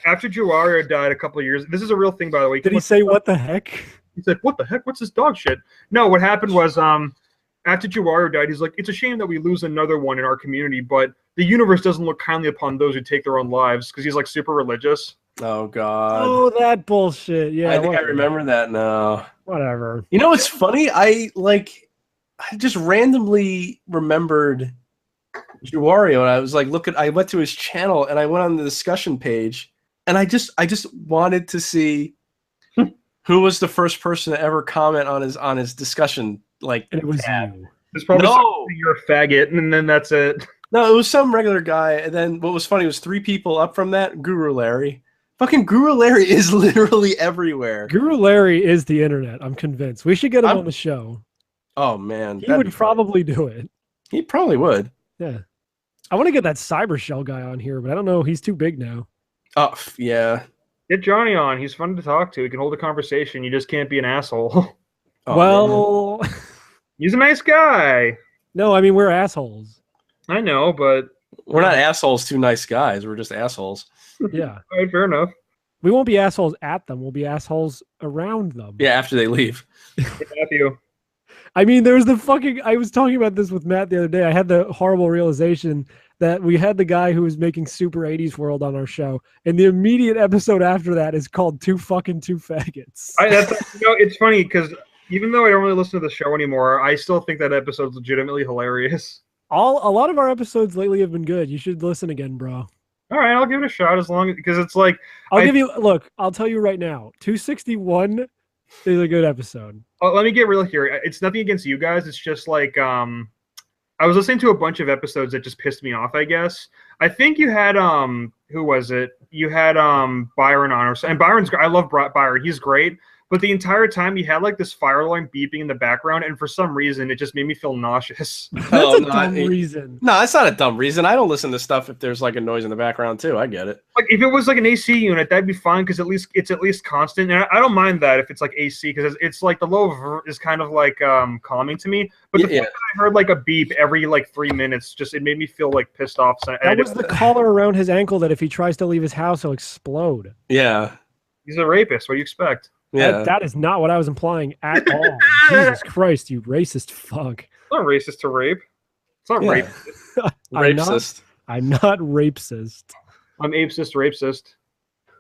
After Juwario died a couple of years, this is a real thing, by the way. Did he say, "What the heck"? He said, "What the heck? What's this dog shit?" No, what happened was, after Juwario died, he's like, "It's a shame that we lose another one in our community, but the universe doesn't look kindly upon those who take their own lives," because he's like super religious. Oh God. Oh, that bullshit. Yeah, I think I remember that now. Whatever. You know what's funny? I just randomly remembered Juwario, and I was like, I went to his channel and I went on the discussion page, and I just wanted to see who was the first person to ever comment on his discussion. And it was you. It's probably you're a faggot, and then that's it. No, it was some regular guy, and then what was funny was 3 people up from that. Guru Larry. Fucking Guru Larry is literally everywhere. Guru Larry is the internet. I'm convinced. We should get him on the show. Oh man, he would probably do it. He probably would. Yeah, I want to get that Cyber Shell guy on here, but I don't know. He's too big now. Oh yeah. Get Johnny on. He's fun to talk to. He can hold a conversation. You just can't be an asshole. Oh, well, he's a nice guy. No, I mean we're assholes. I know, but we're not assholes to nice guys. We're just assholes. Yeah. All right, fair enough. We won't be assholes at them. We'll be assholes around them. Yeah, after they leave. Matthew. I mean, there was I was talking about this with Matt the other day. I had the horrible realization that we had the guy who was making Super 80s World on our show, and the immediate episode after that is called Two Faggots. It's funny because even though I don't really listen to the show anymore, I still think that episode's legitimately hilarious. A lot of our episodes lately have been good. You should listen again, bro. All right, I'll give it a shot because it's like I'll tell you right now, 261 is a good episode. Let me get real here. It's nothing against you guys. It's just I was listening to a bunch of episodes that just pissed me off, I guess. I think you had who was it? You had Byron on, and I love Byron. He's great. But the entire time he had this fire alarm beeping in the background, and for some reason it just made me feel nauseous. That's a dumb reason. No, it's not a dumb reason. I don't listen to stuff if there's a noise in the background too. I get it. If it was an AC unit, that'd be fine because it's at least constant, and I don't mind that if it's AC because it's the low is kind of calming to me. But the fact that I heard a beep every 3 minutes, it made me feel pissed off. That was the collar around his ankle that if he tries to leave his house, he'll explode. Yeah, he's a rapist. What do you expect? Yeah, that is not what I was implying at all. Jesus Christ, you racist fuck. It's not racist to rape. It's not rape. Rapist. I'm not rapist. I'm apesist.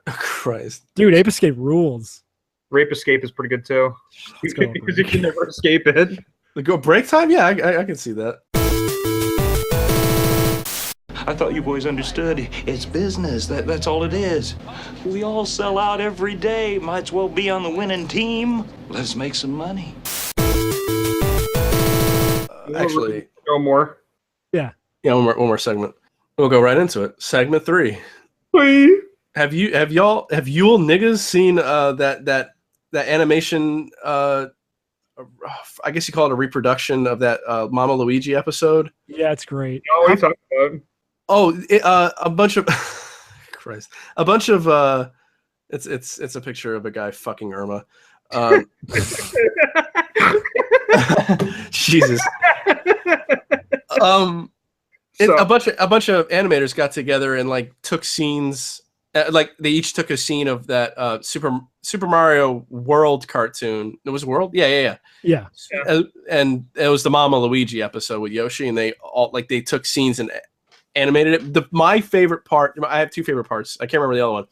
Christ. Dude, Ape Escape rules. Rape Escape is pretty good too. Because you can never escape it. Go break time? Yeah, I can see that. I thought you boys understood. It's business. That's all it is. We all sell out every day. Might as well be on the winning team. Let's make some money. Actually, no more. Yeah. Yeah, one more segment. We'll go right into it. Segment 3. Have you niggas seen that animation? I guess you call it a reproduction of that Mama Luigi episode. Yeah, it's great. Oh, what are you talking about? Oh, a bunch of Christ, a bunch of it's a picture of a guy fucking Irma. Jesus. A bunch of animators got together and like took scenes. Like they each took a scene of that Super Mario World cartoon. It was World, yeah. And it was the Mama Luigi episode with Yoshi, and they took scenes and animated it. My favorite part, I have two favorite parts. I can't remember the other one,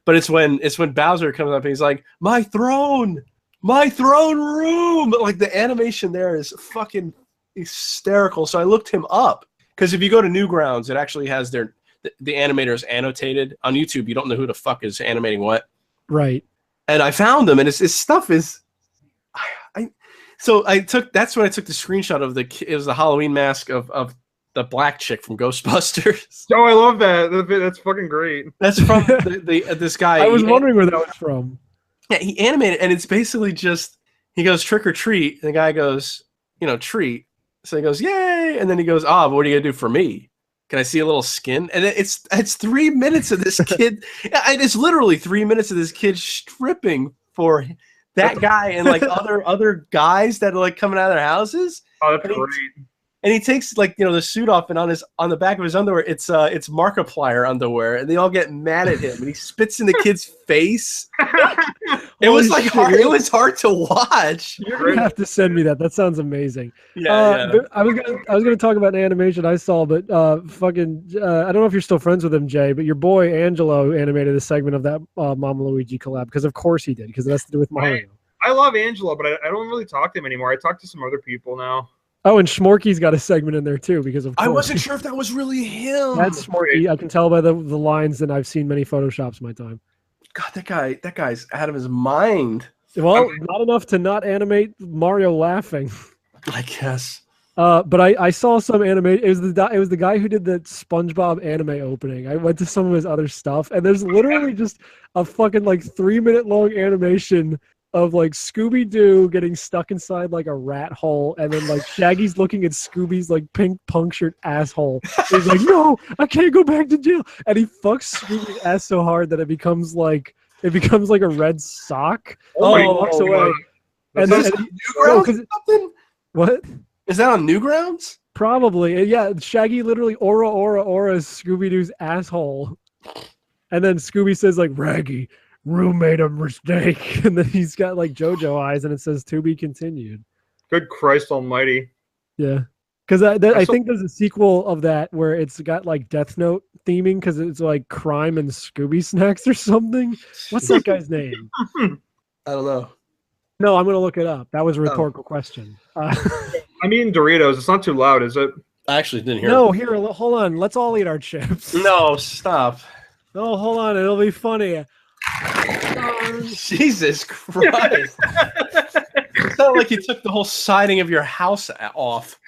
but it's when Bowser comes up and he's like, my throne room. Like the animation there is fucking hysterical. So I looked him up because if you go to Newgrounds, it actually has the animators annotated on YouTube. You don't know who the fuck is animating what. Right. And I found them, and his stuff is. That's when I took the screenshot of it was the Halloween mask of the black chick from Ghostbusters. Oh, I love that. That's fucking great. That's from this guy. I was wondering where that was from. Yeah, he animated, and it's basically just he goes trick or treat, and the guy goes, treat. So he goes, yay, and then he goes, but what are you gonna do for me? Can I see a little skin? And it's 3 minutes of this kid. It's literally 3 minutes of this kid stripping for that guy and like other guys that are like coming out of their houses. Oh, that's great. And he takes the suit off, and on the back of his underwear, it's Markiplier underwear, and they all get mad at him, and he spits in the kid's face. It was hard to watch. You're gonna have to send me that. That sounds amazing. Yeah. I was gonna talk about an animation I saw, but I don't know if you're still friends with him, Jay, but your boy Angelo animated a segment of that Mama Luigi collab because of course he did, because it has to do with Mario. I love Angelo, but I don't really talk to him anymore. I talk to some other people now. Oh, and Schmorky's got a segment in there too, because of course. I wasn't sure if that was really him. That's Schmorky. I can tell by the lines, and I've seen many Photoshops in my time. God, that guy's out of his mind. Well, not enough to not animate Mario laughing. I guess. But I saw some anime. It was the guy who did the SpongeBob anime opening. I went to some of his other stuff, and there's literally just a fucking 3 minute long animation of like Scooby-Doo getting stuck inside like a rat hole, and then like Shaggy's looking at Scooby's like pink punctured asshole. He's like, no, I can't go back to jail. And he fucks Scooby's ass so hard that it becomes like a red sock. Oh, and he walks away. And then what? Is that on Newgrounds? Probably. Yeah, Shaggy literally aura Scooby-Doo's asshole. And then Scooby says like, Raggy, Rue made a mistake, and then he's got like JoJo eyes, and it says "to be continued." Good Christ Almighty! Yeah, because I think there's a sequel of that where it's got like Death Note theming, because it's like crime and Scooby snacks or something. What's that guy's name? I don't know. No, I'm gonna look it up. That was a rhetorical question. I'm eating Doritos. It's not too loud, is it? I actually didn't hear. No, here, hold on. Let's all eat our chips. No, stop. No, hold on. It'll be funny. Jesus Christ. It's not like you took the whole siding of your house off.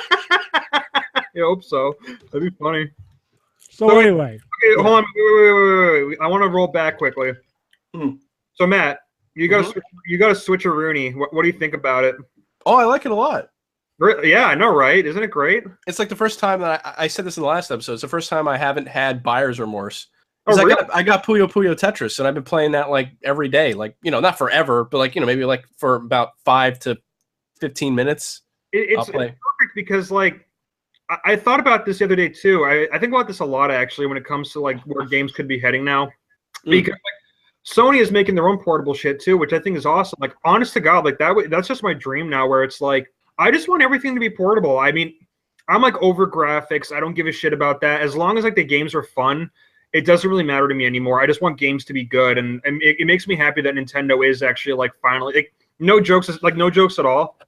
I hope so. That'd be funny. So anyway. Okay, hold on. Wait. I want to roll back quickly. So Matt, you got to switch a Rooney. What do you think about it? Oh, I like it a lot. Yeah, I know, right? Isn't it great? It's like the first time that I said this in the last episode. It's the first time I haven't had buyer's remorse. Oh, really? I got Puyo Puyo Tetris, and I've been playing that like every day, like not forever, but like maybe like for about 5 to 15 minutes. It's perfect because like I thought about this the other day too. I think about this a lot actually when it comes to like where games could be heading now, because like Sony is making their own portable shit too, which I think is awesome. Like honest to God, like that's just my dream now, where it's like I just want everything to be portable. I mean, I'm like over graphics. I don't give a shit about that as long as like the games are fun. It doesn't really matter to me anymore. I just want games to be good, and it makes me happy that Nintendo is actually like finally like no jokes at all.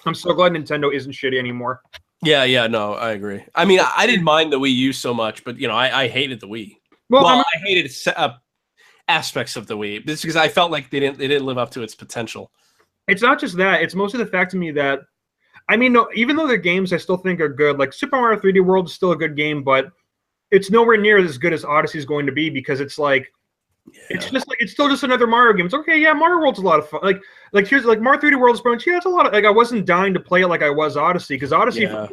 I'm so glad Nintendo isn't shitty anymore. Yeah, no, I agree. I mean, I didn't mind the Wii U so much, but I hated the Wii. Well, I hated aspects of the Wii. It's because I felt like they didn't live up to its potential. It's not just that. It's mostly the fact to me that, I mean, no, even though the games I still think are good, like Super Mario 3D World is still a good game, but it's nowhere near as good as Odyssey is going to be because it's like it's just like it's still just another Mario game. It's okay, yeah, Mario World's a lot of fun. Like here's like Mario 3D World's bunch. Yeah, it's a lot of like I wasn't dying to play it like I was Odyssey because Odyssey. Yeah.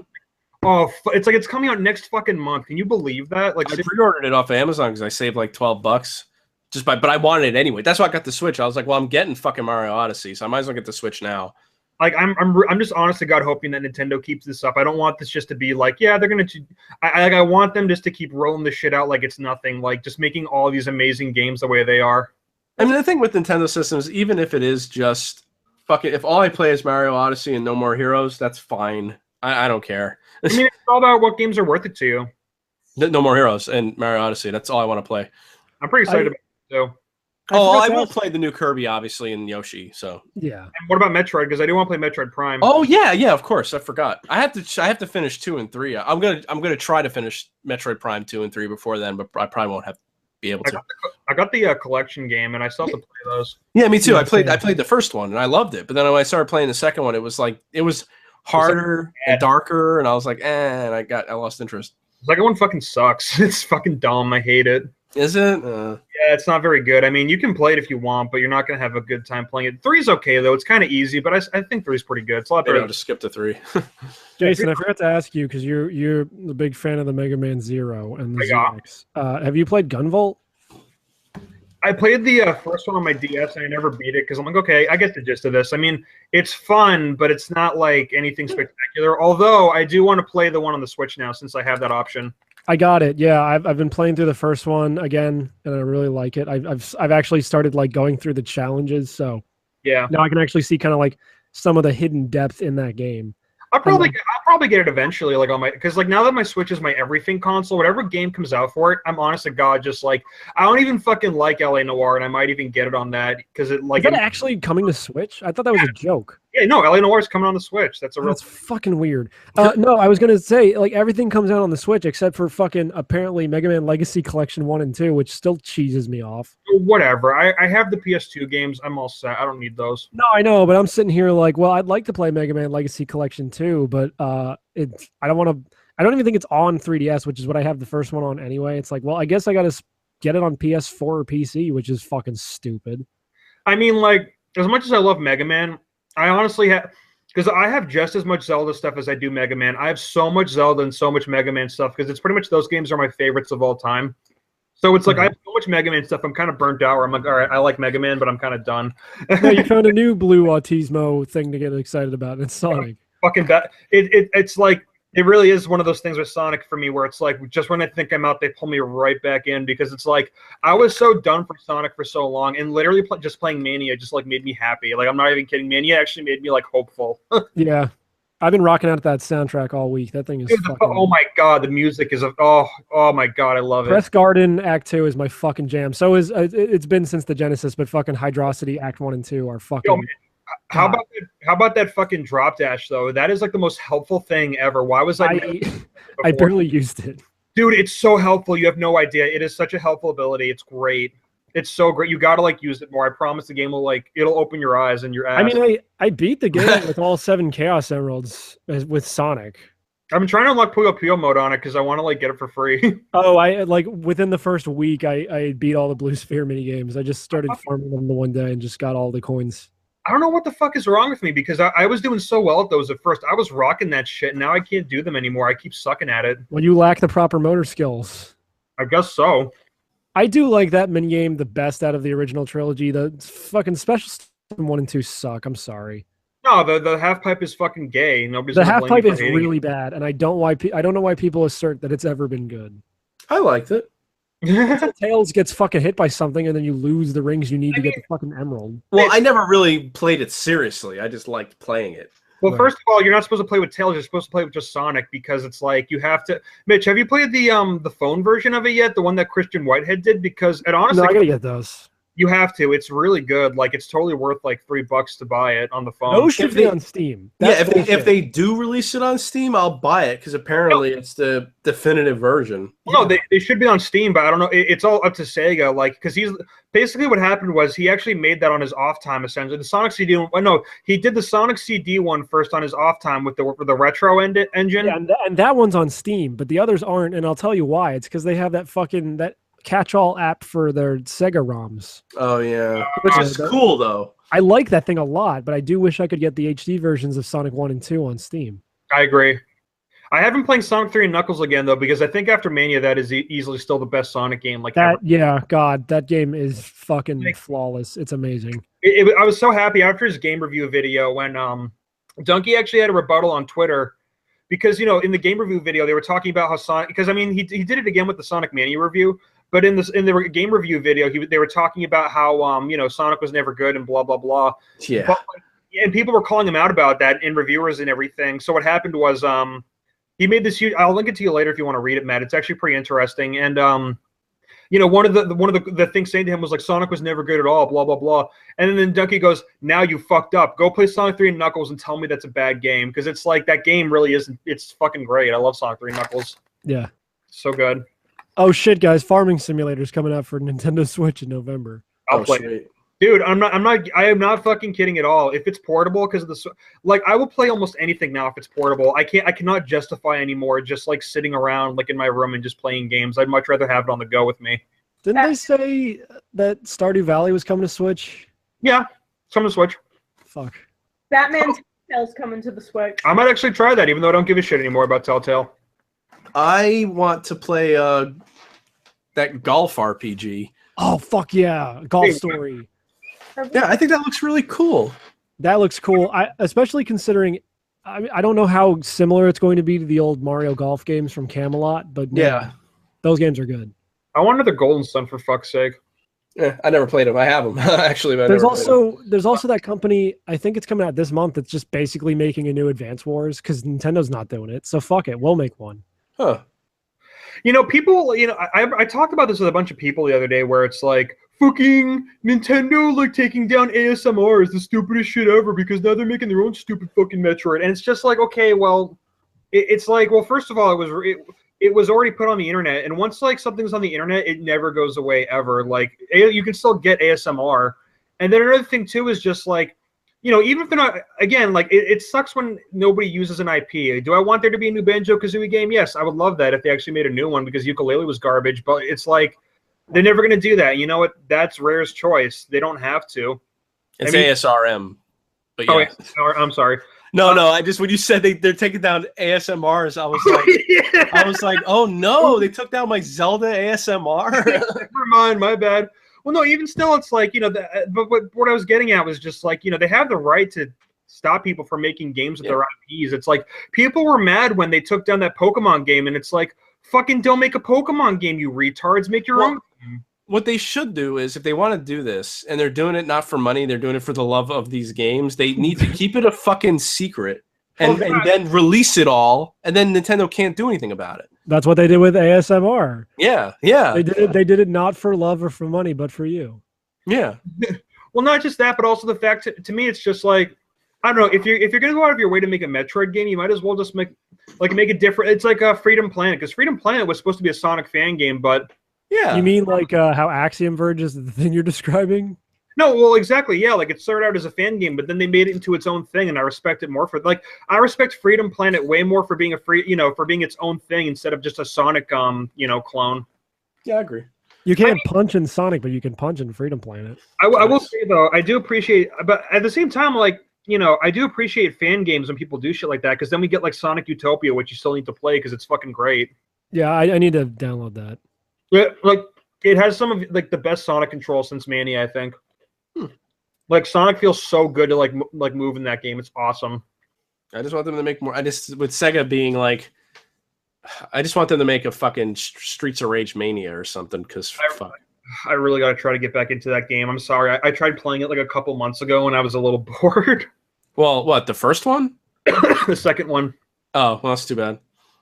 Oh, it's like it's coming out next fucking month. Can you believe that? Like I pre-ordered it off of Amazon because I saved like $12 but I wanted it anyway. That's why I got the Switch. I was like, well, I'm getting fucking Mario Odyssey, so I might as well get the Switch now. Like I'm just honest to God hoping that Nintendo keeps this up. I don't want this just to be like, yeah, they're gonna. I want them just to keep rolling this shit out like it's nothing. Like just making all these amazing games the way they are. I mean, the thing with Nintendo systems, even if it is just fucking, if all I play is Mario Odyssey and No More Heroes, that's fine. I don't care. I mean, it's all about what games are worth it to you. No More Heroes and Mario Odyssey. That's all I want to play. I'm pretty excited about it too. I will play the new Kirby, obviously, and Yoshi. So yeah. And what about Metroid? Because I do want to play Metroid Prime. Oh yeah, of course. I forgot. I have to finish 2 and 3. I'm gonna try to finish Metroid Prime 2 and 3 before then, but I probably won't be able to. I got the collection game, and I still have to play those. Yeah, me too. I played the first one, and I loved it. But then when I started playing the second one, it was harder and darker, and I was like, and I lost interest. The second one fucking sucks. It's fucking dumb. I hate it. Is it? Yeah, it's not very good. I mean, you can play it if you want, but you're not going to have a good time playing it. 3's okay, though. It's kind of easy, but I think 3's pretty good. It's a lot better. I'll just skip to 3. Jason, I forgot to ask you, because you're the big fan of the Mega Man Zero and the ZX. Have you played Gunvolt? I played the first one on my DS, and I never beat it, because I'm like, okay, I get the gist of this. I mean, it's fun, but it's not like anything spectacular, although I do want to play the one on the Switch now, since I have that option. I got it. Yeah, I've been playing through the first one again, and I really like it. I've actually started like going through the challenges, so yeah, now I can actually see kind of like some of the hidden depth in that game. I'll probably get it eventually, like on my, because like now that my Switch is my everything console, whatever game comes out for it, I'm honest to God just like I don't even fucking like LA Noire, and I might even get it on that because it like. Is that actually coming to Switch? I thought that was a joke. Yeah, no, LA Noire is coming on the Switch. That's fucking weird. No, I was gonna say like everything comes out on the Switch except for fucking apparently Mega Man Legacy Collection 1 and 2, which still cheeses me off. Whatever. I have the PS2 games. I'm all set. I don't need those. No, I know, but I'm sitting here like, well, I'd like to play Mega Man Legacy Collection 2, but I don't even think it's on 3DS, which is what I have the first one on anyway. It's like, well, I guess I gotta get it on PS4 or PC, which is fucking stupid. I mean, like, as much as I love Mega Man, I honestly have, because I have just as much Zelda stuff as I do Mega Man. I have so much Zelda and so much Mega Man stuff because it's pretty much those games are my favorites of all time. So it's like I have so much Mega Man stuff. I'm kind of burnt out. Where I'm like, all right, I like Mega Man, but I'm kind of done. No, you found a new Blue Autismo thing to get excited about. And it's Sonic. Fucking bad. It's like it really is one of those things with Sonic for me where it's like just when I think I'm out, they pull me right back in because it's like I was so done for Sonic for so long, and literally just playing Mania just like made me happy. Like I'm not even kidding. Mania actually made me like hopeful. Yeah, I've been rocking out that soundtrack all week. That thing is. Dude, oh my god, the music is oh my god, I love it. Press Garden Act 2 is my fucking jam. So is it's been since the Genesis, but fucking Hydrosity Act 1 and 2 are fucking. Yo, how about that fucking drop dash though? That is like the most helpful thing ever. Why was I barely used it. Dude, it's so helpful. You have no idea. It is such a helpful ability. It's great. It's so great. You gotta like use it more. I promise the game will like it'll open your eyes and your ass. I mean, I beat the game with all 7 Chaos Emeralds with Sonic. I've been trying to unlock Puyo Puyo mode on it because I want to like get it for free. Oh, I like within the first week I beat all the Blue Sphere mini games. I just started farming them the one day and just got all the coins. I don't know what the fuck is wrong with me because I was doing so well at those at first. I was rocking that shit, and now I can't do them anymore. I keep sucking at it. Well, you lack the proper motor skills. I guess so. I do like that minigame the best out of the original trilogy. The fucking Special System 1 and 2 suck. I'm sorry. No, the half pipe is fucking gay. Nobody's the half pipe is really bad, and I don't know why people assert that it's ever been good. I liked it. Tails gets fucking hit by something, and then you lose the rings you need to get the fucking emerald. Well, I never really played it seriously. I just liked playing it. Well, first of all, you're not supposed to play with Tails. You're supposed to play with just Sonic because it's like you have to. Mitch, have you played the phone version of it yet? The one that Christian Whitehead did? Because it honestly, no, I gotta get those. You have to. It's really good. Like, it's totally worth like $3 to buy it on the phone. Those should be on Steam. Yeah, if they do release it on Steam, I'll buy it because apparently it's the definitive version. No, they should be on Steam, but I don't know. It's all up to Sega. Like, because he's basically what happened was he actually made that on his off time. Essentially, the Sonic CD. No, he did the Sonic CD one first on his off time with the retro engine. Yeah, and that one's on Steam, but the others aren't. And I'll tell you why. It's because they have that catch-all app for their Sega ROMs. Oh yeah, which is cool though. I like that thing a lot, but I do wish I could get the HD versions of Sonic 1 and 2 on Steam. I agree. I haven't played Sonic 3 and Knuckles again though, because I think after Mania that is easily still the best Sonic game. Like that, ever. Yeah, God, that game is fucking flawless. It's amazing. I was so happy after his game review video when Donkey actually had a rebuttal on Twitter. Because, in the game review video, they were talking about how Sonic... Because, I mean, he did it again with the Sonic Mania review. But in the game review video, they were talking about how, Sonic was never good and blah, blah, blah. Yeah. But, and people were calling him out about that in reviewers and everything. So what happened was he made this huge... I'll link it to you later if you want to read it, Matt. It's actually pretty interesting. And... one of the things saying to him was like Sonic was never good at all, blah blah blah. And then Donkey goes, "Now you fucked up. Go play Sonic 3 and Knuckles and tell me that's a bad game because it's like that game really isn't. It's fucking great. I love Sonic 3 and Knuckles. Yeah, so good. Oh shit, guys! Farming Simulator's coming out for Nintendo Switch in November. I'll play it. Dude, I am not fucking kidding at all. If it's portable, because of the I will play almost anything now if it's portable. I cannot justify anymore just like sitting around like in my room and just playing games. I'd much rather have it on the go with me. Didn't they say that Stardew Valley was coming to Switch? Yeah, it's coming to Switch. Fuck. Batman Telltale's coming to the Switch. I might actually try that, even though I don't give a shit anymore about Telltale. I want to play that golf RPG. Oh fuck yeah, Golf Story. Yeah, I think that looks really cool. That looks cool. Especially considering, I don't know how similar it's going to be to the old Mario Golf games from Camelot, but yeah, those games are good. I want another Golden Sun for fuck's sake. Yeah, I never played them. I have them actually. But there's also that company. I think it's coming out this month. That's just basically making a new Advance Wars because Nintendo's not doing it. So fuck it, we'll make one. Huh. People. I talked about this with a bunch of people the other day, where it's like, fucking Nintendo like taking down ASMR is the stupidest shit ever because now they're making their own stupid fucking Metroid, and it's just like, okay, well, it's like, well, first of all, it was already put on the internet, and once like something's on the internet, it never goes away ever. Like you can still get ASMR, and then another thing too is just like, even if they're not, again, like it sucks when nobody uses an IP. Do I want there to be a new Banjo-Kazooie game? Yes, I would love that if they actually made a new one because Yooka-Laylee was garbage, but it's like, they're never going to do that. You know what? That's Rare's choice. They don't have to. It's ASRM. But yeah. I'm sorry. No. I just, when you said they're taking down ASMRs, I was like, I was like, oh no, they took down my Zelda ASMR. Never mind, my bad. Well, no, even still, it's like, but what I was getting at was just like, they have the right to stop people from making games with their IPs. It's like people were mad when they took down that Pokemon game, and it's like, fucking don't make a Pokemon game, you retards. Make your own. What they should do is, if they want to do this, and they're doing it not for money, they're doing it for the love of these games, they need to keep it a fucking secret and then release it all, and then Nintendo can't do anything about it. That's what they did with ASMR. Yeah. They did it not for love or for money, but for you. Yeah. Well, not just that, but also the fact to me, it's just like, I don't know, if you're gonna go out of your way to make a Metroid game, you might as well just make it different. It's like a Freedom Planet, because Freedom Planet was supposed to be a Sonic fan game, but yeah. You mean like how Axiom Verge is the thing you're describing? No, well, exactly. Yeah, like it started out as a fan game, but then they made it into its own thing, and I respect it more for I respect Freedom Planet way more for being for being its own thing instead of just a Sonic clone. Yeah, I agree. You can't punch in Sonic, but you can punch in Freedom Planet. I will say though, I do appreciate, but at the same time, like, I do appreciate fan games when people do shit like that, because then we get like Sonic Utopia, which you still need to play because it's fucking great. Yeah, I need to download that. Yeah, like it has some of like the best Sonic control since Mania, I think. Like Sonic feels so good to like move in that game. It's awesome. I just want them to make more. With Sega being like, I just want them to make a fucking Streets of Rage Mania or something. Because fuck. I really got to try to get back into that game. I'm sorry. I tried playing it like a couple months ago and I was a little bored. Well, what, the first one? The second one. Oh, well, that's too bad.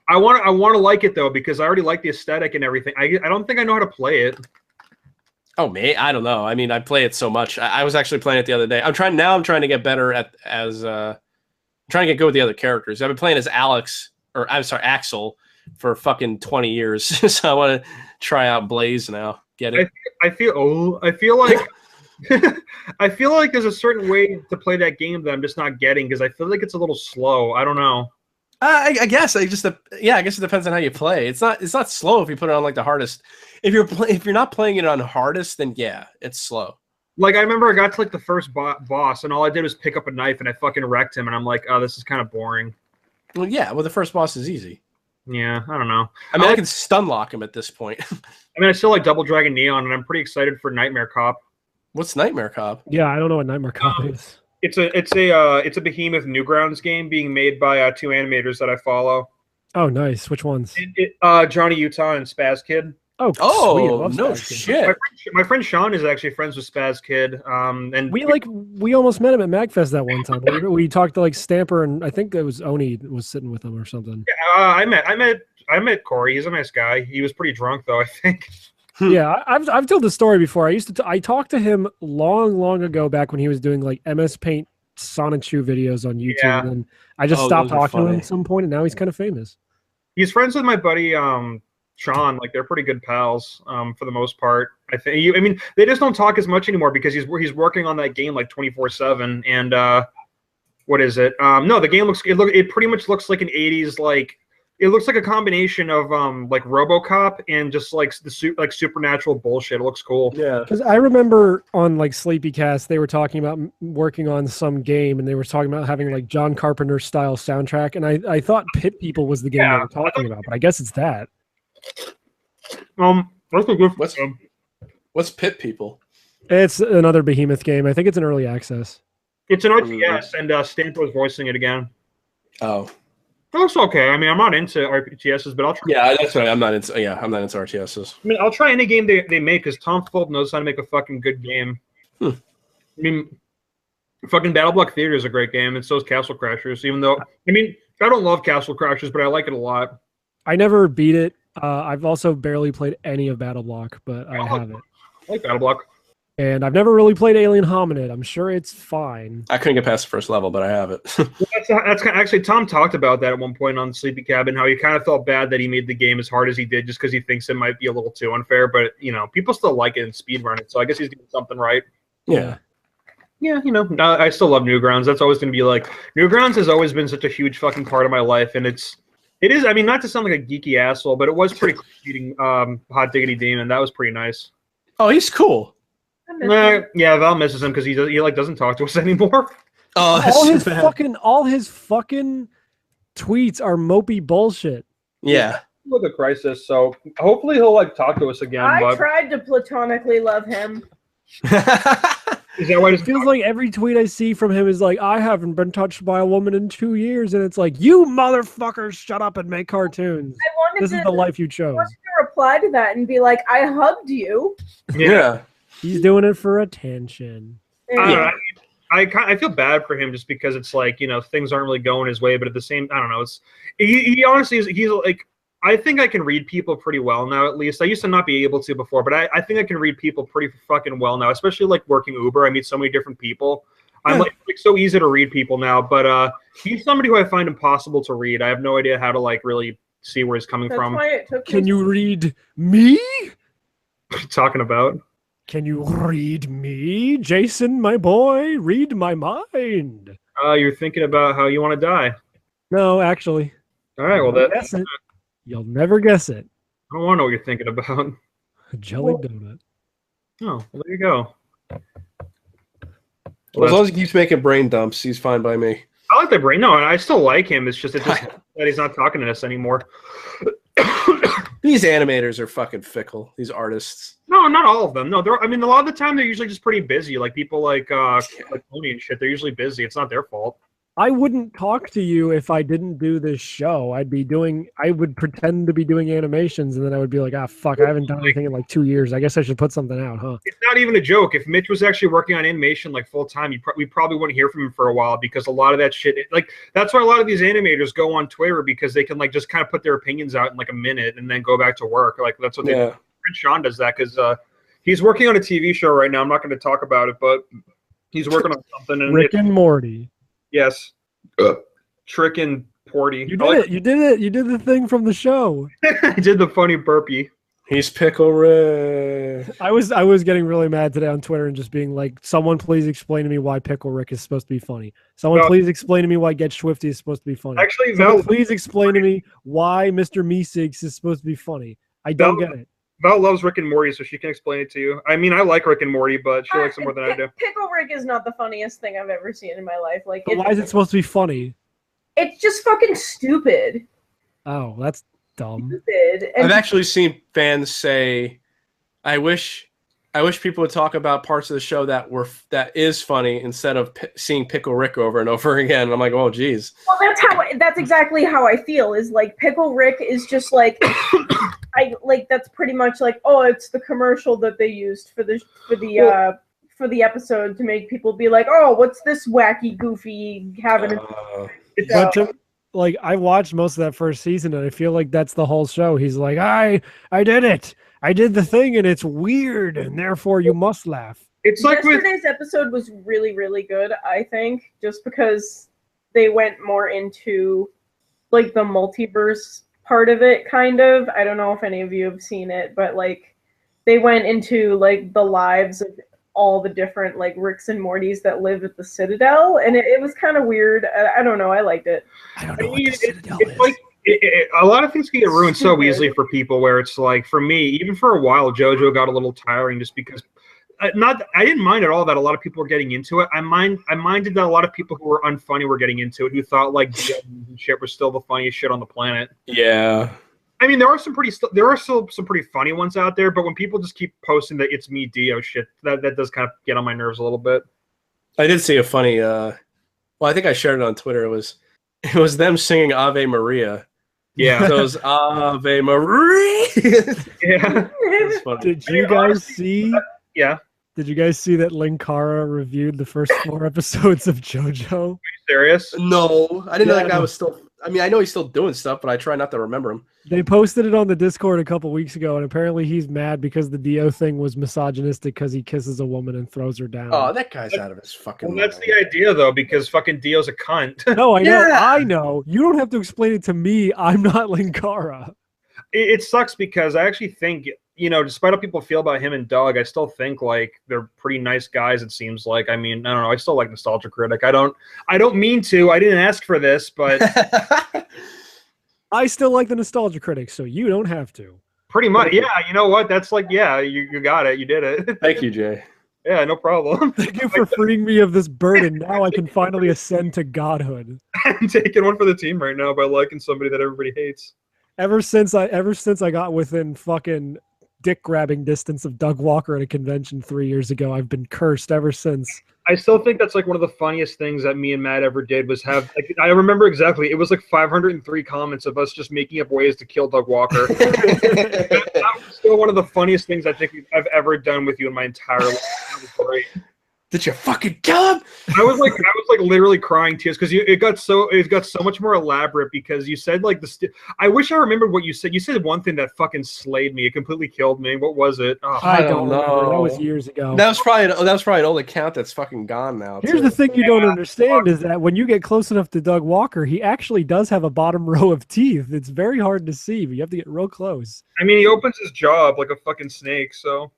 I want to like it though, because I already like the aesthetic and everything. I don't think I know how to play it. Oh, me? I don't know. I mean, I play it so much. I was actually playing it the other day. I'm trying to get better trying to get good with the other characters. I've been playing as Axel for fucking 20 years. So I want to try out Blaze now. Get it? I feel like I feel like there's a certain way to play that game that I'm just not getting because I feel like it's a little slow. I don't know. I guess I guess it depends on how you play. It's not slow if you put it on like the hardest. If you're not playing it on hardest, then yeah, it's slow. Like I remember I got to like the first boss and all I did was pick up a knife and I fucking wrecked him and I'm like, oh, this is kind of boring. Well, yeah. Well, the first boss is easy. Yeah, I don't know. I mean, I can stun lock him at this point. I mean, I still like Double Dragon Neon and I'm pretty excited for Nightmare Cop. What's Nightmare Cop? Yeah, I don't know what Nightmare Cop is. It's a Behemoth Newgrounds game being made by two animators that I follow. Oh, nice. Which ones? Johnny Utah and Spaz Kid. Oh, sweet. I love no Spaz Kid. shit. My friend Sean is actually friends with Spaz Kid. And we almost met him at MagFest that one time. We talked to like Stamper and I think it was Oni was sitting with him or something. Yeah, I met Corey. He's a nice guy. He was pretty drunk though, I think. Yeah, I've told the story before. I talked to him long ago back when he was doing like MS Paint Sonichu videos on YouTube, Yeah. and I just stopped talking to him at some point, and now he's kind of famous. He's friends with my buddy Sean. Like they're pretty good pals for the most part. I think. I mean, they just don't talk as much anymore because he's working on that game like 24/7. And what is it? No, the game it pretty much looks like an 80s like. It looks like a combination of like RoboCop and just like the supernatural bullshit. It looks cool. Yeah, because I remember on like Sleepycast they were talking about working on some game, and they were talking about having like John Carpenter style soundtrack. And I thought Pit People was the game they were talking about, but I guess it's that. That's a good. What's Pit People? It's another Behemoth game. I think it's an early access. It's an RTS, and Stamper was voicing it again. Oh. That's okay. I mean, I'm not into RTSs, but I'll try. Yeah, that's right. I'm not into RTSs. I mean, I'll try any game they make because Tom Fulp knows how to make a fucking good game. I mean, fucking Battle Block Theater is a great game, and so is Castle Crashers. Even though, I mean, I don't love Castle Crashers, but I like it a lot. I never beat it. I've also barely played any of Battle Block, but I have it. I like Battle Block. And I've never really played Alien Hominid. I'm sure it's fine. I couldn't get past the first level, but I have it. That's kind of, actually Tom talked about that at one point on Sleepy Cabin, how he kind of felt bad that he made the game as hard as he did just because he thinks it might be a little too unfair. But you know, people still like it and speedrun it, so I guess he's doing something right. Yeah. Yeah, you know, I still love Newgrounds. That's always going to be like Newgrounds has always been such a huge fucking part of my life, and it is. I mean, not to sound like a geeky asshole, but it was pretty cool eating Hot Diggity Demon. That was pretty nice. Oh, he's cool. Yeah, Val misses him because he like doesn't talk to us anymore. Oh, all his fucking tweets are mopey bullshit. Yeah. With a crisis, so hopefully he'll like talk to us again. I tried to platonically love him. Is that why it feels like every tweet I see from him is like, I haven't been touched by a woman in 2 years, and it's like, you motherfuckers, shut up and make cartoons. This is the life you chose. I wanted to reply to that and be like, I hugged you. Yeah. He's doing it for attention. I feel bad for him just because it's like, you know, things aren't really going his way, but at the same, I don't know. It's he honestly he's like, I think I can read people pretty well now. At least I used to not be able to before, but I think I can read people pretty fucking well now. Especially like working Uber, I meet so many different people. I'm like so easy to read people now. But he's somebody who I find impossible to read. I have no idea how to like really see where he's coming from. Why it took Can you read me? What are you talking about? Can you read me, Jason, my boy? Read my mind. You're thinking about how you want to die. No, actually. All right, well, you'll never guess it. I don't want to know what you're thinking about. A jelly donut. Oh, well, there you go. Well, as long as he keeps making brain dumps, he's fine by me. I like the brain. No, I still like him. It's just that he's not talking to us anymore. These animators are fucking fickle. These artists. No, not all of them. No, I mean, a lot of the time they're usually just pretty busy. Like people like Tony and shit. They're usually busy. It's not their fault. I wouldn't talk to you if I didn't do this show. I would pretend to be doing animations, and then I would be like, fuck, I haven't done anything in like 2 years. I guess I should put something out, huh? It's not even a joke. If Mitch was actually working on animation like full time, we probably wouldn't hear from him for a while because a lot of that shit, like that's why a lot of these animators go on Twitter because they can like just kind of put their opinions out in like a minute and then go back to work. Like that's what they do. Sean does that because He's working on a TV show right now. I'm not going to talk about it, but he's working on something. And Rick and Morty. Yes. Trick and Porty. You did it. You did it. You did the thing from the show. I did the funny burpee. He's Pickle Rick. I was getting really mad today on Twitter and just being like, someone please explain to me why Pickle Rick is supposed to be funny. Someone please explain to me why Get Swifty is supposed to be funny. Actually, someone please explain to me why Mr. Meeseeks is supposed to be funny. I don't get it. Val loves Rick and Morty, so she can explain it to you. I mean, I like Rick and Morty, but she likes it more than I do. Pickle Rick is not the funniest thing I've ever seen in my life. Like, why is it supposed to be funny? It's just fucking stupid. Oh, that's dumb. Stupid. And I've actually seen fans say, "I wish people would talk about parts of the show that is funny instead of seeing Pickle Rick over and over again." And I'm like, "Oh, geez." Well, that's exactly how I feel. Is like Pickle Rick is just like, that's pretty much like, oh, it's the commercial that they used for the episode to make people be like, oh, what's this wacky, goofy having? Like, I watched most of that first season, and I feel like that's the whole show. He's like, I did it. I did the thing, and it's weird, and therefore you must laugh. It's like yesterday's episode was really, really good, I think, just because they went more into like the multiverse part of it, kind of. I don't know if any of you have seen it, but like they went into like the lives of all the different like Ricks and Mortys that live at the Citadel, and it was kind of weird. I don't know. I liked it. I don't know what the Citadel is. Like, a lot of things can get ruined so easily for people, where it's like, for me, even for a while, JoJo got a little tiring just because I didn't mind at all that a lot of people were getting into it. I minded that a lot of people who were unfunny were getting into it, who thought like shit was still the funniest shit on the planet. Yeah. I mean, there are still some pretty funny ones out there, but when people just keep posting that it's me Dio shit, that does kind of get on my nerves a little bit. I did see a funny. Well, I think I shared it on Twitter. It was them singing Ave Maria. Yeah. So it was Ave Maria. Yeah. Did you guys see? Yeah. Did you guys see that Linkara reviewed the first 4 episodes of JoJo? Are you serious? No, I didn't know that guy was still. I mean, I know he's still doing stuff, but I try not to remember him. They posted it on the Discord a couple weeks ago, and apparently he's mad because the Dio thing was misogynistic because he kisses a woman and throws her down. Oh, that guy's out of his fucking mind. That's the idea, though, because fucking Dio's a cunt. No, I know. Yeah. I know. You don't have to explain it to me. I'm not Linkara. It sucks because I actually think, despite how people feel about him and Doug, I still think like they're pretty nice guys. It seems like. I mean, I don't know. I still like Nostalgia Critic. I don't mean to. I didn't ask for this, but I still like the Nostalgia Critic, so you don't have to. Pretty much, yeah. You know what? That's like, yeah, you got it. You did it. Thank you, Jay. Yeah, no problem. Thank you for freeing me of this burden. Now I can finally ascend to godhood. I'm taking one for the team right now by liking somebody that everybody hates. Ever since I got within fucking dick grabbing distance of Doug Walker at a convention 3 years ago, I've been cursed ever since. I still think that's like one of the funniest things that me and Matt ever did was have. Like, I remember exactly. It was like 503 comments of us just making up ways to kill Doug Walker. That was still one of the funniest things I think I've ever done with you in my entire life. That was great. Did you fucking kill him? I was like literally crying tears because it got so much more elaborate because you said like I wish I remembered what you said. You said one thing that fucking slayed me. It completely killed me. What was it? Oh, I don't know. That was years ago. That was probably an old account that's fucking gone now. Here's the thing you don't understand is that when you get close enough to Doug Walker, he actually does have a bottom row of teeth. It's very hard to see, but you have to get real close. I mean, he opens his jaw up like a fucking snake, so.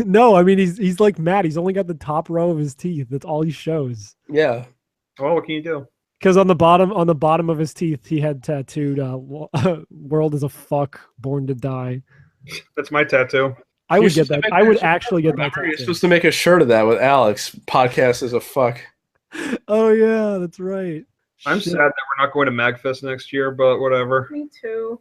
No, I mean he's like Matt. He's only got the top row of his teeth. That's all he shows. Yeah. Well, what can you do? Because on the bottom of his teeth, he had tattooed "World is a fuck, born to die." That's my tattoo. I would get that. I would actually get that tattoo. You're supposed to make a shirt of that with Alex. Podcast is a fuck. Oh yeah, that's right. I'm sad that we're not going to MagFest next year, but whatever. Me too.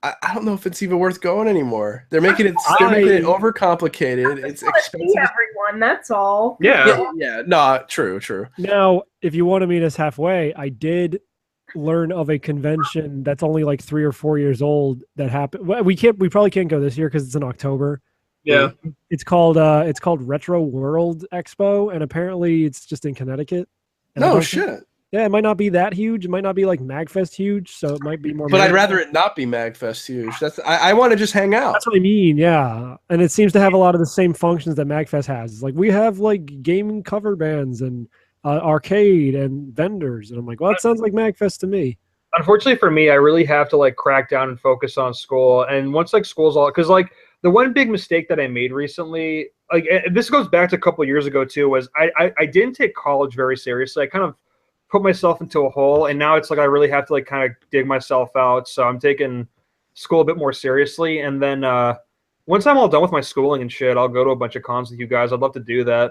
I don't know if it's even worth going anymore. They're making it overcomplicated. It's expensive. Everyone, that's all. Yeah. No, true. Now, if you want to meet us halfway, I did learn of a convention that's only like 3 or 4 years old that happened. Well, we probably can't go this year because it's in October. Yeah. It's called Retro World Expo, and apparently it's just in Connecticut. And No shit. Yeah, it might not be that huge. It might not be like MagFest huge, so it might be more. But I'd manageable. rather it not be MagFest huge. I want to just hang out. That's what I mean, yeah. And it seems to have a lot of the same functions that MagFest has. It's like we have like gaming cover bands and arcade and vendors, and I'm like, well, that sounds like MagFest to me. Unfortunately for me, I really have to like crack down and focus on school. And once like school's all, because like the one big mistake that I made recently, like this goes back to a couple of years ago too, was I didn't take college very seriously. I kind of put myself into a hole, and now it's like I really have to like kind of dig myself out. So I'm taking school a bit more seriously, and then once I'm all done with my schooling and shit, I'll go to a bunch of cons with you guys. I'd love to do that.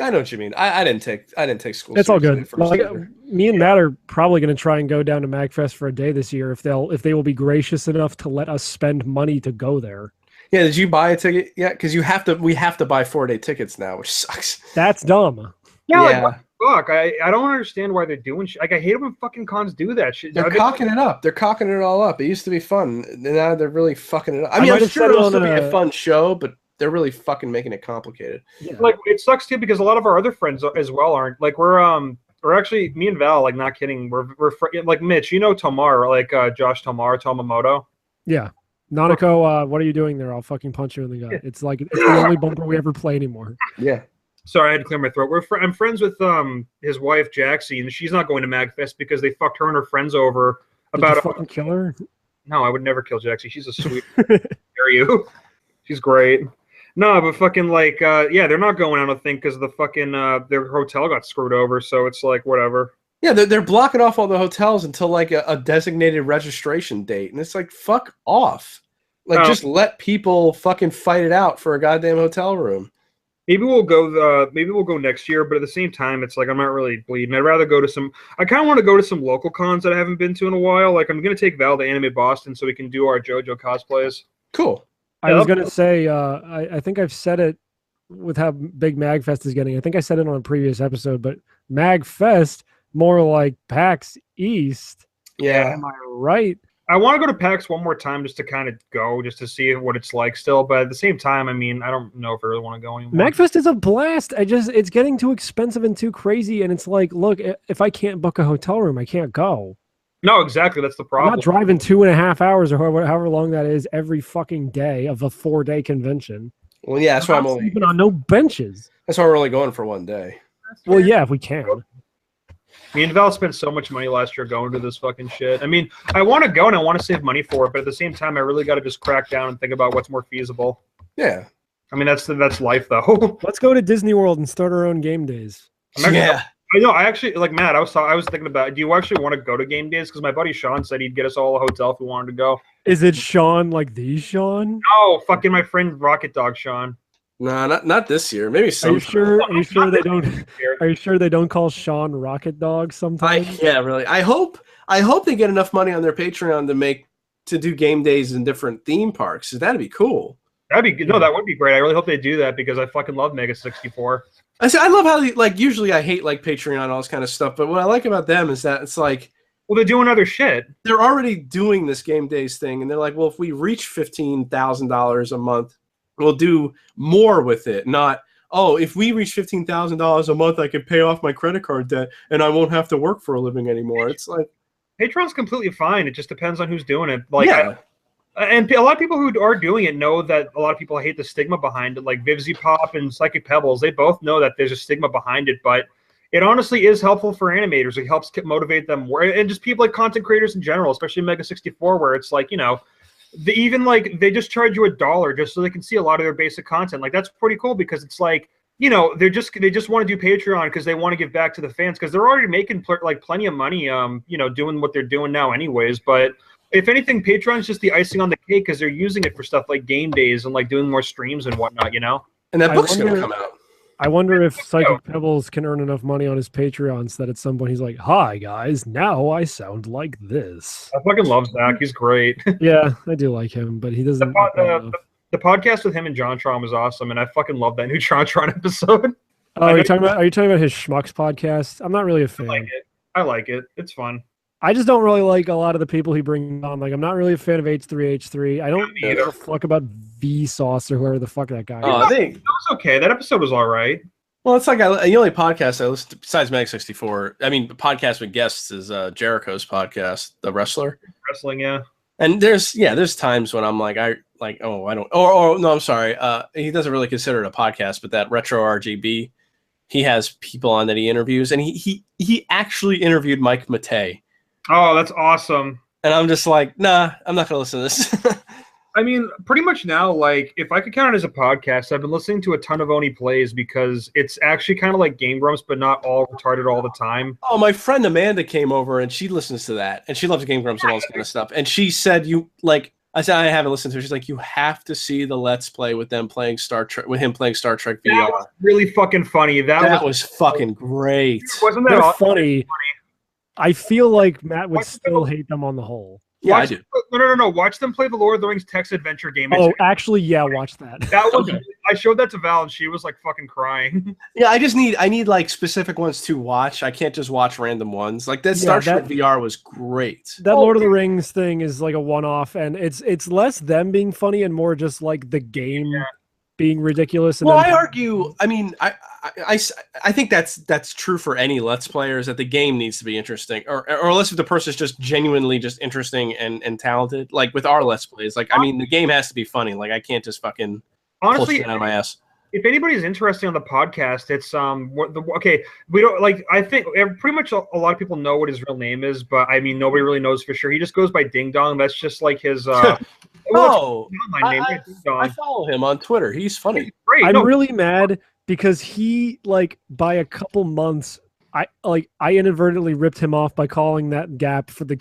I know what you mean. I didn't take school. It's all seriously good. at first Like, either. me and Matt are probably going to try and go down to MagFest for a day this year if they will be gracious enough to let us spend money to go there. Yeah, did you buy a ticket yet? Because we have to buy 4-day tickets now, which sucks. That's dumb. Yeah, Yeah. like what the fuck? I don't understand why they're doing shit. Like I hate it when fucking cons do that shit. They're cocking it up. They're cocking it all up. It used to be fun. Now they're really fucking it up. I I mean, might I'm have sure said it it'll on still be a- a fun show, but they're really fucking making it complicated. Yeah. Like it sucks too because a lot of our other friends as well aren't. Like we're actually me and Val, like not kidding, we're like Mitch, you know Tomar, like Josh Tomar Tomamoto. Yeah. Nanako, what are you doing there? I'll fucking punch you in the gut. It's like it's the only bumper we ever play anymore. Yeah. Sorry, I had to clear my throat. I'm friends with his wife Jaxie, and she's not going to MagFest because they fucked her and her friends over Did about you fucking kill her? No, I would never kill Jaxie. She's a sweet dare you. She's great. No, but fucking like yeah, they're not going, I don't think, because the fucking their hotel got screwed over, so it's like whatever. Yeah, they're blocking off all the hotels until like a designated registration date, and it's like fuck off. Like just let people fucking fight it out for a goddamn hotel room. Maybe we'll go. Maybe we'll go next year, but at the same time, it's like I'm not really bleeding. I'd rather go to some. I kind of want to go to some local cons that I haven't been to in a while. Like I'm gonna take Val to Anime Boston so we can do our JoJo cosplays. Cool. I was gonna say, I think I've said it with how big MagFest is getting. I think I said it on a previous episode, but MagFest more like PAX East. Yeah. Am I right? I want to go to PAX one more time just to kind of go, just to see what it's like still. But at the same time, I mean, I don't know if I really want to go anymore. MagFest is a blast. It's getting too expensive and too crazy. And it's like, look, if I can't book a hotel room, I can't go. No, exactly. That's the I'm problem. not driving 2.5 hours or however long that is every fucking day of a 4-day convention. Well, yeah, that's why I'm not only. sleeping on no benches. That's why we're only going for one day. Well, yeah, if we can. Me and Val spent so much money last year going to this fucking shit. I mean, I want to go and I want to save money for it, but at the same time, I really got to just crack down and think about what's more feasible. Yeah. I mean, that's life, though. Let's go to Disney World and start our own game days. Yeah. I know. I actually like Matt. I was thinking about. Do you actually want to go to game days? Because my buddy Sean said he'd get us all a hotel if we wanted to go. Is it Sean like the Sean? Oh, fucking my friend Rocket Dog Sean. No, not this year. Maybe Are some. you sure? Are you sure they don't? Are you sure they don't call Sean Rocket Dog sometimes? Yeah, really. I hope they get enough money on their Patreon to do game days in different theme parks. That'd be cool. That'd be good. No, that would be great. I really hope they do that because I fucking love Mega 64. I love how like usually I hate like Patreon and all this kind of stuff, but what I like about them is that it's like Well, they're doing other shit. they're already doing this game days thing, and they're like, well, if we reach $15,000 a month, we'll do more with it. Not, oh, if we reach $15,000 a month, I can pay off my credit card debt and I won't have to work for a living anymore. It's like Patreon's completely fine. It just depends on who's doing it. Like, yeah. and a lot of people who are doing it know that a lot of people hate the stigma behind it. Like Vivzy Pop and Psychic Pebbles, they both know that there's a stigma behind it, but it honestly is helpful for animators. It helps motivate them more, and just people like content creators in general, especially Mega 64, where it's like, you know, they just charge you $1 just so they can see a lot of their basic content. Like that's pretty cool because it's like, you know, they just want to do Patreon because they want to give back to the fans because they're already making plenty of money, you know, doing what they're doing now anyways. But if anything, Patreon's just the icing on the cake because they're using it for stuff like game days and like doing more streams and whatnot, you know. And that book's gonna come out. I wonder if Psychic Pebbles can earn enough money on his Patreon so that at some point he's like, "Hi guys, now I sound like this." I fucking love Zach. He's great. Yeah, I do like him, but he doesn't. The podcast with him and JonTron was awesome, and I fucking love that new JonTron episode. Oh, are you talking about his Schmucks podcast? I'm not really a fan. I like it. It's fun. I just don't really like a lot of the people he brings on. Like, I'm not really a fan of H3H3. I don't give a fuck about Vsauce or whoever the fuck that guy is. I think that was okay. That episode was all right. Well, it's like the only podcast I listen to besides Mag 64. I mean, the podcast with guests is Jericho's podcast, The Wrestler. Wrestling, yeah. And there's times when I'm like, I don't, or no, I'm sorry. He doesn't really consider it a podcast, but that Retro RGB, he has people on that he interviews, and he actually interviewed Mike Matei. Oh, that's awesome. And I'm just like, nah, I'm not gonna listen to this. I mean, pretty much now, like, if I could count it as a podcast, I've been listening to a ton of Oni Plays because it's actually kind of like Game Grumps, but not all retarded all the time. Oh, my friend Amanda came over and she listens to that, and she loves Game Grumps and all this kind of stuff. And she said, I said, I haven't listened to it. She's like, you have to see the Let's Play with them playing Star Trek, with him playing Star Trek VR. That was really fucking funny. That was fucking great. Wasn't that They're awesome? funny. I feel like Matt would still hate them on the whole. Yeah, I do. No. Watch them play the Lord of the Rings text adventure game. Oh, actually, yeah, watch that. That was. Okay. I showed that to Val, and she was like fucking crying. Yeah, I need like specific ones to watch. I can't just watch random ones. Like that Star Trek VR was great. That Lord of the Rings thing is like a one-off, and it's less them being funny and more just like the game being ridiculous. And well, I argue. I mean, I think that's true for any Let's Players, that the game needs to be interesting, or unless if the person is just genuinely just interesting and talented. Like with our Let's Plays, like I mean, the game has to be funny. Like I can't just fucking honestly pull shit out of my ass. If anybody's interested on the podcast, it's okay. We don't like. I think pretty much a lot of people know what his real name is, but I mean nobody really knows for sure. He just goes by Ding Dong. That's just like his. I follow him on Twitter. He's funny. He's great. I'm really mad because he like by a couple months, I inadvertently ripped him off by calling that gap for the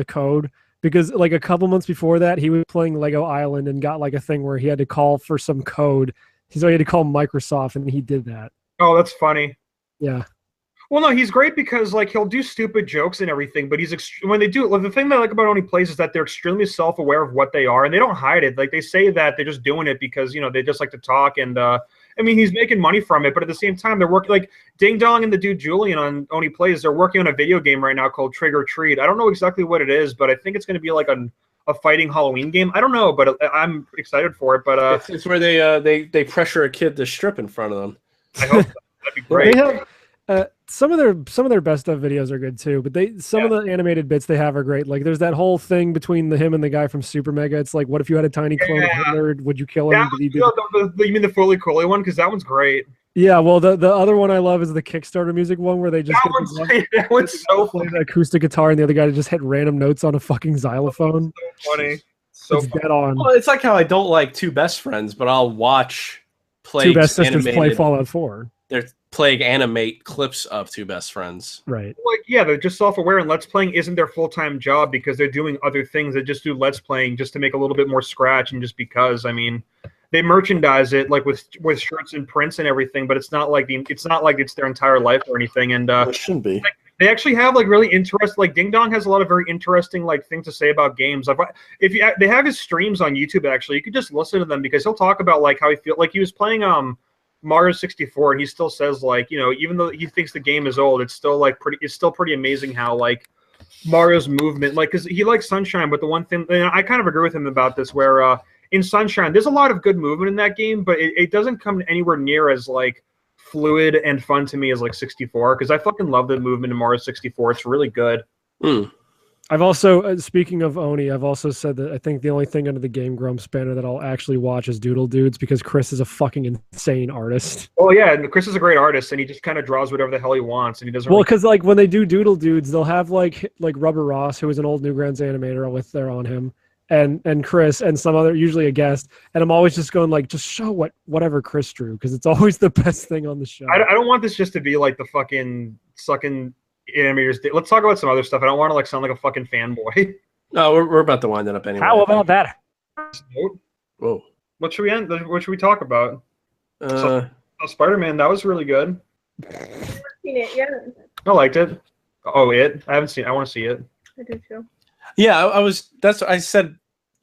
code. Because like a couple months before that, he was playing Lego Island and got like a thing where he had to call for some code. So he had to call Microsoft, and he did that. Oh, that's funny. Yeah. Well, no, he's great because like he'll do stupid jokes and everything, but when they do it, the thing that I like about Oni Plays is that they're extremely self-aware of what they are, and they don't hide it. Like they say that they're just doing it because they just like to talk, and I mean he's making money from it, but at the same time they're working like Ding Dong and the dude Julian on Oni Plays. They're working on a video game right now called Trick or Treat. I don't know exactly what it is, but I think it's going to be like a fighting Halloween game. I don't know, but I'm excited for it. But it's where they pressure a kid to strip in front of them. I hope that'd be great. They have some of their best of videos are good too, but some of the animated bits they have are great. Like there's that whole thing between him and the guy from Super Mega. It's like, what if you had a tiny clone of Hitler? Would you kill him? You mean the Foley Coley one? Because that one's great. Yeah, well, the other one I love is the Kickstarter music one where they just that one's so play the acoustic guitar and the other guy to just hit random notes on a fucking xylophone. So funny. So it's dead on. Well, it's like how I don't like Two Best Friends, but I'll watch Two Best Sisters play Fallout 4. They're playing animate clips of Two Best Friends. Right. Like, yeah, they're just self-aware, and Let's Playing isn't their full-time job because they're doing other things. They just do Let's Playing just to make a little bit more scratch, and just because, I mean, they merchandise it like with shirts and prints and everything, but it's not like it's their entire life or anything. And it shouldn't be. They actually have like really interesting. Like Ding Dong has a lot of very interesting like things to say about games. Like they have his streams on YouTube. Actually, you could just listen to them because he'll talk about like how he feel. Like he was playing Mario 64, and he still says like even though he thinks the game is old, it's still pretty amazing how like Mario's movement, like because he likes Sunshine, but the one thing, and I kind of agree with him about this, where in Sunshine there's a lot of good movement in that game, but it doesn't come anywhere near as like fluid and fun to me as like 64, because I fucking love the movement in Mario 64. It's really good. I've also, speaking of Oni, I've also said that I think the only thing under the Game Grumps banner that I'll actually watch is Doodle Dudes, because Chris is a fucking insane artist. Oh yeah, and Chris is a great artist, and he just kind of draws whatever the hell he wants, and he doesn't. Well, because like when they do Doodle Dudes, they'll have like Rubber Ross, who is an old Newgrounds animator, with there on him, and Chris and some other, usually a guest, and I'm always just going like, just show whatever Chris drew, because it's always the best thing on the show. I don't want this just to be like the fucking sucking animators. Let's talk about some other stuff. I don't want to like sound like a fucking fanboy. No, we're about to wind it up anyway. How about that? Whoa. What should we talk about? Spider-Man, that was really good. I haven't seen it yet. I liked it. Oh, I haven't seen it. I want to see it. I do too. Yeah, that's what I said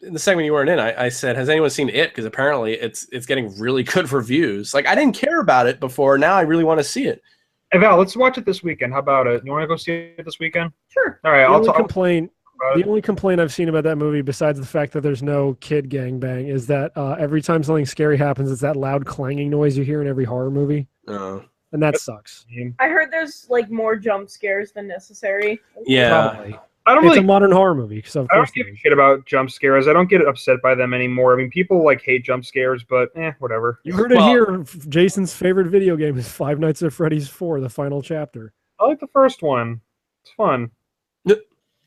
in the segment you weren't in. I said, has anyone seen it? Because apparently it's getting really good reviews. Like I didn't care about it before. Now I really want to see it. Hey Val, let's watch it this weekend. How about it? You want to go see it this weekend? Sure. All right. The only complaint I've seen about that movie, besides the fact that there's no kid gangbang, is that every time something scary happens, it's that loud clanging noise you hear in every horror movie. Oh. and that sucks. I heard there's like more jump scares than necessary. Yeah. Probably. I don't It's really. a modern horror movie, so of I don't course give there a is. shit about jump scares. I don't get upset by them anymore. I mean, people like hate jump scares, but whatever. You heard it Well- here. Jason's favorite video game is Five Nights at Freddy's 4, the final chapter. I like the first one. It's fun.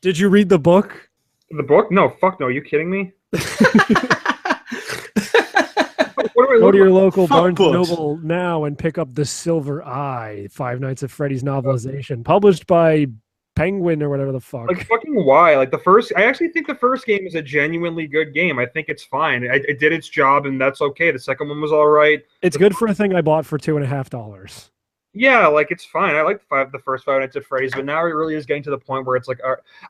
Did you read the book? The book? No, fuck no. Are you kidding me? What do I Go look to your like? local Fuck Barnes books. Noble now and pick up The Silver Eye, Five Nights at Freddy's novelization, published by Penguin or whatever the fuck. Like fucking why? Like the first, I actually think the first game is a genuinely good game. I think it's fine. It did its job, and that's okay. The second one was all right. It's good for a thing I bought for $2.50. Yeah, like it's fine. I like the first Five Nights at Freddy's, but now it really is getting to the point where it's like,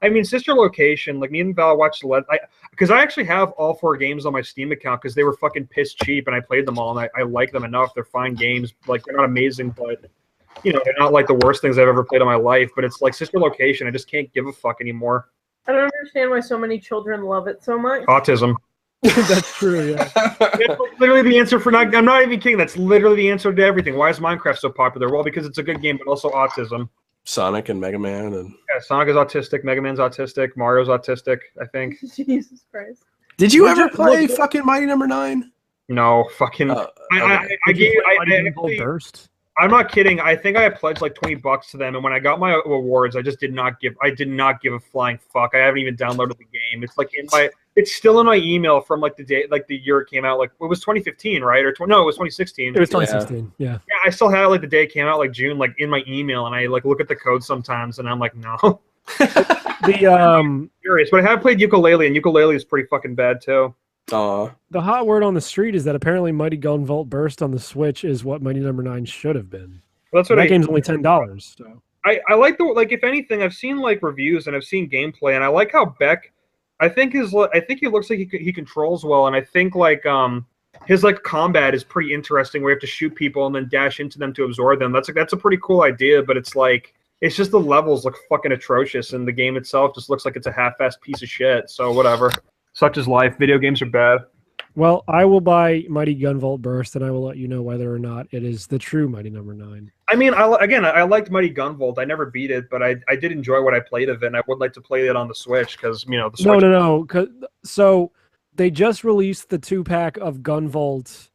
I mean, Sister Location. Like me and Val watched because I actually have all 4 games on my Steam account because they were fucking piss cheap, and I played them all, and I like them enough. They're fine games. Like they're not amazing, but they're not like the worst things I've ever played in my life. But it's like Sister Location. I just can't give a fuck anymore. I don't understand why so many children love it so much. Autism. That's true, yeah. That's literally the answer for not. I'm not even kidding. That's literally the answer to everything. Why is Minecraft so popular? Well, because it's a good game, but also autism. Sonic and Mega Man and. Yeah, Sonic is autistic. Mega Man's autistic. Mario's autistic. I think. Jesus Christ. Did you Would ever you- play look- fucking Mighty Number 9? No, fucking. Okay. I gave. Gunvolt Burst. I'm not kidding. I think I pledged like $20 to them, and when I got my awards, I just did not give. I did not give a flying fuck. I haven't even downloaded the game. It's like in my. It's still in my email from like the day, like the year it came out. Like it was 2015, right? No, it was 2016. It was 2016, yeah. Yeah, I still have it like the day it came out, like June, like in my email, and I like look at the code sometimes, and I'm like, no. The Curious, but I have played ukulele, and ukulele is pretty fucking bad too. the hot word on the street is that apparently Mighty Gunvolt Burst on the Switch is what Mighty Number 9 should have been. Well, that's what That game's only $10. So. I like the like. If anything, I've seen like reviews and I've seen gameplay, and I like how Beck. I think he looks like he controls well, and I think like his like combat is pretty interesting. Where you have to shoot people and then dash into them to absorb them. That's a pretty cool idea, but it's like it's just the levels look fucking atrocious, and the game itself just looks like it's a half-assed piece of shit. So whatever. Such is life. Video games are bad. Well, I will buy Mighty Gunvolt Burst, and I will let you know whether or not it is the true Mighty Number 9. I mean, I liked Mighty Gunvolt. I never beat it, but I did enjoy what I played of it, and I would like to play it on the Switch because the Switch. No. So they just released the 2-pack of Gunvolt,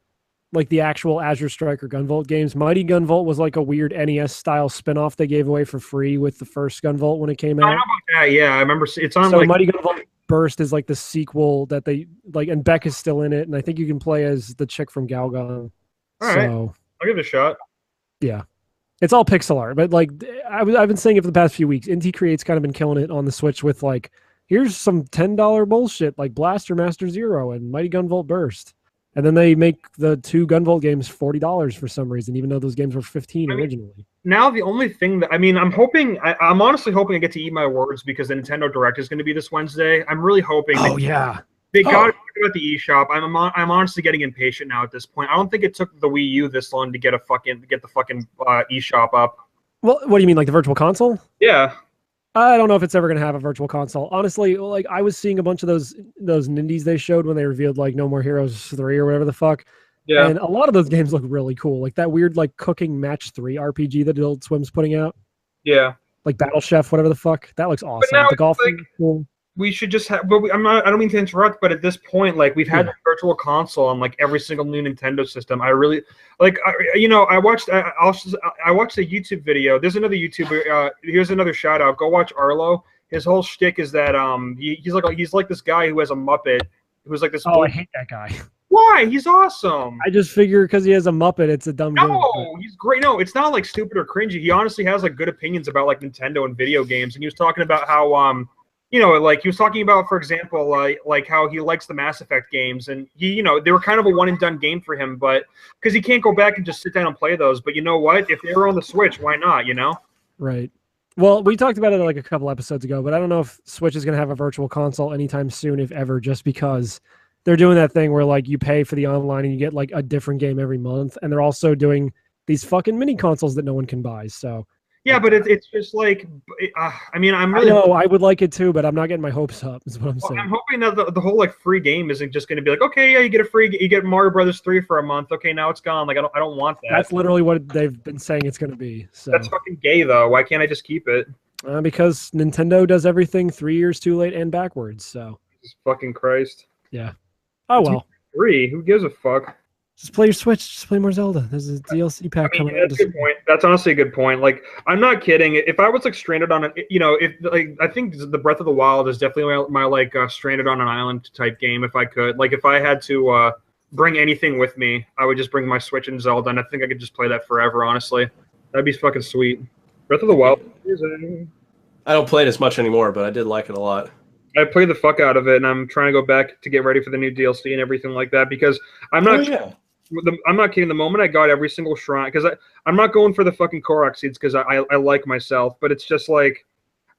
like the actual Azure Striker Gunvolt games. Mighty Gunvolt was like a weird NES-style spin-off they gave away for free with the first Gunvolt when it came I know out. about that. Yeah, I remember it's on So like. Mighty Gunvolt Burst is like the sequel that they like, and Beck is still in it, and I think you can play as the chick from Galgun. All right. I'll give it a shot. Yeah, it's all pixel art, but like I've been saying it for the past few weeks. Inti Create's kind of been killing it on the Switch with like, here's some $10 bullshit like Blaster Master Zero and Mighty Gunvolt Burst, and then they make the 2 Gunvolt games $40 for some reason, even though those games were $15 originally. Now the only thing that I'm honestly hoping I get to eat my words because the Nintendo Direct is going to be this Wednesday. I'm really hoping. Oh yeah. They got to talk about the eShop. I'm honestly getting impatient now at this point. I don't think it took the Wii U this long to get the fucking eShop up. Well, what do you mean, like the Virtual Console? Yeah. I don't know if it's ever going to have a Virtual Console. Honestly, like I was seeing a bunch of those Nindies they showed when they revealed like No More Heroes 3 or whatever the fuck. Yeah. And a lot of those games look really cool. Like that weird like cooking match 3 RPG that Adult Swim's putting out. Yeah. Like Battle Chef, whatever the fuck. That looks awesome. now The golf. it's Cool. We should just have. But I don't mean to interrupt, but at this point, like we've had the Virtual Console on like every single new Nintendo system. I really like. I watched a YouTube video. There's another YouTuber. Here's another shout out. Go watch Arlo. His whole shtick is that he's like this guy who has a Muppet who's like this. Oh, I hate that guy. Why? He's awesome. I just figure because he has a Muppet, it's a dumb game. No, he's great. No, it's not like stupid or cringy. He honestly has like good opinions about like Nintendo and video games. And he was talking about how like he was talking about, for example, like how he likes the Mass Effect games, and they were kind of a one and done game for him, but because he can't go back and just sit down and play those. But you know what? If they were on the Switch, why not? Right. Well, we talked about it like a couple episodes ago, but I don't know if Switch is going to have a Virtual Console anytime soon, if ever, just because they're doing that thing where like you pay for the online and you get like a different game every month, and they're also doing these fucking mini consoles that no one can buy. So Yeah, but it's just like, I mean, I'm I really. know I would like it too, but I'm not getting my hopes up. Is what I'm saying. I'm hoping that the whole like free game isn't just going to be like, okay, yeah, you get Mario Brothers 3 for a month. Okay, now it's gone. Like I don't want that. That's literally what they've been saying it's going to be. So that's fucking gay though. Why can't I just keep it? Because Nintendo does everything 3 years too late and backwards. So Jesus fucking Christ. yeah. Oh well. 3. Who gives a fuck? Just play your Switch. Just play more Zelda. There's a DLC pack coming out. That's a good point. That's honestly a good point. Like, I'm not kidding. If I was like stranded on it, if like I think the Breath of the Wild is definitely my like stranded on an island type game. If I could, like, if I had to bring anything with me, I would just bring my Switch and Zelda, and I think I could just play that forever. Honestly, that'd be fucking sweet. Breath of the Wild. I don't play it as much anymore, but I did like it a lot. I played the fuck out of it, and I'm trying to go back to get ready for the new DLC and everything like that because I'm not. I'm not kidding. The moment I got every single shrine, because I'm not going for the fucking Korok seeds because I like myself, but it's just like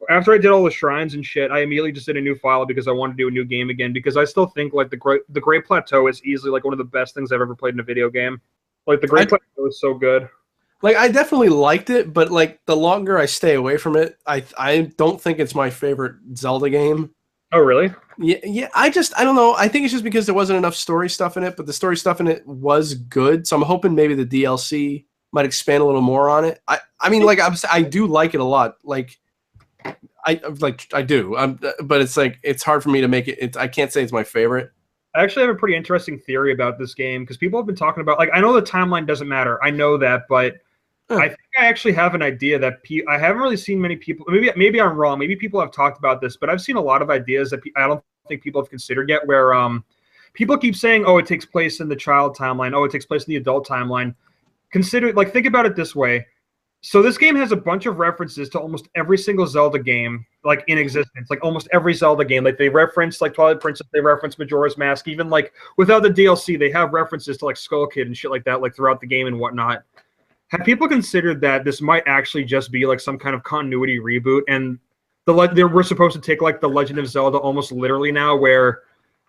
after I did all the shrines and shit, I immediately just did a new file because I wanted to do a new game again because I still think like the Great Plateau is easily like one of the best things I've ever played in a video game. Like the Great Plateau is so good. Like I definitely liked it, but like the longer I stay away from it, I don't think it's my favorite Zelda game. Oh really? Yeah. I don't know. I think it's just because there wasn't enough story stuff in it, but the story stuff in it was good. So I'm hoping maybe the DLC might expand a little more on it. I mean, like I do like it a lot. Like I do. But it's like it's hard for me to make it. I can't say it's my favorite. I actually have a pretty interesting theory about this game because people have been talking about like I know the timeline doesn't matter. I know that, but I think I actually have an idea that I haven't really seen many people. Maybe I'm wrong. Maybe people have talked about this, but I've seen a lot of ideas that I don't think people have considered yet. Where people keep saying, "Oh, it takes place in the child timeline. Oh, it takes place in the adult timeline." Think about it this way. So this game has a bunch of references to almost every single Zelda game, like in existence. Like almost every Zelda game, like they reference like Twilight Princess, they reference Majora's Mask. Even like without the DLC, they have references to like Skull Kid and shit like that, like throughout the game and whatnot. Have people considered that this might actually just be like some kind of continuity reboot, and we're supposed to take like the Legend of Zelda almost literally now, where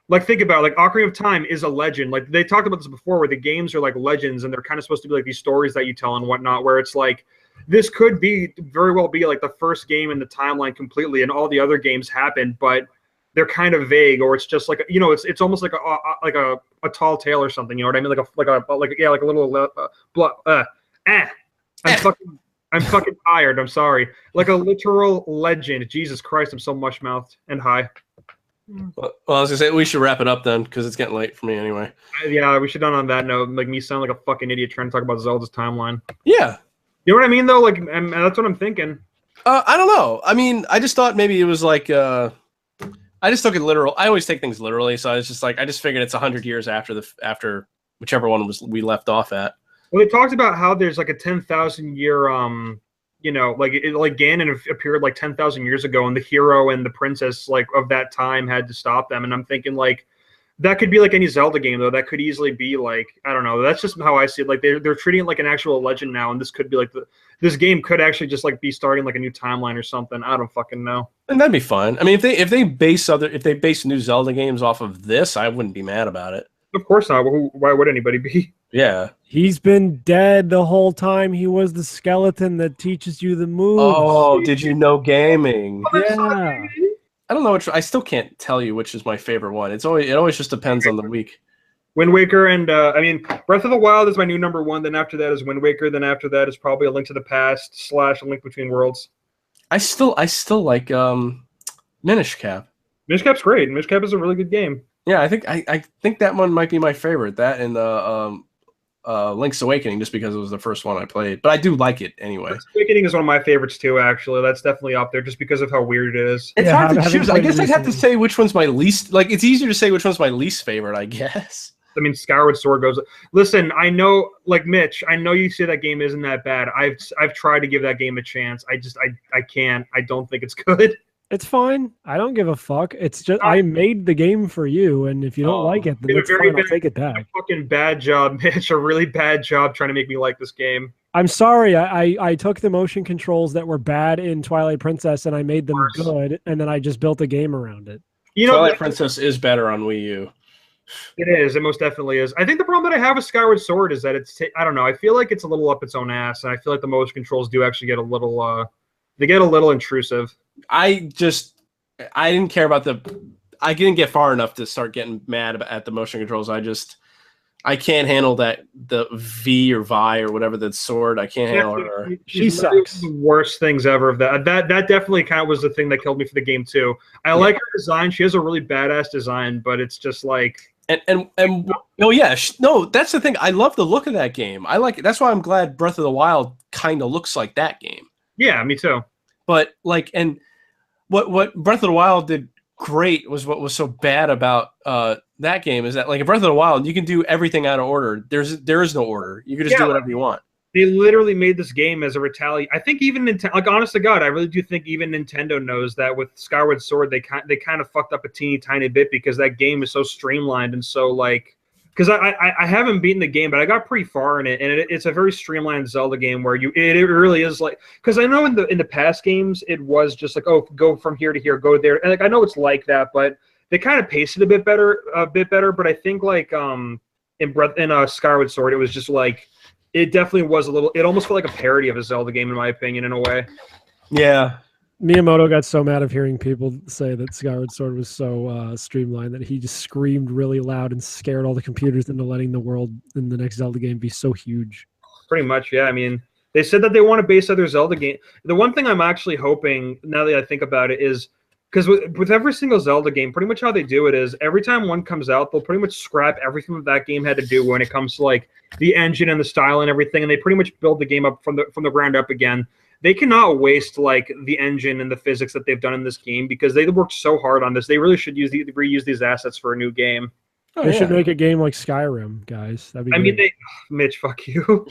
like think about it, like Ocarina of Time is a legend. Like they talked about this before, where the games are like legends, and they're kind of supposed to be like these stories that you tell and whatnot. Where it's like this could be very well be like the first game in the timeline completely, and all the other games happened, but they're kind of vague, or it's just like it's almost like a tall tale or something. You know what I mean? Like a little. I'm fucking tired. I'm sorry. Like a literal legend. Jesus Christ, I'm so mush-mouthed and high. Well, I was gonna say we should wrap it up then because it's getting late for me anyway. Yeah, we should done on that note. Like me sound like a fucking idiot trying to talk about Zelda's timeline. Yeah, you know what I mean though. Like that's what I'm thinking. I don't know. I mean, I just thought maybe it was like I just took it literal. I always take things literally, so I was just like I just figured it's 100 years after whichever one we left off at. Well, they talked about how there's like a 10,000 year, like Ganon appeared like 10,000 years ago, and the hero and the princess like of that time had to stop them. And I'm thinking like that could be like any Zelda game though. That could easily be like I don't know. That's just how I see it. Like they're treating it like an actual legend now, and this could be like this game could actually just like be starting like a new timeline or something. I don't fucking know. And that'd be fun. I mean, if they base new Zelda games off of this, I wouldn't be mad about it. Of course not. Why would anybody be? Yeah. He's been dead the whole time. He was the skeleton that teaches you the moves. Oh, did you know gaming? Yeah. I don't know I still can't tell you which is my favorite one. It always just depends on the week. Wind Waker and Breath of the Wild is my new number one. Then after that is Wind Waker. Then after that is probably A Link to the Past / A Link Between Worlds. I still like Minish Cap. Minish Cap's great. Minish Cap is a really good game. Yeah, I think that one might be my favorite. That and the Link's Awakening, just because it was the first one I played. But I do like it anyway. Link's Awakening is one of my favorites too. Actually, that's definitely up there, just because of how weird it is. It's hard to choose. I guess I'd have to say which one's my least. Like, it's easier to say which one's my least favorite. I guess. I mean, Skyward Sword goes. Listen, I know, like Mitch, I know you say that game isn't that bad. I've tried to give that game a chance. I can't. I don't think it's good. It's fine. I don't give a fuck. It's just I made the game for you, and if you don't like it, then it's fine. I'll take it back. A fucking bad job, Mitch. A really bad job trying to make me like this game. I'm sorry. I took the motion controls that were bad in Twilight Princess and I made them good, and then I just built a game around it. You know, Twilight Princess is better on Wii U. It is. It most definitely is. I think the problem that I have with Skyward Sword is that I don't know. I feel like it's a little up its own ass, and I feel like the motion controls do actually get a little. They get a little intrusive. I didn't care about I didn't get far enough to start getting mad at the motion controls. I can't handle the V or Vi or whatever that sword. I can't handle her. She sucks. The worst things ever of that. That definitely kind of was the thing that killed me for the game too. I like her design. She has a really badass design, but it's just like. And oh yeah, no, that's the thing. I love the look of that game. I like it. That's why I'm glad Breath of the Wild kind of looks like that game. Yeah, me too. But like, and what Breath of the Wild did great was what was so bad about that game is that like in Breath of the Wild you can do everything out of order. There is no order. You can just do whatever you want. They literally made this game as a retaliation. I think even Nintendo, like honest to God, I really do think even Nintendo knows that with Skyward Sword they kind of fucked up a teeny tiny bit because that game is so streamlined and so like. Because I haven't beaten the game, but I got pretty far in it, and it's a very streamlined Zelda game where it really is like. Because I know in the past games it was just like, oh, go from here to here, go there, and like I know it's like that, but they kind of paced it a bit better. But I think like in Skyward Sword, it was just like it definitely was a little. It almost felt like a parody of a Zelda game, in my opinion, in a way. Yeah. Miyamoto got so mad of hearing people say that Skyward Sword was so streamlined that he just screamed really loud and scared all the computers into letting the world in the next Zelda game be so huge. Pretty much, yeah. I mean, they said that they want to base other Zelda game. The one thing I'm actually hoping, now that I think about it, is because with every single Zelda game, pretty much how they do it is every time one comes out, they'll pretty much scrap everything that game had to do when it comes to like the engine and the style and everything, and they pretty much build the game up from the ground up again. They cannot waste like the engine and the physics that they've done in this game because they worked so hard on this. They really should reuse these assets for a new game. They should make a game like Skyrim, guys. That'd be great. Mitch, fuck you.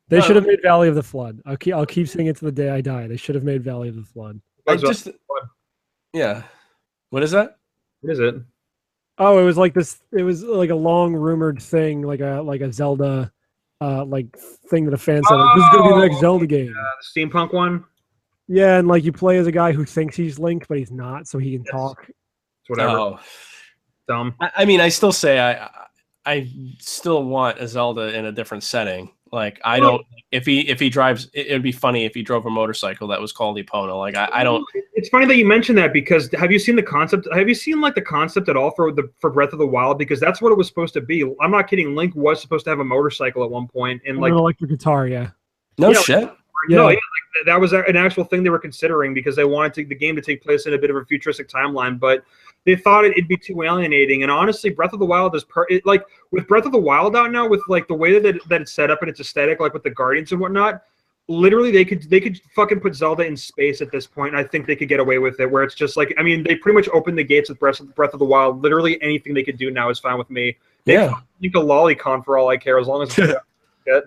They should have made Valley of the Flood. I'll keep saying it to the day I die. They should have made Valley of the Flood. Yeah. What is that? What is it? Oh, it was like this. It was like a long rumored thing, like a Zelda. Like thing that a fan said, like, this is gonna be the next Zelda game. The steampunk one. Yeah, and like you play as a guy who thinks he's Link, but he's not, so he can talk. It's whatever. Oh. Dumb. I mean, I still say I still want a Zelda in a different setting. Like I don't. If he drives, it'd be funny if he drove a motorcycle that was called Epona. Like I don't. It's funny that you mentioned that because have you seen the concept? Have you seen like the concept at all for Breath of the Wild? Because that's what it was supposed to be. I'm not kidding. Link was supposed to have a motorcycle at one point, and like an electric guitar. Yeah. No shit. No, yeah, like, that was an actual thing they were considering because they wanted the game to take place in a bit of a futuristic timeline, but they thought it'd be too alienating. And honestly, Breath of the Wild is like with Breath of the Wild out now, with like the way that it's set up and its aesthetic, like with the Guardians and whatnot. Literally, they could fucking put Zelda in space at this point, and I think they could get away with it. Where it's just like, I mean, they pretty much opened the gates with Breath of the Wild. Literally, anything they could do now is fine with me. They can make a lolicon for all I care, as long as it's good.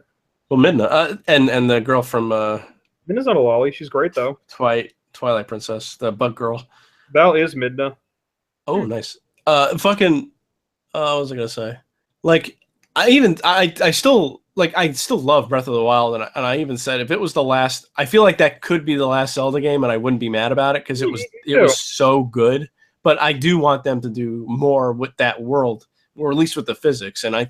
Well, Midna, and the girl from Midna's not a lolly. She's great though. Twilight Princess, the bug girl. Val is Midna. Oh, nice. What was I gonna say? Like, I still love Breath of the Wild, and I even said if it was the last, I feel like that could be the last Zelda game, and I wouldn't be mad about it because it was so good. But I do want them to do more with that world, or at least with the physics, and I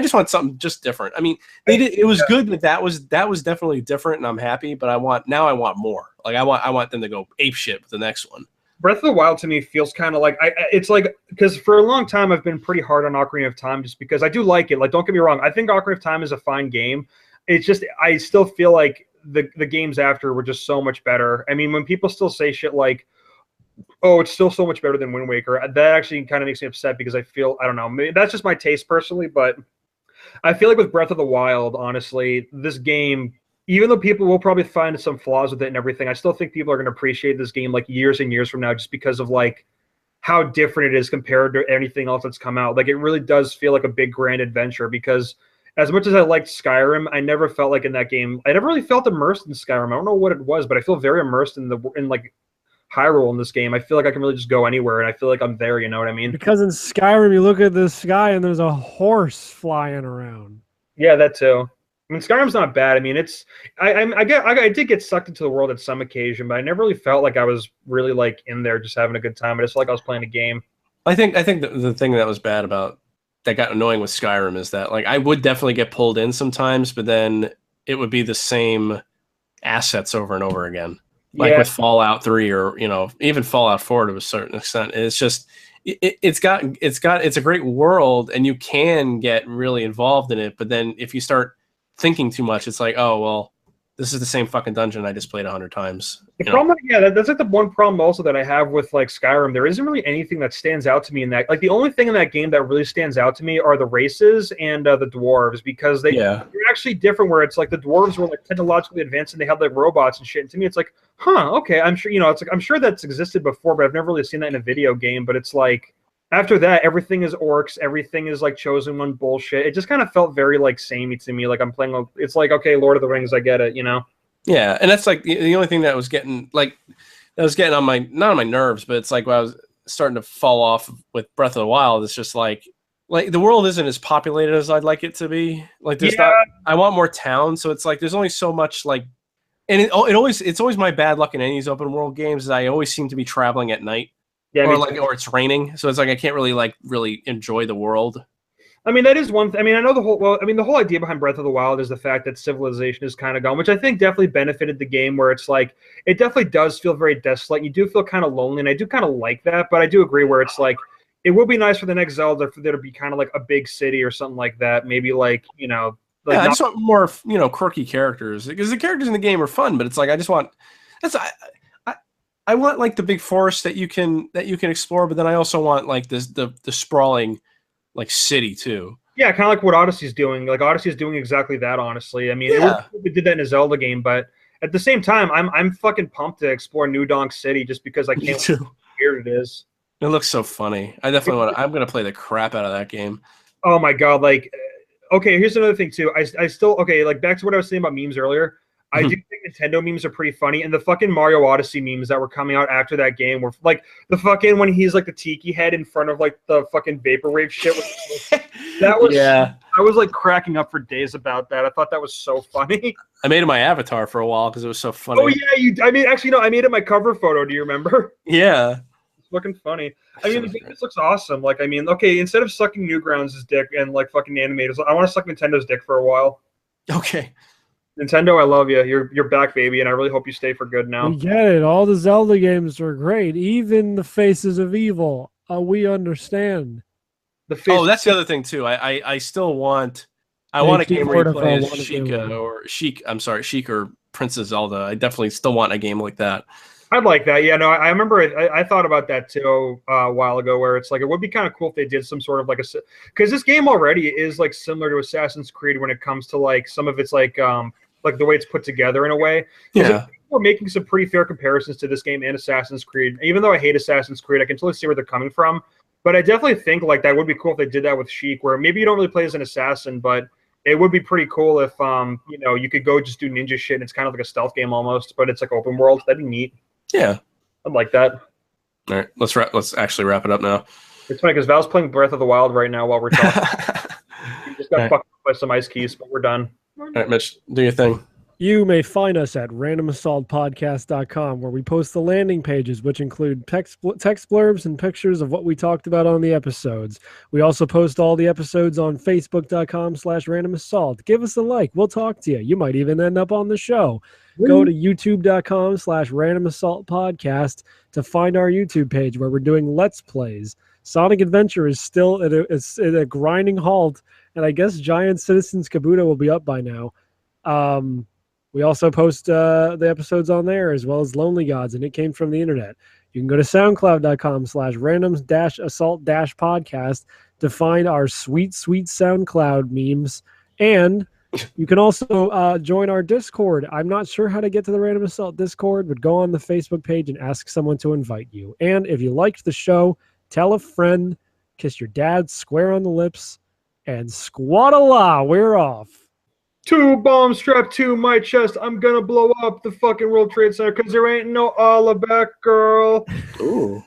just want something just different. I mean, it was good, but that was definitely different, and I'm happy. But I want more. Like I want them to go ape shit with the next one. Breath of the Wild to me feels kind of like it's like because for a long time I've been pretty hard on Ocarina of Time just because I do like it. Like don't get me wrong, I think Ocarina of Time is a fine game. It's just I still feel like the games after were just so much better. I mean, when people still say shit like, "Oh, it's still so much better than Wind Waker," that actually kind of makes me upset because I don't know. Maybe that's just my taste personally, but I feel like with Breath of the Wild, honestly, this game, even though people will probably find some flaws with it and everything, I still think people are going to appreciate this game like years and years from now just because of like how different it is compared to anything else that's come out. Like it really does feel like a big grand adventure because as much as I liked Skyrim, I never felt like in that game, I never really felt immersed in Skyrim. I don't know what it was, but I feel very immersed in like Hyrule in this game. I feel like I can really just go anywhere and I feel like I'm there, you know what I mean? Because in Skyrim you look at the sky and there's a horse flying around. Yeah, that too. I mean, Skyrim's not bad. I mean, I did get sucked into the world at some occasion, but I never really felt like I was really like in there just having a good time. I just felt like I was playing a game. I think the thing that was bad about that got annoying with Skyrim is that like I would definitely get pulled in sometimes, but then it would be the same assets over and over again. Like Yeah. with Fallout 3 or even Fallout 4 to a certain extent. It's just it's a great world and you can get really involved in it, but then if you start thinking too much, it's like, oh well, this is the same fucking dungeon I just played 100 times. The problem, that's like the one problem also that I have with like Skyrim. There isn't really anything that stands out to me in that. Like the only thing in that game that really stands out to me are the races and the dwarves because they're actually different. Where it's like the dwarves were like technologically advanced and they had like robots and shit. And to me, it's like, huh, okay, I'm sure it's like I'm sure that's existed before, but I've never really seen that in a video game. But it's like after that, everything is orcs, everything is like chosen one bullshit. It just kind of felt very like samey to me. Like I'm playing. It's like okay, Lord of the Rings, I get it, Yeah, and that's like the only thing that was getting on my not on my nerves, but it's like when I was starting to fall off with Breath of the Wild. It's just like the world isn't as populated as I'd like it to be. Like there's not. I want more towns, so it's like there's only so much like, and it's always my bad luck in any of these open world games is I always seem to be traveling at night, or it's raining, so it's like I can't really enjoy the world. I mean, that is one thing. I mean, I know the whole idea behind Breath of the Wild is the fact that civilization is kind of gone, which I think definitely benefited the game where it's like, it definitely does feel very desolate. You do feel kind of lonely, and I do kind of like that, but I do agree where it's like, it would be nice for the next Zelda for there to be kind of like a big city or something like that. Maybe like, I just want more, quirky characters because the characters in the game are fun, but it's like, I want like the big forest that you can explore, but then I also want like the sprawling like city too. Yeah, kind of like what Odyssey's doing. Like Odyssey is doing exactly that. Honestly, I mean, it did that in a Zelda game, but at the same time, I'm fucking pumped to explore New Donk City just because I can't wait how weird it is. It looks so funny. I definitely I'm gonna play the crap out of that game. Oh my god! Like, okay, here's another thing too. I still like back to what I was saying about memes earlier. I do think Nintendo memes are pretty funny, and the fucking Mario Odyssey memes that were coming out after that game were like the fucking when he's like the tiki head in front of like the fucking vaporwave shit. That was I was like cracking up for days about that. I thought that was so funny. I made it my avatar for a while because it was so funny. Oh yeah, I made it my cover photo. Do you remember? Yeah, it's fucking funny. I mean, the game just looks awesome. Like, I mean, okay, instead of sucking Newgrounds' dick and like fucking animators, I want to suck Nintendo's dick for a while. Okay. Nintendo, I love you. You're back, baby, and I really hope you stay for good now. We get it. All the Zelda games are great. Even the Faces of Evil. We understand. That's the other thing too. I still want. I want a game where you play as Sheik or Princess Zelda. I definitely still want a game like that. I'd like that. Yeah, no, I remember I thought about that too a while ago, where it's like it would be kind of cool if they did some sort of like because this game already is like similar to Assassin's Creed when it comes to like some of its like the way it's put together in a way. Yeah. We're making some pretty fair comparisons to this game and Assassin's Creed. Even though I hate Assassin's Creed, I can totally see where they're coming from. But I definitely think like that would be cool if they did that with Sheik, where maybe you don't really play as an assassin, but it would be pretty cool if you could go just do ninja shit and it's kind of like a stealth game almost, but it's like open world. That'd be neat. Yeah. I'd like that. All right, let's actually wrap it up now. It's funny because Val's playing Breath of the Wild right now while we're talking. We just got fucked up by some ice keys, but we're done. All right, Mitch, do your thing. You may find us at randomassaultpodcast.com, where we post the landing pages, which include text blurbs and pictures of what we talked about on the episodes. We also post all the episodes on facebook.com/randomassault. Give us a like. We'll talk to you. You might even end up on the show. Go to youtube.com/randomassaultpodcast to find our YouTube page where we're doing Let's Plays. Sonic Adventure is still at a grinding halt, and I guess Giant Citizens Kabuto will be up by now. We also post the episodes on there as well as Lonely Gods, and it came from the internet. You can go to soundcloud.com/random-assault-podcast to find our sweet SoundCloud memes. And you can also join our Discord. I'm not sure how to get to the Random Assault Discord, but go on the Facebook page and ask someone to invite you. And if you liked the show, tell a friend, kiss your dad square on the lips, and squat-a-la, we're off. 2 bombs strapped to my chest. I'm gonna blow up the fucking World Trade Center because there ain't no Hollaback girl. Ooh.